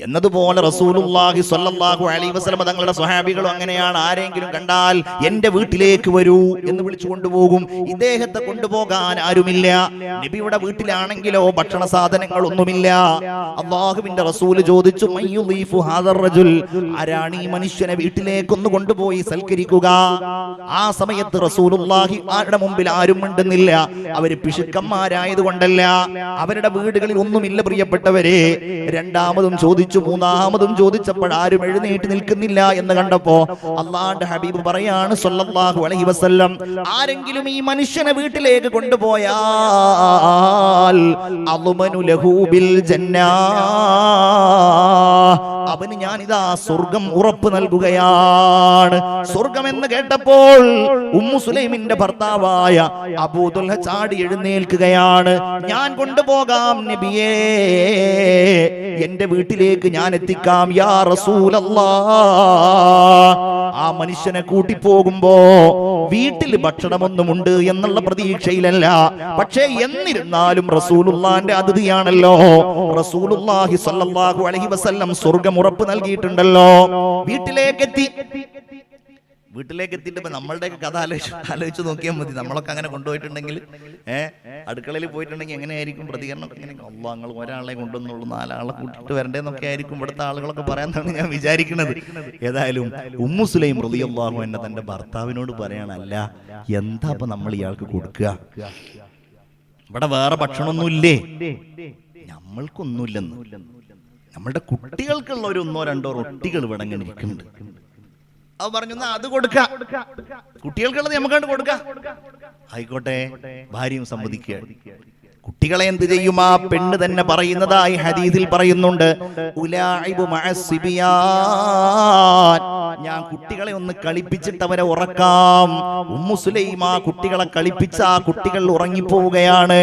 എന്നതുപോലെ റസൂലുള്ളാഹി സ്വല്ലല്ലാഹു അലൈഹി വസല്ലം തങ്ങളുടെ സ്വഹാബികളും അങ്ങനെയാണ്. ആരെങ്കിലും കണ്ടാൽ എന്റെ വീട്ടിലേക്ക് വരൂ എന്ന് വിളിച്ചു കൊണ്ടുപോകും. ഇദ്ദേഹത്തെ കൊണ്ടുപോകാൻ ആരുമില്ല. നബിയുടെ വീട്ടിലാണെങ്കിലോ ഭക്ഷണ സാധനങ്ങളൊന്നുമില്ല. അല്ലാഹുവിന്റെ റസൂൽ ചോദിച്ചു, മയ്യുളീഫു ഹാദർ റജുൽ, ആരാണ് ഈ മനുഷ്യനെ വീട്ടിലേക്കൊന്ന് കൊണ്ടുപോയി സൽക്കരിക്കുക? ആ സമയത്ത് റസൂലുള്ളാഹി ആരുടെ മുമ്പിൽ ആരും മിണ്ടുന്നില്ല. അവര് പിശുക്കന്മാരായതുകൊണ്ടല്ല, അവരുടെ വീടുകളിൽ ഒന്നുമില്ല പ്രിയപ്പെട്ടവരെ. രണ്ടാമതും ചോദിച്ചു, മൂന്നാമതും ചോദിച്ചപ്പോൾ ആരും എഴുന്നേറ്റ് നിൽക്കുന്നില്ല എന്ന് കണ്ടപ്പോ അല്ലാഹുവിന്റെ ഹബീബ് പറയാണ് സ്വല്ലല്ലാഹു അലൈഹി വസല്ലം, ആരെങ്കിലും ഈ മനുഷ്യനെ വീട്ടിലേക്ക് കൊണ്ടുപോയാൽ അളുമനു ലഹു ബിൽ ജന്നാ, അവന് ഞാനിതാ സ്വർഗം ഉറപ്പ് നൽകുകയാണ്. സ്വർഗം എന്ന് കേട്ടപ്പോൾ ഉമ്മു സുലൈമിന്റെ ഭർത്താവായ അബൂ ദുൽഹ ചാടി എഴുന്നേൽക്കുകയാണ്. ഞാൻ കൊണ്ടുപോകാം നബിയേ, എന്റെ വീട്ടിലേക്ക് ഞാൻ എത്തിക്കാം യാ റസൂലല്ലാഹ്. ആ മനുഷ്യനെ കൂട്ടി പോകുമ്പോ വീട്ടിൽ ഭക്ഷണമൊന്നുമുണ്ട് എന്നുള്ള പ്രതീക്ഷയിലല്ല, പക്ഷേ എന്നിരുന്നാലും റസൂലുള്ളാഹിന്റെ അതിഥിയാണല്ലോ. റസൂലുള്ളാഹി സ്വല്ലല്ലാഹു അലൈഹി വസല്ലം സ്വർഗ്ഗം ഉറപ്പ് നൽകിയിട്ടുണ്ടല്ലോ. വീട്ടിലേക്ക് എത്തിയിട്ട് നമ്മളുടെയൊക്കെ കഥ ആലോചിച്ച് നോക്കിയാൽ മതി. നമ്മളൊക്കെ അങ്ങനെ കൊണ്ടുപോയിട്ടുണ്ടെങ്കിൽ അടുക്കളയിൽ പോയിട്ടുണ്ടെങ്കിൽ എങ്ങനെയായിരിക്കും പ്രതികരണം? അല്ലാഹ്, നിങ്ങൾ ഒരാളെ കൊണ്ടുവന്നുള്ളൂ, 4 ആളെ കൂട്ടിട്ട് വരണ്ടേന്നൊക്കെ ആയിരിക്കും ഇവിടുത്തെ ആളുകളൊക്കെ പറയാന്നാണ് ഞാൻ വിചാരിക്കുന്നത്. ഏതായാലും ഉമ്മു സുലൈം റളിയല്ലാഹു അൻഹ തന്റെ ഭർത്താവിനോട് പറയാനല്ല, എന്താ ഇപ്പൊ നമ്മൾ ഇയാൾക്ക് കൊടുക്കുക? ഇവിടെ വേറെ ഭക്ഷണമൊന്നുമില്ലേ? നമ്മൾക്കൊന്നുമില്ലെന്ന്. നമ്മളുടെ കുട്ടികൾക്കുള്ള ഒരു 1-2 റൊട്ടികൾ ഇവിടെ അങ്ങനെ ഇരിക്കുന്നുണ്ട്. അത് പറഞ്ഞു, അത് കൊടുക്ക, കുട്ടികൾക്കുള്ളത് നമുക്കണ്ട് കൊടുക്ക. ആയിക്കോട്ടെ, ഭാര്യയും സമ്മതിക്കുകയാണ്. കുട്ടികളെ എന്ത് ചെയ്യും? ആ പെണ്ണ് തന്നെ പറയുന്നതായി ഹദീസിൽ പറയുന്നുണ്ട്, ഉലാഇബു മഅസ്സിബിയാൻ, ഞാൻ കുട്ടികളെ ഒന്ന് കളിപ്പിച്ചിട്ട് അവരെ ഉറക്കാം. ഉമ്മു സുലൈം ആ കുട്ടികളെ കളിപ്പിച്ച ആ കുട്ടികൾ ഉറങ്ങിപ്പോവുകയാണ്.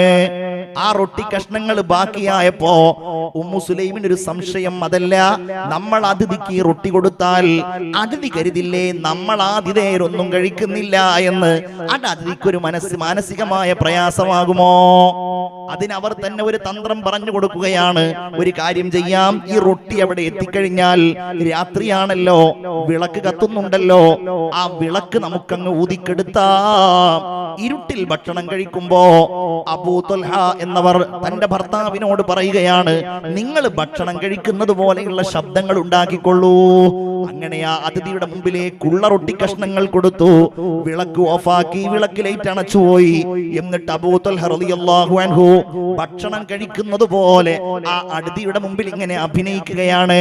ആ റൊട്ടി കഷ്ണങ്ങൾ ബാക്കിയായപ്പോ ഉമ്മു സുലൈമിന് ഒരു സംശയം, അതല്ല, നമ്മൾ അതിഥിക്ക് റൊട്ടി കൊടുത്താൽ അതിഥി കരുതില്ലേ നമ്മൾ ആതിഥേയരൊന്നും കഴിക്കുന്നില്ല എന്ന്. അത് അതിഥിക്കൊരു മാനസികമായ പ്രയാസമാകുമോ? അതിനവർ തന്നെ ഒരു തന്ത്രം പറഞ്ഞു കൊടുക്കുകയാണ്. ഒരു കാര്യം ചെയ്യാം, ഈ റൊട്ടി അവിടെ എത്തിക്കഴിഞ്ഞാൽ രാത്രിയാണല്ലോ, വിളക്ക് കത്തുന്നുണ്ടല്ലോ, ആ വിളക്ക് നമുക്കങ്ങ് ഊതിക്കെടുത്താം. ഇരുട്ടിൽ ഭക്ഷണം കഴിക്കുമ്പോ അബൂ ത്വൽഹ എന്നവർ തന്റെ ഭർത്താവിനോട് പറയുകയാണ്, നിങ്ങൾ ഭക്ഷണം കഴിക്കുന്നത് പോലെയുള്ള ശബ്ദങ്ങൾ ഉണ്ടാക്കിക്കൊള്ളൂ. അങ്ങനെ ആ അതിഥിയുടെ മുമ്പിലേക്കുള്ള റൊട്ടി കഷ്ണങ്ങൾ കൊടുത്തു. വിളക്ക് ഓഫാക്കി, വിളക്ക് ലൈറ്റ് അണച്ചുപോയി. എന്നിട്ട് അബൂ ത്വൽഹ റളിയല്ലാഹു അൻഹു ഭക്ഷണം കഴിക്കുന്നത് പോലെ ആ അതിഥിയുടെ മുമ്പിൽ ഇങ്ങനെ അഭിനയിക്കുകയാണ്.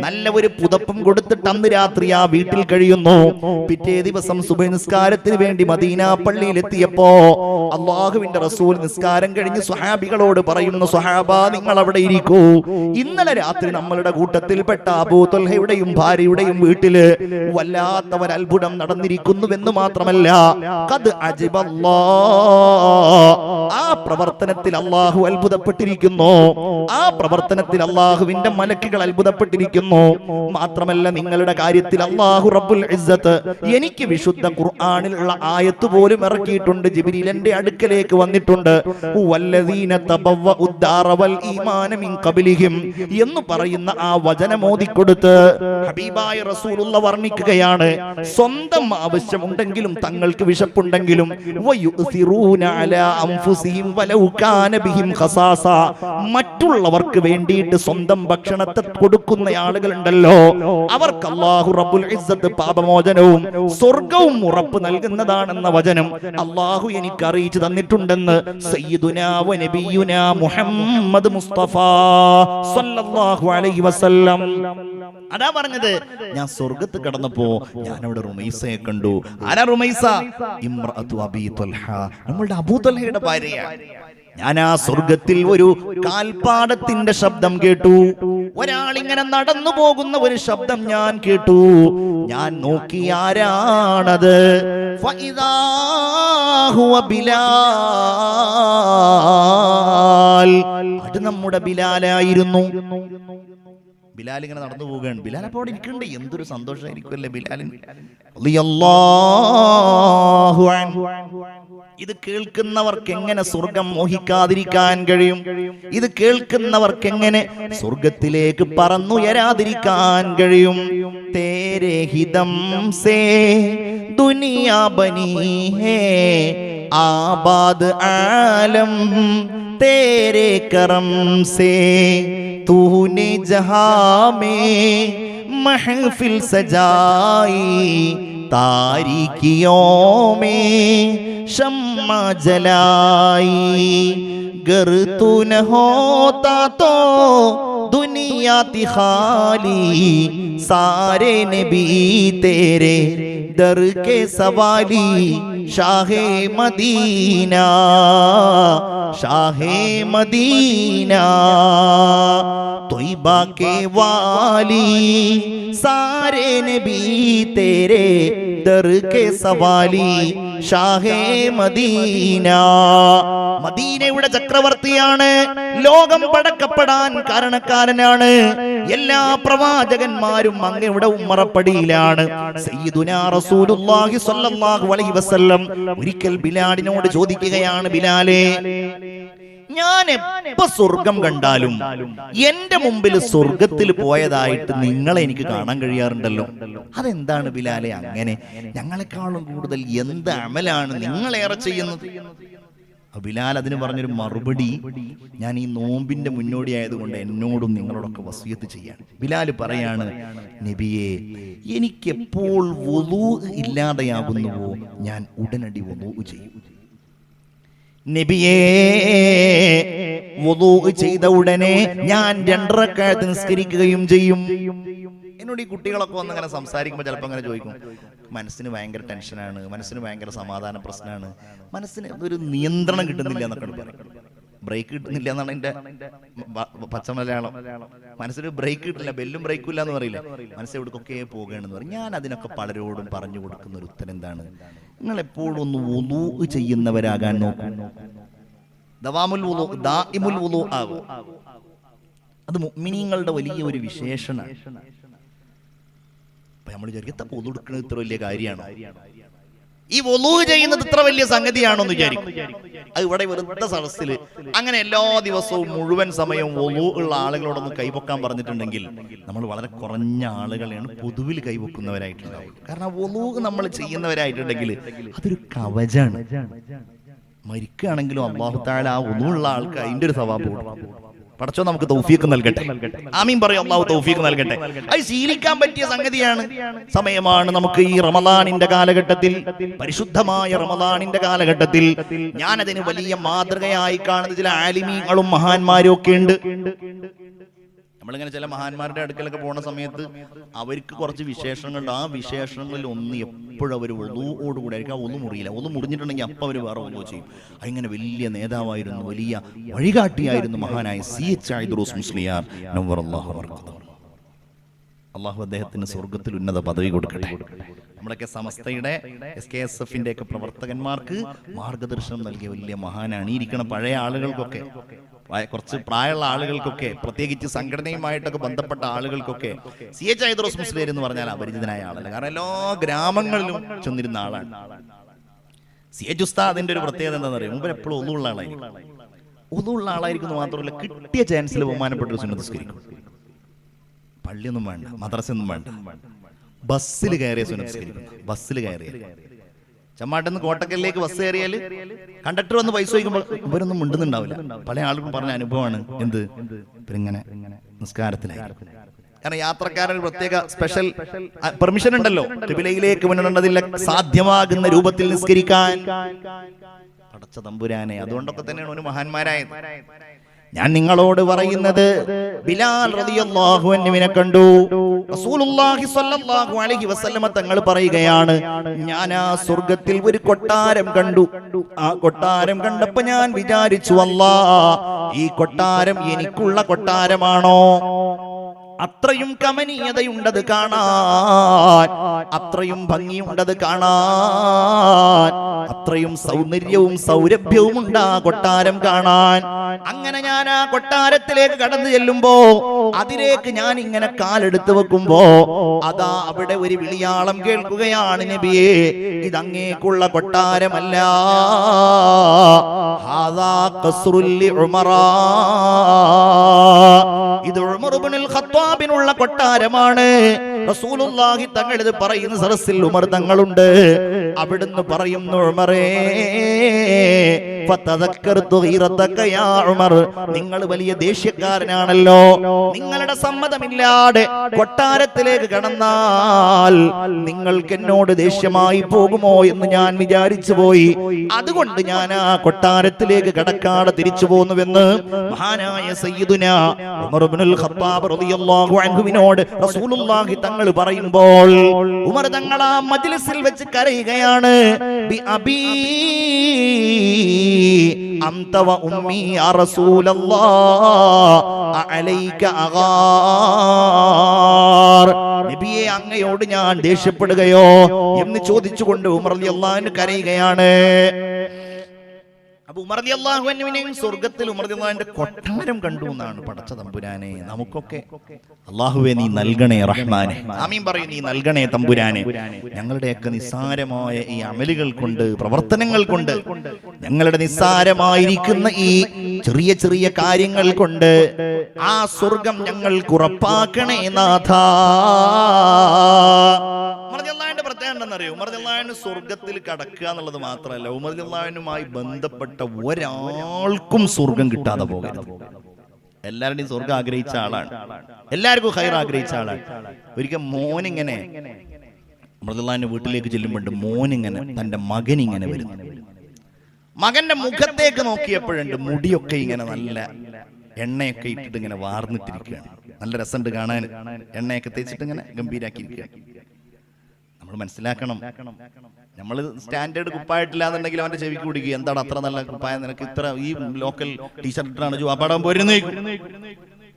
നല്ല ഒരു പുതപ്പും കൊടുത്തിട്ട് അന്ന് രാത്രി ആ വീട്ടിൽ കഴിയുന്നു. പിറ്റേ ദിവസം സുബഹി നിസ്കാരത്തിന് വേണ്ടി മദീന പള്ളിയിൽ എത്തിയപ്പോ അല്ലാഹുവിന്റെ റസൂൽ നിസ്കാരം കഴിഞ്ഞ് സ്വഹാബികളോട് പറയുന്നു, സ്വഹാബ നിങ്ങൾ അവിടെ ഇരിക്കൂ. ഇന്നലെ രാത്രി നമ്മളുടെ കൂട്ടത്തിൽപ്പെട്ട അബൂ ത്വൽഹയുടെയും ഭാര്യയുടെയും വീട്ടില് വല്ലാത്ത ഒരു അത്ഭുതം നടന്നിരിക്കുന്നുവെന്ന് മാത്രമല്ല, ഖദ് അജിബല്ലാഹ്, ആ പ്രവർത്തനത്തിൽ അല്ലാഹു അത്ഭുതപ്പെട്ടിരിക്കുന്നു. ആ പ്രവർത്തനത്തിൽ അല്ലാഹുവിന്റെ മലക്കുകൾ അത്ഭുതപ്പെട്ടിരിക്കുന്നു. മാത്രമല്ല നിങ്ങളുടെ കാര്യത്തിൽ അല്ലാഹു റബ്ബുൽ ഇസ്സത്ത് എനിക്ക് വിശുദ്ധ ഖുർആനിലുള്ള ആയത്ത് പോലും ഇറക്കിയിട്ടുണ്ട്. ജിബ്രീൽ എന്റെ അടുക്കലേക്ക് വന്നിട്ടുണ്ട്. വല്ലദീന തബവ്വഉദ് ദാറ വൽ ഈമാന മിൻ ഖബ്ലിഹിം എന്ന് പറയുന്ന ആ വചനം ഓതിക്കൊടുത്ത് ഹബീബായ റസൂലുള്ള വർണ്ണിക്കുകയാണ്, സ്വന്തം ആവശ്യമുണ്ടെങ്കിലും തങ്ങൾക്ക് വിശപ്പുണ്ടെങ്കിലും വയുസിറൂന അലാ അൻഫുസിഹിം വലൗ കാന ബിഹിം ഖസാസ, മറ്റുള്ളവർക്ക് വേണ്ടിയിട്ട് സ്വന്തം ഭക്ഷണത്തെ കൊടുക്കുന്ന ആളുകളുണ്ടല്ലോ, അവർക്ക് അല്ലാഹു റബ്ബുൽ ഇസ്സത്ത് പാപമോചനവും സ്വർഗവും ഉറപ്പ് നൽകുന്നതാണെന്ന വചനം അല്ലാഹു എനിക്ക് അറിയിച്ചു തന്നിട്ടുണ്ടെന്ന് സയ്യിദുനാ വ നബിയുനാ മുഹമ്മദ് മുസ്തഫ സല്ലല്ലാഹു അലൈഹി വസല്ലം. അതാ പറഞ്ഞത്, ഞാൻ സ്വർഗത്ത് കടന്നപ്പോ ഞാൻ അവിടെ റുമൈസയെ കണ്ടു. ആരാ റുമൈസ? ഇംറഅതു അബീ ത്വൽഹ, നമ്മളുടെ അബൂ ത്വൽഹയുടെ ഭാര്യയാണ്. ഞാൻ ആ സ്വർഗത്തിൽ ഒരു കാൽപ്പാടത്തിന്റെ ശബ്ദം കേട്ടു. ഒരാളിങ്ങനെ നടന്നു പോകുന്ന ഒരു ശബ്ദം ഞാൻ കേട്ടു. ഞാൻ നോക്കി, ആരാണത്? ഫഇദാ ഹുവ ബിലാൽ, അത് നമ്മുടെ ബിലാലായിരുന്നു. ബിലാൽ ഇങ്ങനെ നടന്നു പോവുകയാണ്. ബിലാൽ അപ്പോൾ അവിടെ ഇരിക്കണ്ടേ, എന്തൊരു സന്തോഷമായിരിക്കുമല്ലേ ബിലാലിന്. റളിയല്ലാഹു അൻഹു. ഇത് കേൾക്കുന്നവർക്ക് എങ്ങനെ സ്വർഗം മോഹിക്കാതിരിക്കാൻ കഴിയും? ഇത് കേൾക്കുന്നവർക്ക് എങ്ങനെ സ്വർഗത്തിലേക്ക് പറന്നുയരാതിരിക്കാൻ കഴിയും? തേരെ ഹിതം സേ ദുനിയാ ബനി ഹേ ആബാദ് ആലം तेरे करम से तूने जहां में महफिल सजाई, तारीकियों में शम्मा जलाई, गर तू न होता तो दुनिया थी खाली, सारे नबी तेरे दर के सवाली, शाहे मदीना शाहे मदीना तोइबा के वाली, सारे नबी तेरे दर के सवाली, ഷാഹേ മദീന. മദീനയുടെ ചക്രവർത്തിയാണ്, ലോകം പടക്കപ്പെടാൻ കാരണക്കാരനാണ്. എല്ലാ പ്രവാചകന്മാരും അങ്ങയുടെ ഉമ്മറപ്പടിയിലാണ്. സയ്യിദുനാ റസൂലുള്ളാഹി സ്വല്ലല്ലാഹു അലൈഹി വസല്ലം ഒരിക്കൽ ബിലാലിനോട് ചോദിക്കുകയാണ്, ബിലാലേ, ഞാൻ എപ്പോ സ്വർഗം കണ്ടാലും എന്റെ മുമ്പിൽ സ്വർഗത്തിൽ പോയതായിട്ട് നിങ്ങളെ എനിക്ക് കാണാൻ കഴിയാറുണ്ടല്ലോ, അതെന്താണ് ബിലാലെ അങ്ങനെ? ഞങ്ങളെക്കാളും കൂടുതൽ എന്ത് അമലാണ് നിങ്ങളേറെ ചെയ്യുന്നത്? ബിലാൽ അതിന് പറഞ്ഞൊരു മറുപടി, ഞാൻ ഈ നോമ്പിന്റെ മുന്നോടിയായതുകൊണ്ട് എന്നോടും നിങ്ങളോടൊക്കെ വസിയത്ത് ചെയ്യാണ്. ബിലാൽ പറയാണ്, നബിയെ, എനിക്കെപ്പോൾ വുളൂ ഇല്ലാതെയാകുന്നുവോ ഞാൻ ഉടനടി വുളൂ ചെയ്യും. നബിയേ, വുളൂ ചെയ്ത ഉടനെ ഞാൻ 2 റക്അത്ത് നിസ്കരിക്കുകയും ചെയ്യും. എന്നോട് ഈ കുട്ടികളൊക്കെ വന്ന് അങ്ങനെ സംസാരിക്കുമ്പോൾ ചിലപ്പോൾ അങ്ങനെ ചോദിക്കും, മനസ്സിന് ഭയങ്കര ടെൻഷനാണ്, മനസ്സിന് ഭയങ്കര സമാധാന പ്രശ്നമാണ്, മനസ്സിന് ഒരു നിയന്ത്രണം കിട്ടുന്നില്ല എന്നൊക്കെ പറയും. ബ്രേക്ക് കിട്ടുന്നില്ല എന്നാണ് എൻ്റെ പച്ച മലയാളം. മനസ്സിന് ബ്രേക്ക് കിട്ടില്ല, ബെല്ലും ബ്രേക്കും ഇല്ല എന്ന് പറയില്ല, മനസ്സ് എവിടേക്കൊക്കെ പോവുകയാണെന്ന് പറയും. ഞാൻ അതിനൊക്കെ പലരോടും പറഞ്ഞു കൊടുക്കുന്ന ഒരു ഉത്തരം എന്താണ്, നിങ്ങൾ എപ്പോഴും ഒന്ന് വുളൂ ചെയ്യുന്നവരാകാൻ നോക്കും. ദവാമുൽ വുളൂ, ദാഇമുൽ വുളൂ ആകും. അത് മുഅ്മിനീങ്ങളുടെ വലിയ ഒരു വിശേഷണമാണ്. അപ്പൊ നമ്മൾ വിചാരിക്കും, വുളൂ എടുക്കുന്നത് ഇത്ര വലിയ കാര്യമാണോ, ഈ വുളൂ ചെയ്യുന്നത് ഇത്ര വലിയ സംഗതിയാണോ എന്ന് വിചാരിക്കും. അത് ഇവിടെ വെറുതെ സദസ്സിൽ അങ്ങനെ എല്ലാ ദിവസവും മുഴുവൻ സമയവും വുളൂ ഉള്ള ആളുകളോടൊന്ന് കൈപൊക്കാൻ പറഞ്ഞിട്ടുണ്ടെങ്കിൽ നമ്മൾ വളരെ കുറഞ്ഞ ആളുകളെയാണ് പൊതുവിൽ കൈപൊക്കുന്നവരായിട്ടുണ്ടാവും. കാരണം വുളൂ നമ്മൾ ചെയ്യുന്നവരായിട്ടുണ്ടെങ്കിൽ അതൊരു കവചാണ്. മരിക്കുകയാണെങ്കിലും അല്ലാഹു തആല ആ വുളൂ ഉള്ള ആൾക്ക് അതിന്റെ ഒരു സവാബ് കൊടുക്കും. പടച്ചോ നമുക്ക് തൗഫീഖ് നൽകട്ടെ. ആമീൻ പറയും, അല്ലാഹു തൗഫീഖ് നൽകട്ടെ. അത് ശീലിക്കാൻ പറ്റിയ സംഗതിയാണ്, സമയമാണ്. നമുക്ക് ഈ റമളാനിന്റെ കാലഘട്ടത്തിൽ, പരിശുദ്ധമായ റമളാനിന്റെ കാലഘട്ടത്തിൽ ഞാനതിന് വലിയ മാതൃകയായി കാണുന്ന ചില ആലിമീങ്ങളും മഹാന്മാരും ഒക്കെ ഉണ്ട്. നമ്മളിങ്ങനെ ചില മഹാന്മാരുടെ അടുക്കലൊക്കെ പോണ സമയത്ത് അവർക്ക് കുറച്ച് വിശേഷങ്ങളുണ്ട്. ആ വിശേഷങ്ങളിൽ ഒന്ന് എപ്പോഴും അവർ ഒന്നുകൂടെ ആയിരിക്കും. ആ ഒന്നും മുറിയില്ല. ഒന്ന് മുറിഞ്ഞിട്ടുണ്ടെങ്കിൽ അപ്പം അവർ വേറെ ഒന്നും ചെയ്യും. അങ്ങനെ വലിയ നേതാവായിരുന്നു, വലിയ വഴികാട്ടിയായിരുന്നു മഹാനായ CH ഐദ്രൂസ് മുസ്ലിയാർ നവ്വറല്ലാഹു മർഖദഹു. അള്ളാഹു അദ്ദേഹത്തിന് സ്വർഗത്തിൽ ഉന്നത പദവി കൊടുക്കട്ടെ. നമ്മളൊക്കെ സമസ്തയുടെ SKSF-ന്റെ ഒക്കെ പ്രവർത്തകന്മാർക്ക് മാർഗദർശനം നൽകിയ വലിയ മഹാനാണ്. ഈ ഇരിക്കുന്ന പഴയ ആളുകൾക്കൊക്കെ, കുറച്ച് പ്രായമുള്ള ആളുകൾക്കൊക്കെ, പ്രത്യേകിച്ച് സംഘടനയുമായിട്ടൊക്കെ ബന്ധപ്പെട്ട ആളുകൾക്കൊക്കെ CH ഐദ്രൂസ് മുസ്ലിയാർ എന്ന് പറഞ്ഞാൽ അപരിചിതനായ ആളല്ല. കാരണം എല്ലാ ഗ്രാമങ്ങളിലും ചെന്നിരുന്ന ആളാണ്. CH ഉസ്താദിന്റെ ഒരു പ്രത്യേകത എന്താണെന്ന് അറിയാം, മുമ്പ് എപ്പോഴും ഒന്നുമുള്ള ആളായിരിക്കുന്നു. മാത്രമല്ല കിട്ടിയ ചാൻസിൽ ബഹുമാനപ്പെട്ട ഒരു സുന്നത്ത് നിസ്കരിക്കും. പള്ളിയൊന്നും വേണ്ട, മദ്രസയൊന്നും വേണ്ട, ബസ്സിൽ കയറിയ സുന്നത്ത് നിസ്കരിക്കും. ബസ്സിൽ കയറിയ ചമ്മാട്ടെന്ന് കോട്ടക്കലിലേക്ക് ബസ് കയറിയാൽ കണ്ടക്ടർ വന്ന് പൈസ ചോദിക്കുമ്പോൾ ഇവരൊന്നും മിണ്ടുന്നുണ്ടാവില്ല. പല ആളുകളും പറഞ്ഞ അനുഭവമാണ്. എന്ത് ഇങ്ങനെ നിസ്കാരത്തിലായി. കാരണം യാത്രക്കാരൻ പ്രത്യേക സ്പെഷ്യൽ പെർമിഷൻ ഉണ്ടല്ലോ, ഖിബലയിലേക്ക് മുന്നേണ്ടതില്ല, സാധ്യമാകുന്ന രൂപത്തിൽ നിസ്കരിക്കാൻ. പടച്ച തമ്പുരാനെ, അതുകൊണ്ടൊക്കെ തന്നെയാണ് ഒരു മഹാന്മാരായത്. ഞാൻ നിങ്ങളോട് പറയുന്നത്, ബിലാൽ റളിയല്ലാഹു അൻഹുവിനെ കണ്ടു. റസൂലുള്ളാഹി സ്വല്ലല്ലാഹു അലൈഹി വസല്ലമ തങ്ങൾ പറയുകയാണ്, ഞാൻ ആ സ്വർഗ്ഗത്തിൽ ഒരു കൊട്ടാരം കണ്ടു. ആ കൊട്ടാരം കണ്ടപ്പോൾ ഞാൻ വിചാരിച്ചു, അല്ലാഹ്, ഈ കൊട്ടാരം എനിക്കുള്ള കൊട്ടാരമാണോ? അത്രയും കമനീയതയുണ്ടത് കാണാൻ, അത്രയും ഭംഗിയുണ്ടത് കാണാൻ, അത്രയും സൗന്ദര്യവും സൗരഭ്യവും ഉണ്ട് ആ കൊട്ടാരം കാണാൻ. അങ്ങനെ ഞാൻ ആ കൊട്ടാരത്തിലേക്ക് കടന്നു ചെല്ലുമ്പോ, അതിലേക്ക് ഞാൻ ഇങ്ങനെ കാലെടുത്ത് വെക്കുമ്പോ, അതാ അവിടെ ഒരു വിളിയാളം കേൾക്കുകയാണ്, നബിയേ, ഇതങ്ങേക്കുള്ള കൊട്ടാരമല്ല, ഹാദാ ഖസ്റുൽ ഉമറ, ഇത് ഉമർ ഇബ്നുൽ ഖത്താബിനുള്ള കൊട്ടാരമാണ്. റസൂലുള്ളാഹി തങ്ങൾ ഇത് പറയുന്ന സദസ്സിൽ ഉമർ തങ്ങളുണ്ട്. അവിടുന്ന് പറയുന്നു, ഉമറേ, ഫതദക്കർതു ഗീറതക യാ ഉമർ, നിങ്ങൾ വലിയ ദേഷ്യക്കാരനാണല്ലോ. നിങ്ങളുടെ സമ്മതമില്ലാതെ കൊട്ടാരത്തിലേക്ക് കടന്നാൽ നിങ്ങൾക്ക് എന്നോട് ദേഷ്യമായി പോകുമോ എന്ന് ഞാൻ വിചാരിച്ചു പോയി. അതുകൊണ്ട് ഞാൻ ആ കൊട്ടാരത്തിലേക്ക് കടക്കാതെ തിരിച്ചു പോന്നുവെന്ന് മഹാനായ സയ്യിദുനാ ഉമർ ഇബ്നുൽ ഖത്താബ് റളിയല്ലാഹു അൻഹുവിനോട് റസൂലുള്ളാഹി തങ്ങൾ പറയുമ്പോൾ, ഉമർ തങ്ങൾ ആ മജ്ലിസിൽ വെച്ച് കരയുകയാണ്, ബി അബീ അൻത വ ഉമ്മി യാ റസൂലല്ലാഹ് അലൈക അഗാർ, നബിയെ, അങ്ങയോട് ഞാൻ ദേഷ്യപ്പെടുകയോ എന്ന് ചോദിച്ചുകൊണ്ട് ഉമർ റളിയല്ലാഹു അൻഹു കരയുകയാണ്. അപ്പൊ ഉമർ റളിയല്ലാഹു അൻഹുവിനെയും സ്വർഗ്ഗത്തിൽ ഉമർ റളിയല്ലാഹു അൻഹുവിന്റെ കൊട്ടാരം കണ്ടു എന്നാണ്. പടച്ച തമ്പുരാനെ, നമുക്കൊക്കെ അല്ലാഹുവേ നീ നൽകണേ റഹ്മാനെ. ആമീൻ പറയൂ, നീ നൽകണേ തമ്പുരാനെ. ഞങ്ങളുടെയൊക്കെ നിസ്സാരമായ ഈ അമലുകൾ കൊണ്ട്, പ്രവർത്തനങ്ങൾ കൊണ്ട്, ഞങ്ങളുടെ നിസ്സാരമായിരിക്കുന്ന ഈ ചെറിയ ചെറിയ കാര്യങ്ങൾ കൊണ്ട് ആ സ്വർഗം ഞങ്ങൾക്ക് ഉറപ്പാക്കണേ നാഥാ. പ്രത്യേകം എന്താണെന്നറിയോ, ഉമർ റളിയല്ലാഹു അൻഹു സ്വർഗത്തിൽ കടക്കുക എന്നുള്ളത് മാത്രമല്ല, ഉമർ റളിയല്ലാഹു അൻഹുമായി ബന്ധപ്പെട്ട ഒരാൾക്കും സ്വർഗം കിട്ടാതെ പോകരുത്. എല്ലാവരുടെയും സ്വർഗം ആഗ്രഹിച്ച ആളാണ്, എല്ലാവർക്കും ഖൈർ ആഗ്രഹിച്ച ആളാണ്. ഒരിക്കൽ മോനിങ്ങനെ ഉമർ റളിയല്ലാഹു അൻഹു വീട്ടിലേക്ക് ചെല്ലുമ്പോണ്ട് മോനിങ്ങനെ തന്റെ മകനിങ്ങനെ വരുന്നു. മകന്റെ മുഖത്തേക്ക് നോക്കിയപ്പോഴുണ്ട് മുടിയൊക്കെ ഇങ്ങനെ നല്ല എണ്ണയൊക്കെ ഇട്ടിട്ട് ഇങ്ങനെ വാർന്നിട്ടിരിക്കുകയാണ്. നല്ല രസമുണ്ട് കാണാൻ. എണ്ണയൊക്കെ തേച്ചിട്ട് ഇങ്ങനെ ഗംഭീരാക്കിയിരിക്കുകയാണ്. നമ്മൾ മനസ്സിലാക്കണം, നമ്മൾ സ്റ്റാൻഡേർഡ് കുപ്പായിട്ടില്ല എന്നുണ്ടെങ്കിൽ അവന്റെ ചെവിക്ക് കുടിക്കുക, എന്താണ് അത്ര നല്ല കുപ്പായ, നിനക്ക് ഇത്ര ഈ ലോക്കൽ ടീഷർട്ടാണ് ജുവാപ്പാടാൻ പോരുന്നു.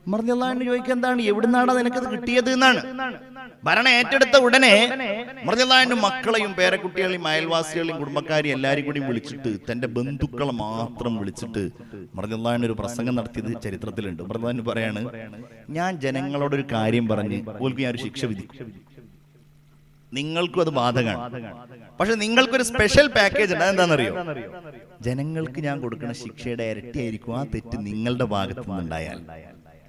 ഉമർ റളിയല്ലാഹു അൻഹു ചോദിക്കുക, എന്താണ്, എവിടുന്നാണ് നിനക്കത് കിട്ടിയത് എന്നാണ്. ഭരണം ഏറ്റെടുത്ത ഉടനെ ഉമർ റളിയല്ലാഹു അൻഹു മക്കളെയും പേരക്കുട്ടികളെയും അയൽവാസികളെയും കുടുംബക്കാരെയും എല്ലാവരും കൂടി വിളിച്ചിട്ട്, തന്റെ ബന്ധുക്കളെ മാത്രം വിളിച്ചിട്ട് ഉമർ റളിയല്ലാഹു അൻഹു ഒരു പ്രസംഗം നടത്തിയത് ചരിത്രത്തിലുണ്ട്. ഉമർ റളിയല്ലാഹു അൻഹു പറയാണ്, ഞാൻ ജനങ്ങളോടൊരു കാര്യം പറഞ്ഞ് ഓൽക്ക് ഞാൻ ഒരു ശിക്ഷ വിധിക്കും, നിങ്ങൾക്കും അത് ബാധകമാണ്. പക്ഷെ നിങ്ങൾക്കൊരു സ്പെഷ്യൽ പാക്കേജ് ഉണ്ട്. അതെന്താണെന്നറിയോ, ജനങ്ങൾക്ക് ഞാൻ കൊടുക്കുന്ന ശിക്ഷയുടെ ഇരട്ടിയായിരിക്കും ആ തെറ്റ് നിങ്ങളുടെ ഭാഗത്തു നിന്നുണ്ടായാൽ.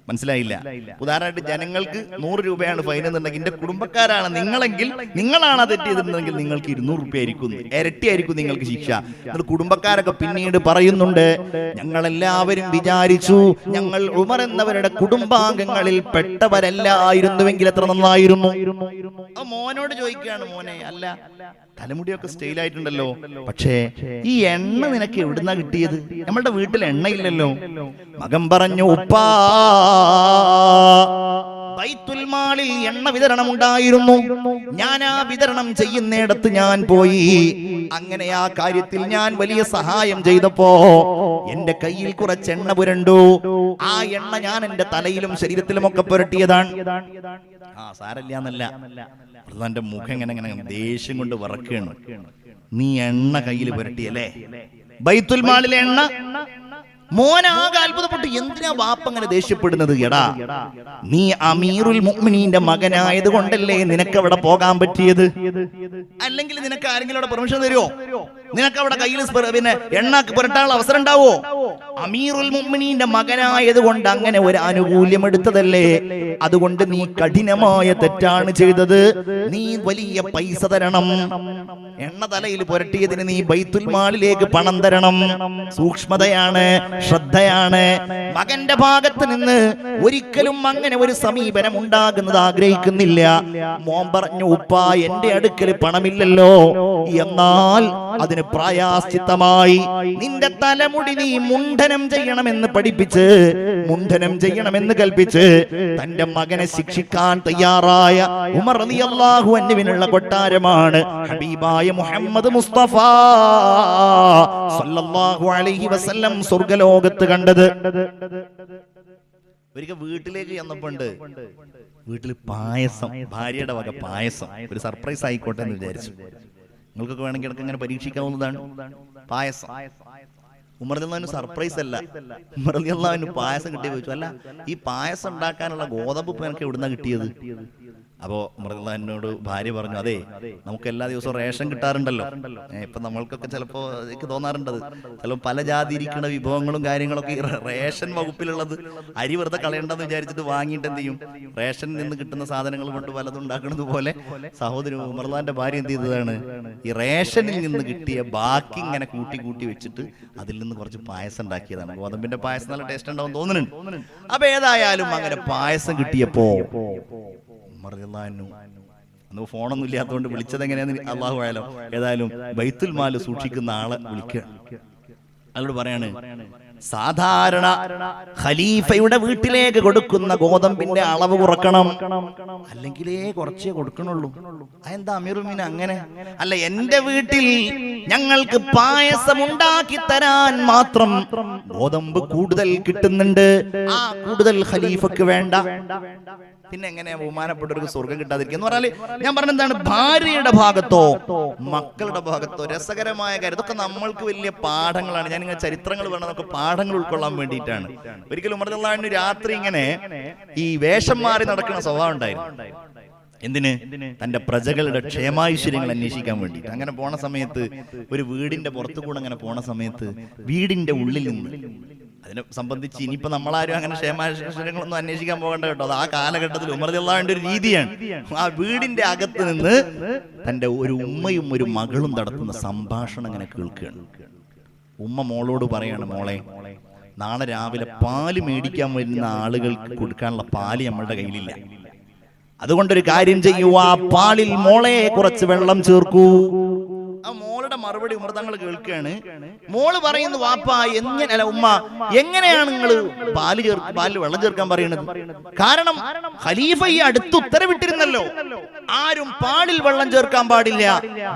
മനസ്സിലായില്ല? ഉദാഹരണമായിട്ട് ജനങ്ങൾക്ക് 100 രൂപയാണ് ഫൈൻ എന്നുണ്ടെങ്കിൽ എന്റെ കുടുംബക്കാരാണ് നിങ്ങളെങ്കിൽ, നിങ്ങളാണ് ആ തെറ്റ് ചെയ്തിട്ടുണ്ടെങ്കിൽ നിങ്ങൾക്ക് 200 രൂപ ആയിരിക്കും, ഇരട്ടിയായിരിക്കും നിങ്ങൾക്ക് ശിക്ഷ. എന്നിട്ട് കുടുംബക്കാരൊക്കെ പിന്നീട് പറയുന്നുണ്ട്, ഞങ്ങളെല്ലാവരും വിചാരിച്ചു ഞങ്ങൾ ഉമർ എന്നവരുടെ കുടുംബാംഗങ്ങളിൽ പെട്ടവരല്ലായിരുന്നുവെങ്കിൽ എത്ര നന്നായിരുന്നു. ആ മോനോട് ചോദിക്കുകയാണ്, മോനെ, അല്ല തലമുടിയൊക്കെ സ്റ്റൈലായിട്ടുണ്ടല്ലോ, പക്ഷേ ഈ എണ്ണ നിനക്ക് എവിടുന്നാ കിട്ടിയത്? നമ്മളുടെ വീട്ടിൽ എണ്ണയില്ലല്ലോ. മകൻ പറഞ്ഞു, ഉപ്പാ, ബൈത്തുൽ മാളിൽ എണ്ണ വിതരണം ഉണ്ടായിരുന്നു. ഞാൻ ആ വിതരണം ചെയ്യുന്നിടത്ത് ഞാൻ പോയി. അങ്ങനെ ആ കാര്യത്തിൽ ഞാൻ വലിയ സഹായം ചെയ്തപ്പോ എന്റെ കയ്യിൽ കുറച്ച് എണ്ണ പുരണ്ടു. ആ എണ്ണ ഞാൻ എന്റെ തലയിലും ശരീരത്തിലും ഒക്കെ പുരട്ടിയതാണ്. സാരല്ലാന്നല്ല, എന്റെ മുഖം ഇങ്ങനെ ദേഷ്യം കൊണ്ട് വിറക്കുകയാണ്. നീ എണ്ണ കയ്യിൽ പുരട്ടിയല്ലേ, ബൈത്തുൽ മാളിലെ എണ്ണ. മോനാകെ അത്ഭുതപ്പെട്ടു, എന്തിനാ ബാപ്പ അങ്ങനെ ദേഷ്യപ്പെടുന്നത്? എടാ, നീ അമീറുൽ മുഅ്മിനീന്റെ മകനായത് കൊണ്ടല്ലേ നിനക്ക് അവിടെ പോകാൻ പറ്റിയത്. അല്ലെങ്കിൽ നിനക്ക് ആരെങ്കിലും അവിടെ പെർമിഷൻ തരുമോ? നിനക്ക് അവിടെ കയ്യിൽ പിന്നെ എണ്ണ പുരട്ടാനുള്ള അവസരം ഉണ്ടാവോ? അമീറുൽ മുഅ്മിനീന്റെ മകനായത് കൊണ്ട് അങ്ങനെ ഒരു ആനുകൂല്യം എടുത്തതല്ലേ. അതുകൊണ്ട് നീ കഠിനമായ തെറ്റാണ് ചെയ്തത്. നീ വലിയ പൈസ തരണം. എണ്ണ തലയിൽ പുരട്ടിയതിന് നീ ബൈത്തുൽ മാളിലേക്ക് പണം തരണം. സൂക്ഷ്മതയാണ്, ശ്രദ്ധയാണ്. മകന്റെ ഭാഗത്ത് നിന്ന് ഒരിക്കലും അങ്ങനെ ഒരു സമീപനം ഉണ്ടാകുന്നത് ആഗ്രഹിക്കുന്നില്ല. മോൻ പറഞ്ഞു, ഉപ്പ എന്റെ അടുക്കൽ പണമില്ലല്ലോ, എന്നാൽ അതിന് പ്രായശ്ചിത്തമായി നിന്റെ തലമുടി നീ മുണ്ഡനം ചെയ്യണമെന്ന് പഠിപ്പിച്ച്, മുണ്ഡനം ചെയ്യണമെന്ന് കൽപ്പിച്ച് തന്റെ മകനെ ശിക്ഷിക്കാൻ തയ്യാറായ ഉമർ റളിയല്ലാഹു അൻഹുവിനുള്ള കൊട്ടാരമാണ് ഹബീബായ മുഹമ്മദ് മുസ്തഫ സല്ലല്ലാഹു അലൈഹി വസല്ലം സ്വർഗ്ഗലോകത്ത് കണ്ടത്. ഒരിക്കൽ വീട്ടിലേക്ക് ചെന്നപ്പോണ്ട് വീട്ടിൽ പായസം, ഭാര്യയുടെ വക പായസം. ഒരു സർപ്രൈസ് ആയിക്കോട്ടെ എന്ന് വിചാരിച്ചു. നിങ്ങൾക്കൊക്കെ വേണമെങ്കിൽ ഇടയ്ക്ക് ഇങ്ങനെ പരീക്ഷിക്കാവുന്നതാണ് പായസം. ഉമർ റളിയല്ലാഹു സർപ്രൈസ് അല്ല, ഉമർ റളിയല്ലാഹു പായസം കിട്ടിയ ചോദിച്ചു, അല്ല ഈ പായസം ഉണ്ടാക്കാനുള്ള ഗോതമ്പ് ഇപ്പൊ എനിക്ക് എവിടുന്നാ കിട്ടിയത്? അപ്പോ ഉമർ റളിയല്ലാഹു എന്നോട് ഭാര്യ പറഞ്ഞു, അതെ നമുക്ക് എല്ലാ ദിവസവും റേഷൻ കിട്ടാറുണ്ടല്ലോ. ഇപ്പൊ നമ്മൾക്കൊക്കെ ചിലപ്പോ എനിക്ക് തോന്നാറുണ്ടത്, ചിലപ്പോൾ പല ജാതി ഇരിക്കുന്ന വിഭവങ്ങളും കാര്യങ്ങളൊക്കെ ഈ റേഷൻ വകുപ്പിലുള്ളത് അരി വെറുതെ കളയണ്ടെന്ന് വിചാരിച്ചിട്ട് വാങ്ങിയിട്ട് എന്ത് ചെയ്യും, റേഷനിൽ നിന്ന് കിട്ടുന്ന സാധനങ്ങൾ കൊണ്ട് പലതും ഉണ്ടാക്കുന്നത് പോലെ സഹോദരൻ ഉമർ റളിയല്ലാഹുവിന്റെ ഭാര്യ എന്ത് ചെയ്തതാണ്, ഈ റേഷനിൽ നിന്ന് കിട്ടിയ ബാക്കി ഇങ്ങനെ കൂട്ടി കൂട്ടി വെച്ചിട്ട് അതിൽ നിന്ന് കുറച്ച് പായസം ഉണ്ടാക്കിയതാണ്. ഗോതമ്പിന്റെ പായസം നല്ല ടേസ്റ്റ് ഉണ്ടാവും തോന്നുന്നുണ്ട്. അപ്പൊ ഏതായാലും അങ്ങനെ പായസം കിട്ടിയപ്പോ അന്ന് ഫോണൊന്നും ഇല്ലാത്തതുകൊണ്ട് വിളിച്ചത് എങ്ങനെയാന്ന് അള്ളാഹു ആയാലോ. ഏതായാലും ബൈത്തുൽ മാല് സൂക്ഷിക്കുന്ന ആളെ വിളിക്കുകയാണ്. അയാളോട് പറയാണ്, സാധാരണ ഖലീഫയുടെ വീട്ടിലേക്ക് കൊടുക്കുന്ന ഗോതമ്പിന്റെ അളവ് കുറക്കണം, അല്ലെങ്കിലേ കുറച്ചേ കൊടുക്കണുള്ളൂ. അതെന്താ അമീറുൽ മുഅ്മിനീൻ അങ്ങനെ? അല്ല, എന്റെ വീട്ടിൽ ഞങ്ങൾക്ക് പായസം ഉണ്ടാക്കി തരാൻ മാത്രം ഗോതമ്പ് കൂടുതൽ കിട്ടുന്നുണ്ട്, ആ കൂടുതൽ ഖലീഫക്ക് വേണ്ട. പിന്നെ എങ്ങനെയാ ബഹുമാനപ്പെട്ട ഒരു സ്വർഗം കിട്ടാതിരിക്കുക എന്ന് പറഞ്ഞാല്, ഞാൻ പറഞ്ഞെന്താണ്, ഭാര്യയുടെ ഭാഗത്തോ മക്കളുടെ ഭാഗത്തോ രസകരമായ കാര്യം, ഇതൊക്കെ നമ്മൾക്ക് വലിയ പാഠങ്ങളാണ്. ഞാൻ ഇങ്ങനെ ചരിത്രങ്ങൾ വേണമെന്നൊക്കെ പാഠങ്ങൾ ഉൾക്കൊള്ളാൻ വേണ്ടിയിട്ടാണ്. ഒരിക്കലും ഉമർ റളിയല്ലാഹു രാത്രി ഇങ്ങനെ ഈ വേഷം മാറി നടക്കുന്ന സ്വഭാവം ഉണ്ടായിരുന്നു. എന്തിന്? തന്റെ പ്രജകളുടെ ക്ഷേമാഐശ്വര്യങ്ങൾ അന്വേഷിക്കാൻ വേണ്ടി. അങ്ങനെ പോണ സമയത്ത് ഒരു വീടിന്റെ പുറത്തു കൂടെ അങ്ങനെ പോണ സമയത്ത് വീടിന്റെ ഉള്ളിൽ നിന്ന്, അതിനെ സംബന്ധിച്ച് ഇനിയിപ്പോ നമ്മളാരും അങ്ങനെ ക്ഷേമാശ്വര്യങ്ങളൊന്നും അന്വേഷിക്കാൻ പോകേണ്ട കേട്ടോ. അത് ആ കാലഘട്ടത്തിൽ ഉമർ റളിയല്ലാഹുവിന്റെ ഒരു രീതിയാണ്. ആ വീടിന്റെ അകത്ത് നിന്ന് തന്റെ ഒരു ഉമ്മയും ഒരു മകളും നടത്തുന്ന സംഭാഷണം ഇങ്ങനെ കേൾക്കുകയാണ്. ഉമ്മ മോളോട് പറയാണ്, മോളെ, നാളെ രാവിലെ പാല് മേടിക്കാൻ വരുന്ന ആളുകൾക്ക് കൊടുക്കാനുള്ള പാല് നമ്മളുടെ കയ്യിലില്ല. അതുകൊണ്ടൊരു കാര്യം ചെയ്യൂ, ആ പാലിൽ മോളെ കുറച്ച് വെള്ളം ചേർക്കൂ. ആ മോളുടെ മറുപടി ഉമർ തങ്ങൾ കേൾക്കുകയാണ്. മോള് പറയുന്നു, വാപ്പ എങ്ങനെ, ഉമ്മ എങ്ങനെയാണ് നിങ്ങൾ പാലിൽ വെള്ളം ചേർക്കാൻ പറയുന്നത്? കാരണം ഖലീഫ ഈ അടുത്ത് ഉത്തരവിട്ടിരുന്നല്ലോ, ആരും പാലിൽ വെള്ളം ചേർക്കാൻ പാടില്ല,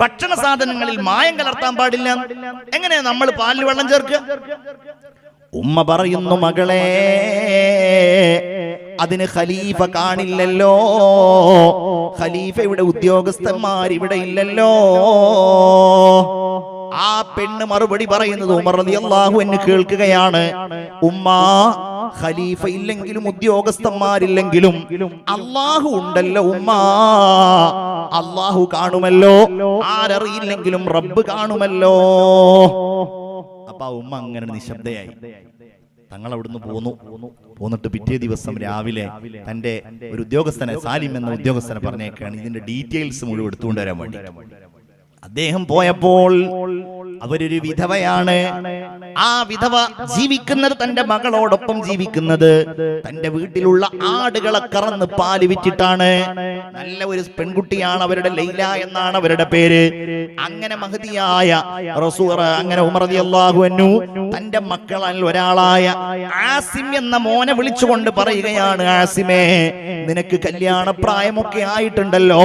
ഭക്ഷണ സാധനങ്ങളിൽ മായം കലർത്താൻ പാടില്ല. എങ്ങനെയാ നമ്മൾ പാലിൽ വെള്ളം ചേർക്കുക? ഉമ്മ പറയുന്നു, മകളെ, അതിന് ഖലീഫ കാണില്ലല്ലോ, ഖലീഫയുടെ ഉദ്യോഗസ്ഥന്മാർ ഇവിടെ ഇല്ലല്ലോ. ആ പെണ്ണ് മറുപടി പറയുന്നത് ഉമർ റളിയല്ലാഹു അൻഹു കേൾക്കുകയാണ്. ഉമ്മ, ഖലീഫ ഇല്ലെങ്കിലും ഉദ്യോഗസ്ഥന്മാരില്ലെങ്കിലും അല്ലാഹു ഉണ്ടല്ലോ ഉമ്മ, അല്ലാഹു കാണുമല്ലോ, ആരറിയില്ലെങ്കിലും റബ്ബ് കാണുമല്ലോ. അപ്പൊ ആ ഉമ്മ അങ്ങനെ നിശബ്ദയായി. തങ്ങൾ അവിടുന്ന് പോന്നിട്ട് പിറ്റേ ദിവസം രാവിലെ തന്റെ ഒരു ഉദ്യോഗസ്ഥനെ, സാലിം എന്ന ഉദ്യോഗസ്ഥനെ പറഞ്ഞേക്കാണ് ഇതിന്റെ ഡീറ്റെയിൽസ് മുഴുവൻ എടുത്തുകൊണ്ട് വരാൻ വേണ്ടി. അദ്ദേഹം പോയപ്പോൾ അവരൊരു വിധവയാണ്. ആ വിധവ ജീവിക്കുന്നത് തന്റെ മകളോടൊപ്പം ജീവിക്കുന്നത് തന്റെ വീട്ടിലുള്ള ആടുകളെ കറന്ന് പാല് വിറ്റിട്ടാണ്. നല്ല ഒരു പെൺകുട്ടിയാണ്, അവരുടെ ലൈല എന്നാണ് അവരുടെ പേര്. അങ്ങനെ മഹദിയായ അങ്ങനെ ഉമർ റളിയല്ലാഹു അൻഹു തന്റെ മക്കളിൽ ഒരാളായ ആസിം എന്ന മോനെ വിളിച്ചുകൊണ്ട് പറയുകയാണ്, ആസിമേ, നിനക്ക് കല്യാണ പ്രായമൊക്കെ ആയിട്ടുണ്ടല്ലോ,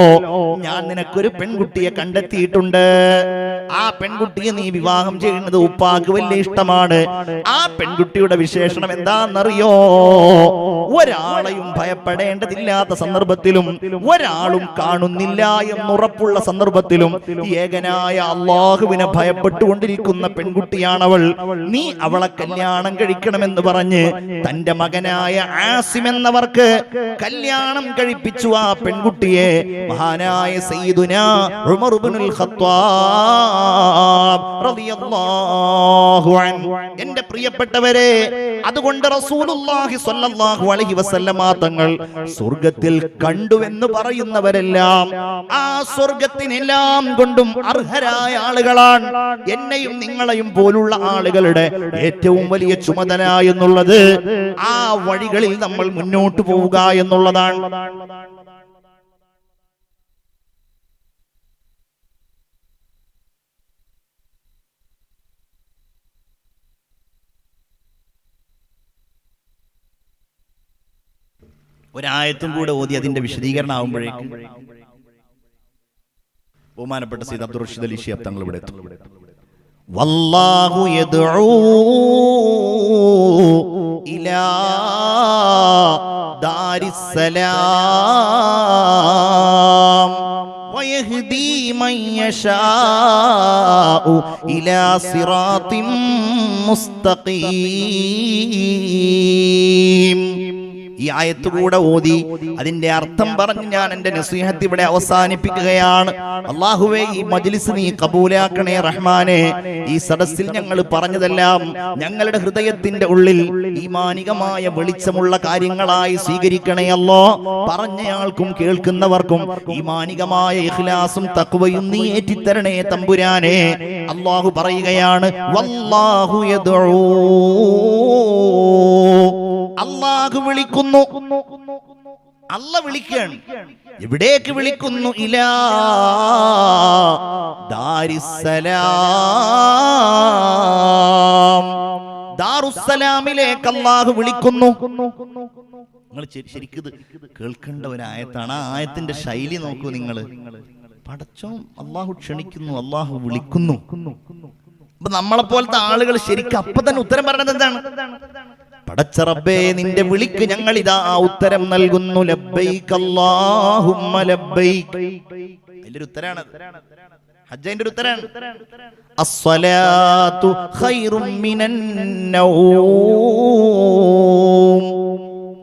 ഞാൻ നിനക്കൊരു പെൺകുട്ടിയെ കണ്ടെത്തിയിട്ടുണ്ട്. ആ പെൺകുട്ടിയെ നീ വിവാഹം ചെയ്യുന്നത് ഉപ്പാക്ക് വലിയ ഇഷ്ടമാണ്. ആ പെൺകുട്ടിയുടെ വിശേഷണം എന്താണെന്നറിയോ? ഒരാളെയും ഭയപ്പെടേണ്ടതില്ലാത്ത സന്ദർഭത്തിലും ഒരാളും കാണുന്നില്ല എന്നുറപ്പുള്ള സന്ദർഭത്തിലും ഏകനായ അള്ളാഹുവിനെ ഭയപ്പെട്ടുകൊണ്ടിരിക്കുന്ന പെൺകുട്ടിയാണവൾ. നീ അവളെ കല്യാണം കഴിക്കണമെന്ന് പറഞ്ഞ് തന്റെ മകനായ ആസിം എന്നവർക്ക് കല്യാണം കഴിപ്പിച്ചു. ആ പെൺകുട്ടിയെ മഹാനായ സയ്യിദുനാ ഉമർ ഇബ്നുൽ ഖത്താബ് റളിയല്ലാഹു അൻഹു. എന്റെ പ്രിയപ്പെട്ടവരെ, അതുകൊണ്ട് റസൂലുള്ളാഹി സ്വല്ലല്ലാഹു അലൈഹി വസല്ലമ തങ്ങൾ സ്വർഗ്ഗത്തിൽ കണ്ടുവെന്ന് പറയുന്നവരെല്ലാം ആ സ്വർഗ്ഗത്തിനെല്ലാം കൊണ്ടും അർഹരായ ആളുകളാണ്. എന്നെയും നിങ്ങളെയും പോലുള്ള ആളുകളുടെ ഏറ്റവും വലിയ ചുമതല എന്നുള്ളത് ആ വഴികളിൽ നമ്മൾ മുന്നോട്ട് പോവുക എന്നുള്ളതാണ്. ഒരായത്തും കൂടെ ഓതി അതിന്റെ വിശദീകരണം ആവുമ്പോഴേക്കും ബഹുമാനപ്പെട്ട സയ്യിദ് അബ്ദുർ റഷീദ് അലി ശിഹാബ് തങ്ങൾ ഇവിടെ എത്തും. വല്ലാഹു യദ്ഉ ഇലാ ദാരിസ്സലാം വയഹ്ദി മൻ യശാഉ ഇലാ സിറാത്തിൻ മുസ്തഖീം. ഈ ആയത്തുകൂടെ ഓതി അതിന്റെ അർത്ഥം പറഞ്ഞ് ഞാൻ എന്റെ നസീഹത്ത് ഇവിടെ അവസാനിപ്പിക്കുകയാണ്. അല്ലാഹുവേ, ഈ മജ്ലിസ് നീ കബൂലാക്കണേ റഹ്മാനെ. ഈ സദസ്സിൽ ഞങ്ങൾ പറഞ്ഞതെല്ലാം ഞങ്ങളുടെ ഹൃദയത്തിന്റെ ഉള്ളിൽ ഈമാനികമായ വെളിച്ചമുള്ള കാര്യങ്ങളായി സ്വീകരിക്കണേ അല്ലാ. പറഞ്ഞയാൾക്കും കേൾക്കുന്നവർക്കും ഈമാനികമായ ഇഖ്ലാസും തഖ്വയും നീ ഏറ്റിത്തരണേ തമ്പുരാനെ. അല്ലാഹു പറയുകയാണ്, വല്ലാഹു യദ്ഉ, അല്ലാഹു വിളിക്കുന്നു. അല്ല വിളിക്കുകയാണ്. എവിടേക്ക് വിളിക്കുന്നു? ഇലാ ദാരിസ്സലാം, ദാറുസ്സലാമിലേക്ക് അല്ലാഹു വിളിക്കുന്നു. നിങ്ങൾ ശരിക്കും ഇത് കേൾക്കേണ്ട ഒരു ആയത്താണ്. ആ ആയത്തിന്റെ ശൈലി നോക്കൂ നിങ്ങൾ. പടച്ചോൻ അല്ലാഹു ക്ഷണിക്കുന്നു, അല്ലാഹു വിളിക്കുന്നു. അപ്പൊ നമ്മളെപ്പോലത്തെ ആളുകൾ ശരിക്കും അപ്പൊ തന്നെ ഉത്തരം പറഞ്ഞത് എന്താണ്? പടച്ച റബ്ബേ, നിന്റെ വിളിക്ക് ഞങ്ങൾ ഇതാ ഉത്തരം നൽകുന്നു. ലബ്ബൈക അല്ലാഹുമ്മ ലബ്ബൈക. അതിന്റെ ഒരു ഉത്തരാണ്, ഹജ്ജിന്റെ ഒരു ഉത്തരാണ്. അസ്സലാത്തു ഖൈറും മിനൻ നൗം.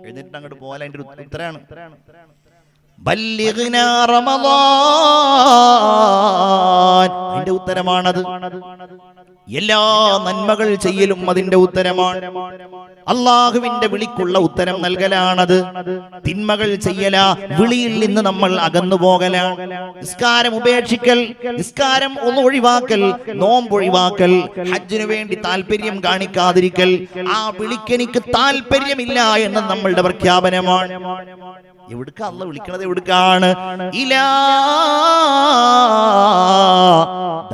എഴുന്നേറ്റ് അങ്ങോട്ട് പോകാൻ അതിന്റെ ഒരു ഉത്തരാണ്. ബല്ലിഗ്നാ റമളാൻ. അതിന്റെ ഉത്തരമാണത്. എല്ലാ നന്മകൾ ചെയ്യലും അതിന്റെ ഉത്തരമാണ്. അള്ളാഹുവിന്റെ വിളിക്കുള്ള ഉത്തരം നൽകലാണത്. തിന്മകൾ ചെയ്യല, വിളിയിൽ നിന്ന് നമ്മൾ അകന്നു പോകലാണ്. നിസ്കാരം ഉപേക്ഷിക്കൽ, നിസ്കാരം ഒന്ന് ഒഴിവാക്കൽ, നോമ്പൊഴിവാക്കൽ, ഹജ്ജിനു വേണ്ടി താല്പര്യം കാണിക്കാതിരിക്കൽ, ആ വിളിക്കെനിക്ക് താല്പര്യമില്ല എന്ന് നമ്മളുടെ പ്രഖ്യാപനമാണ്. എവിടുക്ക അല്ല വിളിക്കണത്? എവിടുക്കാണ്? ഇലാ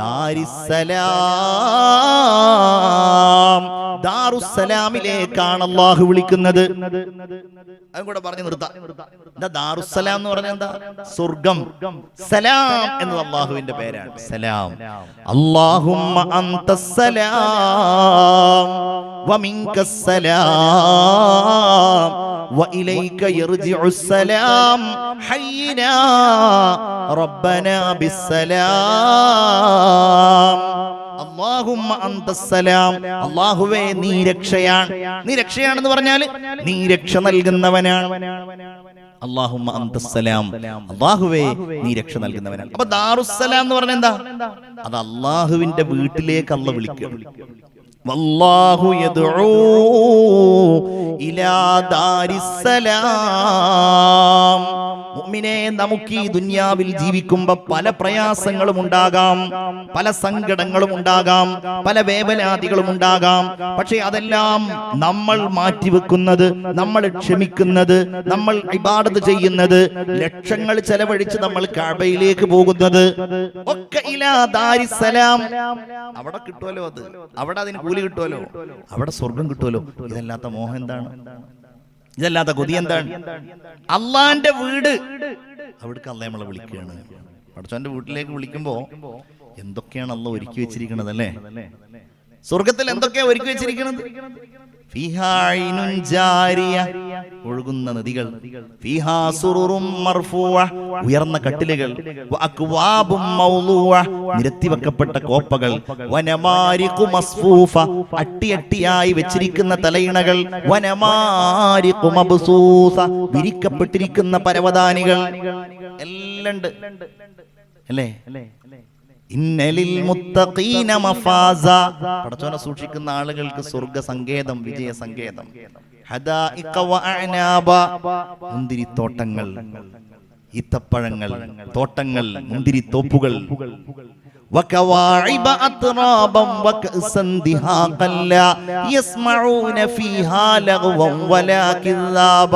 ദാരിസ്സലാം, ദാറുസ്സലാമിലേക്കാണ് അല്ലാഹു വിളിക്കുന്നത്. അതും കൂടെ പറഞ്ഞു നിർത്താം. എന്താ ദാറുസ്സലാം എന്ന് പറഞ്ഞാൽ? എന്താ? സ്വർഗം. സലാം എന്നത് അല്ലാഹുവിന്റെ പേരാണ്. സലാം. അല്ലാഹുമ്മ അന്തസ്സലാം വമിൻകസ്സലാം വഇലൈക യർജിഉസ്സലാം ഹയ്യിനാ റബ്ബനാ ബിസ്സലാം. അല്ലാഹുമ്മ അന്തസ്സലാം. അല്ലാഹുവേ, നീ രക്ഷയാണ്. നീ രക്ഷയാണെന്ന് പറഞ്ഞാൽ നീ രക്ഷ നൽകുന്നവനാണ്. അല്ലാഹുമ്മ അന്തസ്സലാം, അല്ലാഹുവേ നീ രക്ഷ നൽകുന്നവനാണ്. അപ്പൊ ദാറുസ്സലാം എന്ന് പറഞ്ഞാൽ എന്താ? അത് അല്ലാഹുവിന്റെ വീട്ടിലേക്ക് അല്ലാഹു വിളിക്കുക. വല്ലാഹു യദ്ഉ ഇലാ ദാരിസ്സലാം. മുഅ്മിനേ, നമുക്ക് ഈ ദുനിയാവിൽ ജീവിക്കുമ്പോൾ പല പ്രയാസങ്ങളും ഉണ്ടാകാം, പല സങ്കടങ്ങളും ഉണ്ടാകാം, പല വേവലാതികളും ഉണ്ടാകാം. പക്ഷേ അതെല്ലാം നമ്മൾ മാറ്റിവെക്കുന്നത്, നമ്മൾ ക്ഷമിക്കുന്നത്, നമ്മൾ ഇബാദത്ത് ചെയ്യുന്നത്, ലക്ഷങ്ങൾ ചെലവഴിച്ച് നമ്മൾ കഅബയിലേക്ക് പോകുന്നത് ഒക്കെ ഇലാ ദാരിസ്സലാം. അവിടെ കിട്ടുമല്ലോ, അവിടെ അതിന് കൂലി കിട്ടുമല്ലോ, അവിടെ സ്വർഗം കിട്ടുമല്ലോ. ഇതല്ലാത്ത മോഹം എന്താണ്? ഇതല്ലാത്ത കൊതി എന്താണ്? അള്ളാന്റെ വീട്, അവിടേക്ക് അള്ളാഹ് നമ്മളെ വിളിക്കുകയാണ്. പടച്ചോന്റെ വീട്ടിലേക്ക് വിളിക്കുമ്പോ എന്തൊക്കെയാണ് അള്ളാഹ് ഒരുക്കി വെച്ചിരിക്കുന്നത് അല്ലേ? സ്വർഗത്തിൽ എന്തൊക്കെയാ ഒരുക്കി വെച്ചിരിക്കുന്നത്? ഫീഹാ ഐനുൻ ജാരിയ, ഒഴുകുന്ന നദികൾ, ഫീഹാ സുറുറും മർഫൂഅ, ഉയർന്ന കട്ടിലുകൾ, വഅക്വാബും മൗളൂഅ, നിരത്തി വെക്കപ്പെട്ട കോപ്പകൾ, വനമാരിഖു മസ്ഫൂഫ, അട്ടിയട്ടിയായി വെച്ചിരിക്കുന്ന തലയിണകൾ, വനമാരിഖു മബ്സൂസ, വിരിക്കപ്പെട്ടിരിക്കുന്ന പരവതാനികൾ എല്ലാം ഉണ്ട് അല്ലേ? ഇന്നലിൽ മുത്തഖീന മഫാസ, പടച്ചോനെ സൂക്ഷിക്കുന്ന ആളുകൾക്ക് സ്വർഗ്ഗ സങ്കേതം, വിജയ സങ്കേതം. ഹദായിഖ വഅനാബ, മുന്തിരിത്തോട്ടങ്ങൾ, ഈത്തപ്പഴങ്ങൾ തോട്ടങ്ങൾ, മുന്തിരിത്തോപ്പുകൾ. വകവാഇബ അത്റാബൻ വകഅസൻ ദിഹാഖൻ ലാ യസ്മഊന ഫീഹാ ലഗ്വൻ വലാ കില്ലാബ.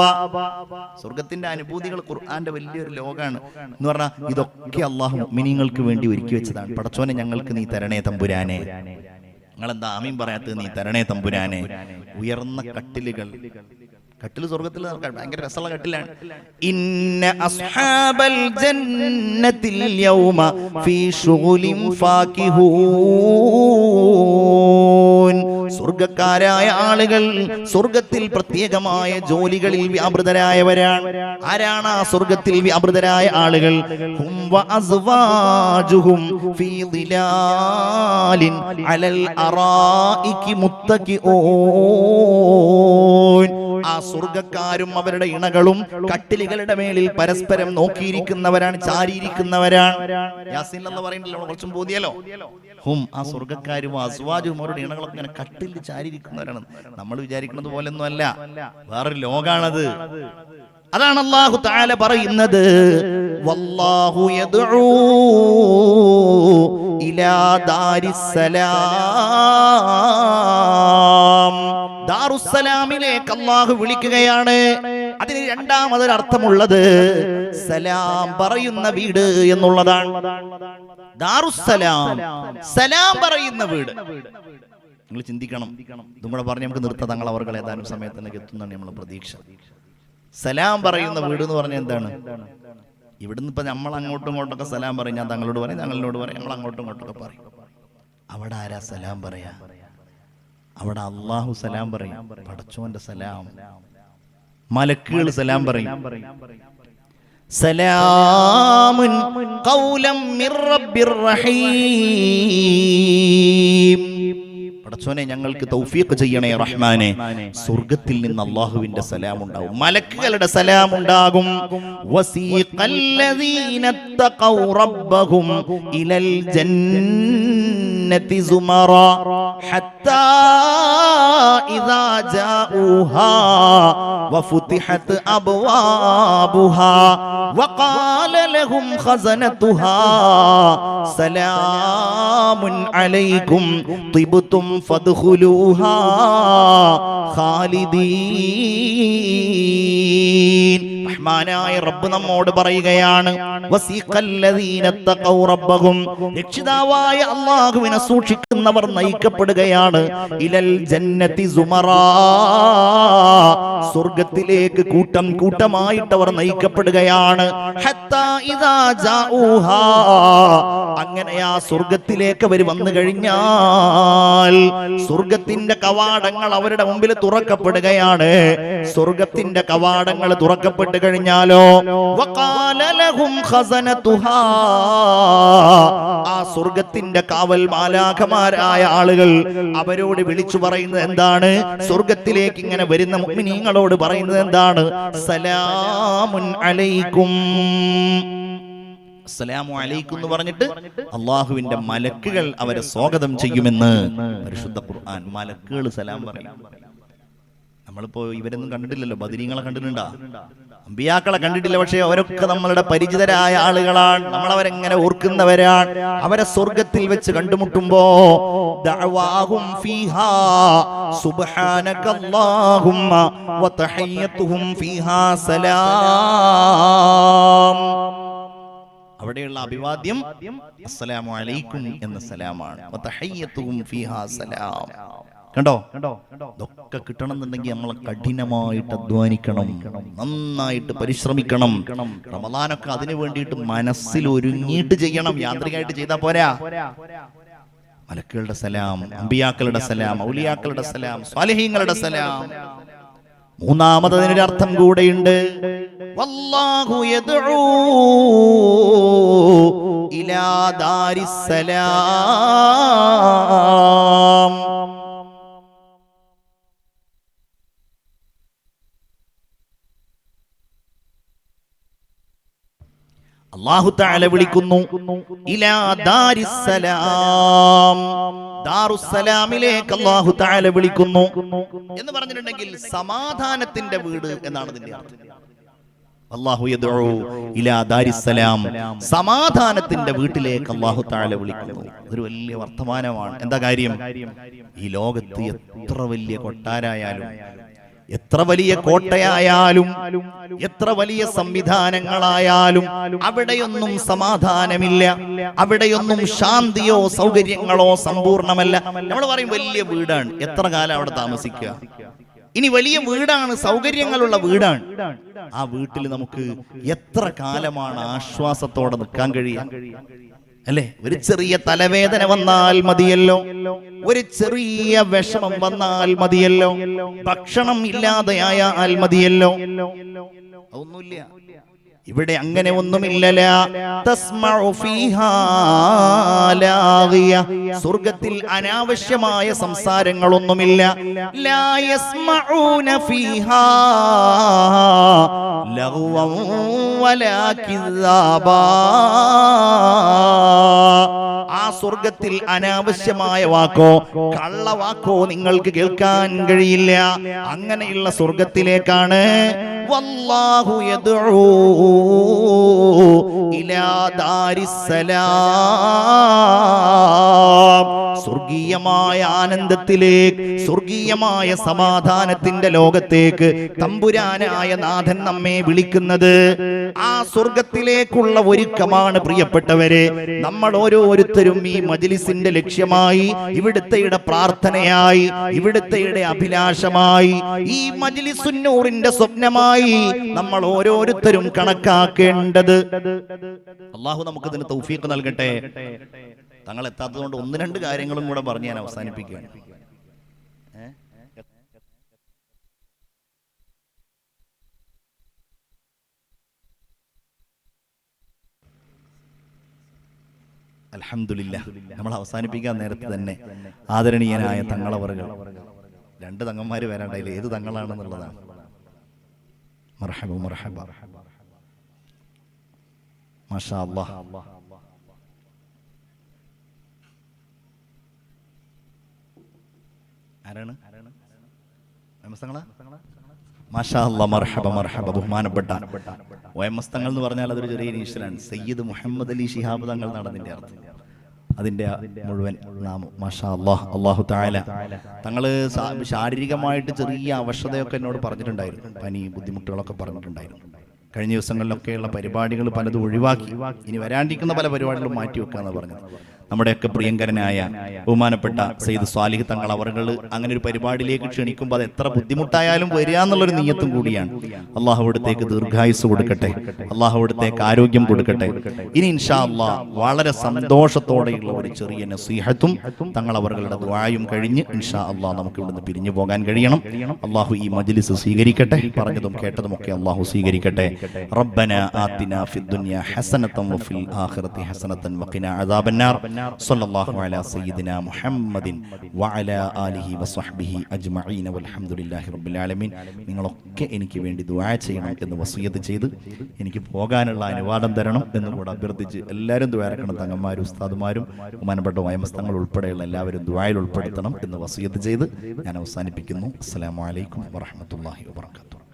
സ്വർഗ്ഗത്തിന്റെ അനുഭൂതികൾ ഖുർആന്റെ വലിയൊരു ലോകാണ് എന്ന് പറഞ്ഞാൽ ഇതൊക്കെ അല്ലാഹു മുഅ്മിനീങ്ങൾക്ക് വേണ്ടി ഒരുക്കി വെച്ചതാണ്. പടച്ചോനെ ഞങ്ങൾക്ക് നീ തരണേ തമ്പുരാനെ. നിങ്ങളെന്താ ആമീൻ പറയാത്തത്? നീ തരണേ തമ്പുരാനെ. ഉയർന്ന കട്ടിലുകൾ, കട്ടിൽ സ്വർഗ്ഗത്തിൽ ഭയങ്കര രസമുള്ള കട്ടിലാണ്. ഇന്ന അസ്ഹാബൽ ജന്നത്തിൽ യൗമ ഫീ ശുഗുലിൻ ഫാകിഹൂൻ. സ്വർഗ്ഗക്കാരായ ആളുകൾ സ്വർഗ്ഗത്തിൽ പ്രത്യേകമായ ജോലികളിൽ വ്യാപൃതരായവരാണ്. ആരാണ് ആ സ്വർഗ്ഗത്തിൽ വ്യാപൃതരായ ആളുകൾ? ഹും വഅസ്വാജുഹും ഫീ ദിലാലിൻ അലൽ അറായികി മുത്തഖിഊൻ. ആ സ്വർഗ്ഗക്കാരും അവരുടെ ഇണകളും കട്ടിലുകളുടെ മേലിൽ പരസ്പരം നോക്കിയിരിക്കുന്നവരാണ്, ചാരിയിരിക്കുന്നവരാണ്. യാസീൻ എന്ന് പറയുന്നല്ലോ, കുറച്ചും ബോധിയല്ലോ. ഹും, ആ സ്വർഗ്ഗക്കാരും അസ്വാജും അവരുടെ ഇണകളൊക്കെ ഇങ്ങനെ കട്ടിലിൽ ചാരിയിരിക്കുന്നവരാണ്. നമ്മൾ വിചാരിക്കുന്നത് പോലൊന്നും അല്ല, വേറൊരു ലോകാണത്. അതാണ് അല്ലാഹു തആല പറയുന്നത്, വല്ലാഹു യദ്ഉ ഇലാ ദാരിസ്സലാം. ദാറുസ്സലാമിലേക്ക് അല്ലാഹു വിളിക്കുകയാണ്. അതിന് രണ്ടാമതൊരു അർത്ഥമുള്ളത് സലാം പറയുന്ന വീട് എന്നുള്ളതാണ്. ദാറുസ്സലാം, സലാം പറയുന്ന വീട്. നിങ്ങൾ ചിന്തിക്കണം. ഇതും കൂടെ പറഞ്ഞ് നമുക്ക് നിർത്താം. തങ്ങൾ അവർ ഏതാനും സമയത്തിനൊക്കെ എത്തുന്നതാണ് നമ്മളെ പ്രതീക്ഷ. സലാം പറയുന്ന വീട് എന്ന് പറഞ്ഞാൽ എന്താണ്? ഇവിടുന്ന് ഇപ്പൊ നമ്മൾ അങ്ങോട്ടും ഇങ്ങോട്ടൊക്കെ സലാം പറയും. ഞാൻ തങ്ങളോട് പറയും, തങ്ങളോട് പറയും, നമ്മൾ അങ്ങോട്ടും ഇങ്ങോട്ടൊക്കെ പറയും. അവിടെ ആരാ സലാം പറയാ? അവിടെ അല്ലാഹു സലാം പറയും. പടച്ചോന്റെ സലാം. മലക്കുകൾ സലാം പറയും. സലാമുൻ ഖൗലം മിർ റബ്ബിർ റഹീം. പടച്ചോനെ ഞങ്ങൾക്ക് തൗഫീഖ് ചെയ്യണേ റഹ്മാനെ. സ്വർഗ്ഗത്തിൽ നിന്ന് അല്ലാഹുവിന്റെ സലാം ഉണ്ടാകും, മലക്കുകളുടെ സലാം ഉണ്ടാകും. വസീഖല്ലദീന തഖൗ റബ്ബഹും ഇലൽ ജന്നതി സുമറാ ഹത്താ ഇദാ ജാഊഹാ വഫുതിഹത് അബ്വാബുഹാ വഖാല ലഹും ഖസനതുഹാ സലാമുൻ അലൈക്കും തിബ്തും ഫദ്ഖുലൂഹാ ഖാലിദീൻ. റഹ്മാനായ റബ്ബ് നമ്മോട് പറയുകയാണ്, വസീഖല്ലദീന തഖൗ റബ്ബഹും, രക്ഷിതാവായ അല്ലാഹുവിനെ സൂക്ഷിക്കുന്നവർ നയിക്കപ്പെടുകയാണ്. ഇലൽ ജന്നതി സുമറാ, സ്വർഗ്ഗത്തിലേക്ക് കൂട്ടം കൂട്ടമായിട്ടവർ നയിക്കപ്പെടുകയാണ്. ഹത്താ ഇദാ ജാഊഹാ, അങ്ങനെ ആ സ്വർഗ്ഗത്തിലേക്ക് അവർ വന്നു കഴിഞ്ഞാൽ സ്വർഗ്ഗത്തിന്റെ കവാടങ്ങൾ അവരുടെ മുമ്പിൽ തുറക്കപ്പെടുകയാണ്. സ്വർഗ്ഗത്തിന്റെ കവാടങ്ങൾ തുറക്കപ്പെട്ടു കഴിഞ്ഞാലോ വഖാല ലഹും ഖസനതുഹാ, ആ സ്വർഗ്ഗത്തിന്റെ കാവൽ മാലാഖമാരായ ആളുകൾ അവരോട് വിളിച്ചു പറയുന്നത് എന്താണ്? സ്വർഗ്ഗത്തിലേക്ക് ഇങ്ങനെ വരുന്ന മുഅ്മിനീങ്ങളോട് പറയുന്നത് എന്താണ്? സലാമുൻ അലൈക്കും. അസ്സലാമു അലൈക്കും എന്ന് പറഞ്ഞിട്ട് അള്ളാഹുവിന്റെ മലക്കുകൾ അവരെ സ്വാഗതം ചെയ്യുമെന്ന് പരിശുദ്ധ ഖുർആൻ. മലക്കുകൾ സലാം പറയും. നമ്മളിപ്പോ ഇവരൊന്നും കണ്ടിട്ടില്ലല്ലോ, ബദരീങ്ങളെ കണ്ടിട്ടുണ്ടാ, അമ്പിയാക്കളെ കണ്ടിട്ടില്ല, പക്ഷേ അവരൊക്കെ നമ്മളുടെ പരിചിതരായ ആളുകളാണ്, നമ്മളവരെങ്ങനെ ഓർക്കുന്നവരാണ്. അവരെ സ്വർഗത്തിൽ വെച്ച് കണ്ടുമുട്ടുമ്പോ ദഅവാഹും ഫീഹാ സുബ്ഹാനകല്ലാഹുമ്മ വതഹയ്യതുഹും ഫീഹാ സലാം. അവിടെയുള്ള അഭിവാദ്യം അസ്സലാമു അലൈക്കും എന്ന സലാമാണ്. വതഹയ്യതുഹും ഫീഹാ സലാം. കണ്ടോ, ഇതൊക്കെ കിട്ടണമെന്നുണ്ടെങ്കിൽ നമ്മൾ കഠിനമായിട്ട് അധ്വാനിക്കണം, നന്നായിട്ട് പരിശ്രമിക്കണം. റമദാനൊക്കെ അതിനു വേണ്ടിയിട്ട് മനസ്സിൽ ഒരുങ്ങിയിട്ട് ചെയ്യണം, യാന്ത്രികമായിട്ട് ചെയ്താൽ പോരാ. മലക്കുകളുടെ സലാം, അമ്പിയാക്കളുടെ സലാം, ഔലിയാക്കളുടെ സലാം, സ്വാലിഹീങ്ങളുടെ സലാം. മൂന്നാമത് അതിനൊരു അർത്ഥം കൂടെയുണ്ട്. വല്ലാഹു യദ്ഉ ഇലാ ദാരിസ്സലാം. അല്ലാഹു തആല വിളിക്കുന്നു ഇലാ ദാരിസ്സലാം, ദാറുസ്സലാമിലേക്ക് അല്ലാഹു തആല വിളിക്കുന്നു എന്ന് പറഞ്ഞിട്ടുണ്ടെങ്കിൽ സമാധാനത്തിന്റെ വീട് എന്നാണ് ഇതിന്റെ അർത്ഥം. അല്ലാഹു യദ്ഉ ഇലാ ദാരിസ്സലാം, സമാധാനത്തിന്റെ വീട്ടിലേക്ക് അല്ലാഹു തആല വിളിക്കുന്നു. അതൊരു വലിയ വർത്തമാനമാണ്. എന്താ കാര്യം? ഈ ലോകത്ത് എത്ര വലിയ കൊട്ടാരായാലും, എത്ര വലിയ കോട്ടയായാലും, എത്ര വലിയ സംവിധാനങ്ങളായാലും അവിടെയൊന്നും സമാധാനമില്ല, അവിടെയൊന്നും ശാന്തിയോ സൗകര്യങ്ങളോ സമ്പൂർണ്ണമല്ല. നമ്മൾ പറയും വലിയ വീടാണ്, എത്ര കാലം അവിടെ താമസിക്കുക? ഇനി വലിയ വീടാണ്, സൗകര്യങ്ങളുള്ള വീടാണ്, ആ വീട്ടിൽ നമുക്ക് എത്ര കാലമാണ് ആശ്വാസത്തോടെ നിൽക്കാൻ കഴിയുക? അല്ലെ? ഒരു ചെറിയ തലവേദന വന്നാൽ മതിയല്ലോ, ഒരു ചെറിയ വിഷമം വന്നാൽ മതിയല്ലോ, ഭക്ഷണം ഇല്ലാതെയായാൽ മതിയല്ലോ. അതൊന്നുമില്ല ഇവിടെ, അങ്ങനെ ഒന്നുമില്ല. തസ്മഉ ഫീഹാ ലാഗിയ, സ്വർഗ്ഗത്തിൽ അനാവശ്യമായ സംസാരങ്ങളൊന്നുമില്ല. ലാ യസ്മഊന ഫീഹാ ലഗ്വൻ വലാ കിസാബാ. ആ സ്വർഗ്ഗത്തിൽ അനാവശ്യമായ വാക്കോ കള്ളവാക്കോ നിങ്ങൾക്ക് കേൾക്കാൻ കഴിയില്ല. അങ്ങനെയുള്ള സ്വർഗ്ഗത്തിലേക്കാണ് വല്ലാഹു യദ്ഉ ഇലാ ദാരിസ്സലാം, സ്വർഗീയമായ ആനന്ദത്തിലേക്ക്, സ്വർഗീയമായ സമാധാനത്തിന്റെ ലോകത്തേക്ക് തമ്പുരാനായ നാഥൻ നമ്മെ വിളിക്കുന്നത്. ആ സ്വർഗത്തിലേക്കുള്ള ഒരുക്കമാണ് പ്രിയപ്പെട്ടവരെ. നമ്മൾ ഓരോരുത്തരും ഈ മജ്ലിസിന്റെ ലക്ഷ്യമായി, ഇവിടുത്തെയുടെ പ്രാർത്ഥനയായി, ഇവിടുത്തെയുടെ അഭിലാഷമായി, ഈ മജ്ലിസുന്നൂറിന്റെ സ്വപ്നമായി നമ്മൾ ഓരോരുത്തരും കണക്കാക്കേണ്ടത്. അല്ലാഹു നമുക്കതിന് തൗഫീഖ് നൽകട്ടെ. തങ്ങൾ എത്താത്തതുകൊണ്ട് ഒന്ന് രണ്ട് കാര്യങ്ങളും കൂടെ പറഞ്ഞ് ഞാൻ അവസാനിപ്പിക്കുകയാണ്. അൽഹംദുലില്ലാഹ്, നമ്മൾ അവസാനിപ്പിക്കാൻ നേരത്തെ തന്നെ ആദരണീയനായ തങ്ങളവറുകൾ, രണ്ട് തങ്ങന്മാര് വരാണ്ടായില്ല, ഏത് തങ്ങളാണെന്നുള്ളതാണ്. മർഹബ മർഹബ, മാഷാ അല്ലാഹ്. ആരാണ്? മാഷാ അല്ലാഹ്, മർഹബ മർഹബ. ബഹുമാനപ്പെട്ട OMS തങ്ങൾ എന്ന് പറഞ്ഞാൽ അതൊരു ചെറിയ ഇനീഷ്യലാണ്. സയ്യിദ് മുഹമ്മദ് അലി ശിഹാബ് തങ്ങൾ എന്നാണ് അതിന്റെ അർത്ഥം, അതിന്റെ മുഴുവൻ നാമം. മാഷാ അല്ലാഹ്. അല്ലാഹു തആല തങ്ങള് ശാരീരികമായിട്ട് ചെറിയ അവശതയൊക്കെ എന്നോട് പറഞ്ഞിട്ടുണ്ടായിരുന്നു, പനി ബുദ്ധിമുട്ടുകളൊക്കെ പറഞ്ഞിട്ടുണ്ടായിരുന്നു. കഴിഞ്ഞ ദിവസങ്ങളിലൊക്കെയുള്ള പരിപാടികൾ പലതും ഒഴിവാക്കി, ഇനി വരാണ്ടിരിക്കുന്ന പല പരിപാടികളും മാറ്റിവെക്കാന്ന് പറഞ്ഞത്. നമ്മുടെയൊക്കെ പ്രിയങ്കരനായ ബഹുമാനപ്പെട്ട സയ്യിദ് സ്വാലിഹ് തങ്ങൾ അവറുകൾ അങ്ങനെ ഒരു പരിപാടിയിലേക്ക് ക്ഷണിക്കുമ്പോൾ അത് എത്ര ബുദ്ധിമുട്ടായാലും വരിക എന്നുള്ളൊരു നിയ്യത്തും കൂടിയാണ്. അള്ളാഹു അവിടത്തേക്ക് ദീർഘായുസ് കൊടുക്കട്ടെ, അള്ളാഹു അവിടത്തേക്ക് ആരോഗ്യം കൊടുക്കട്ടെ. ഇനി ഇൻഷാ അല്ലാഹ് വളരെ സന്തോഷത്തോടെയുള്ള ഒരു ചെറിയ നസീഹത്തും തങ്ങൾ അവറുകളുടെ ദുആയും കഴിഞ്ഞ് ഇൻഷാ അല്ലാഹ് നമുക്ക് ഇവിടുന്ന് പിരിഞ്ഞു പോകാൻ കഴിയണം. അള്ളാഹു ഈ മജ്ലിസ് സ്വീകരിക്കട്ടെ, പറഞ്ഞതും കേട്ടതുമൊക്കെ അള്ളാഹു സ്വീകരിക്കട്ടെ. റബ്ബനാ ആതിനാ ഫിദ്ദുനിയാ ഹസനതൻ വഫിൽ ആഖിറതി ഹസനതൻ വഖിനാ അദാബന്നാർ. സ്വല്ലല്ലാഹു അലാ സയ്യിദിനാ മുഹമ്മദിൻ വഅലാ ആലിഹി വസ്വഹ്ബിഹി അജ്മഈന വൽഹംദുലില്ലാഹി റബ്ബിൽ ആലമീൻ. നിങ്ങളൊക്കെ എനിക്ക് വേണ്ടി ദുആ ചെയ്യണം എന്ന് വസിയത്ത് ചെയ്ത് എനിക്ക് പോകാനുള്ള അനുവാദം തരണം എന്ന് കൂടെ അഭ്യർത്ഥിച്ച് എല്ലാവരും ദുആരക്കണം. തങ്ങന്മാരും ഉസ്താദുമാരും ബഹുമാനപ്പെട്ട വയമസ്തങ്ങൾ ഉൾപ്പെടെയുള്ള എല്ലാവരും ദുആയിൽ ഉൾപ്പെടുത്തണം എന്ന് വസിയത്ത് ചെയ്ത് ഞാൻ അവസാനിപ്പിക്കുന്നു. അസ്സലാമു അലൈക്കും വറഹ്മത്തുള്ളാഹി വബറകാതുഹു.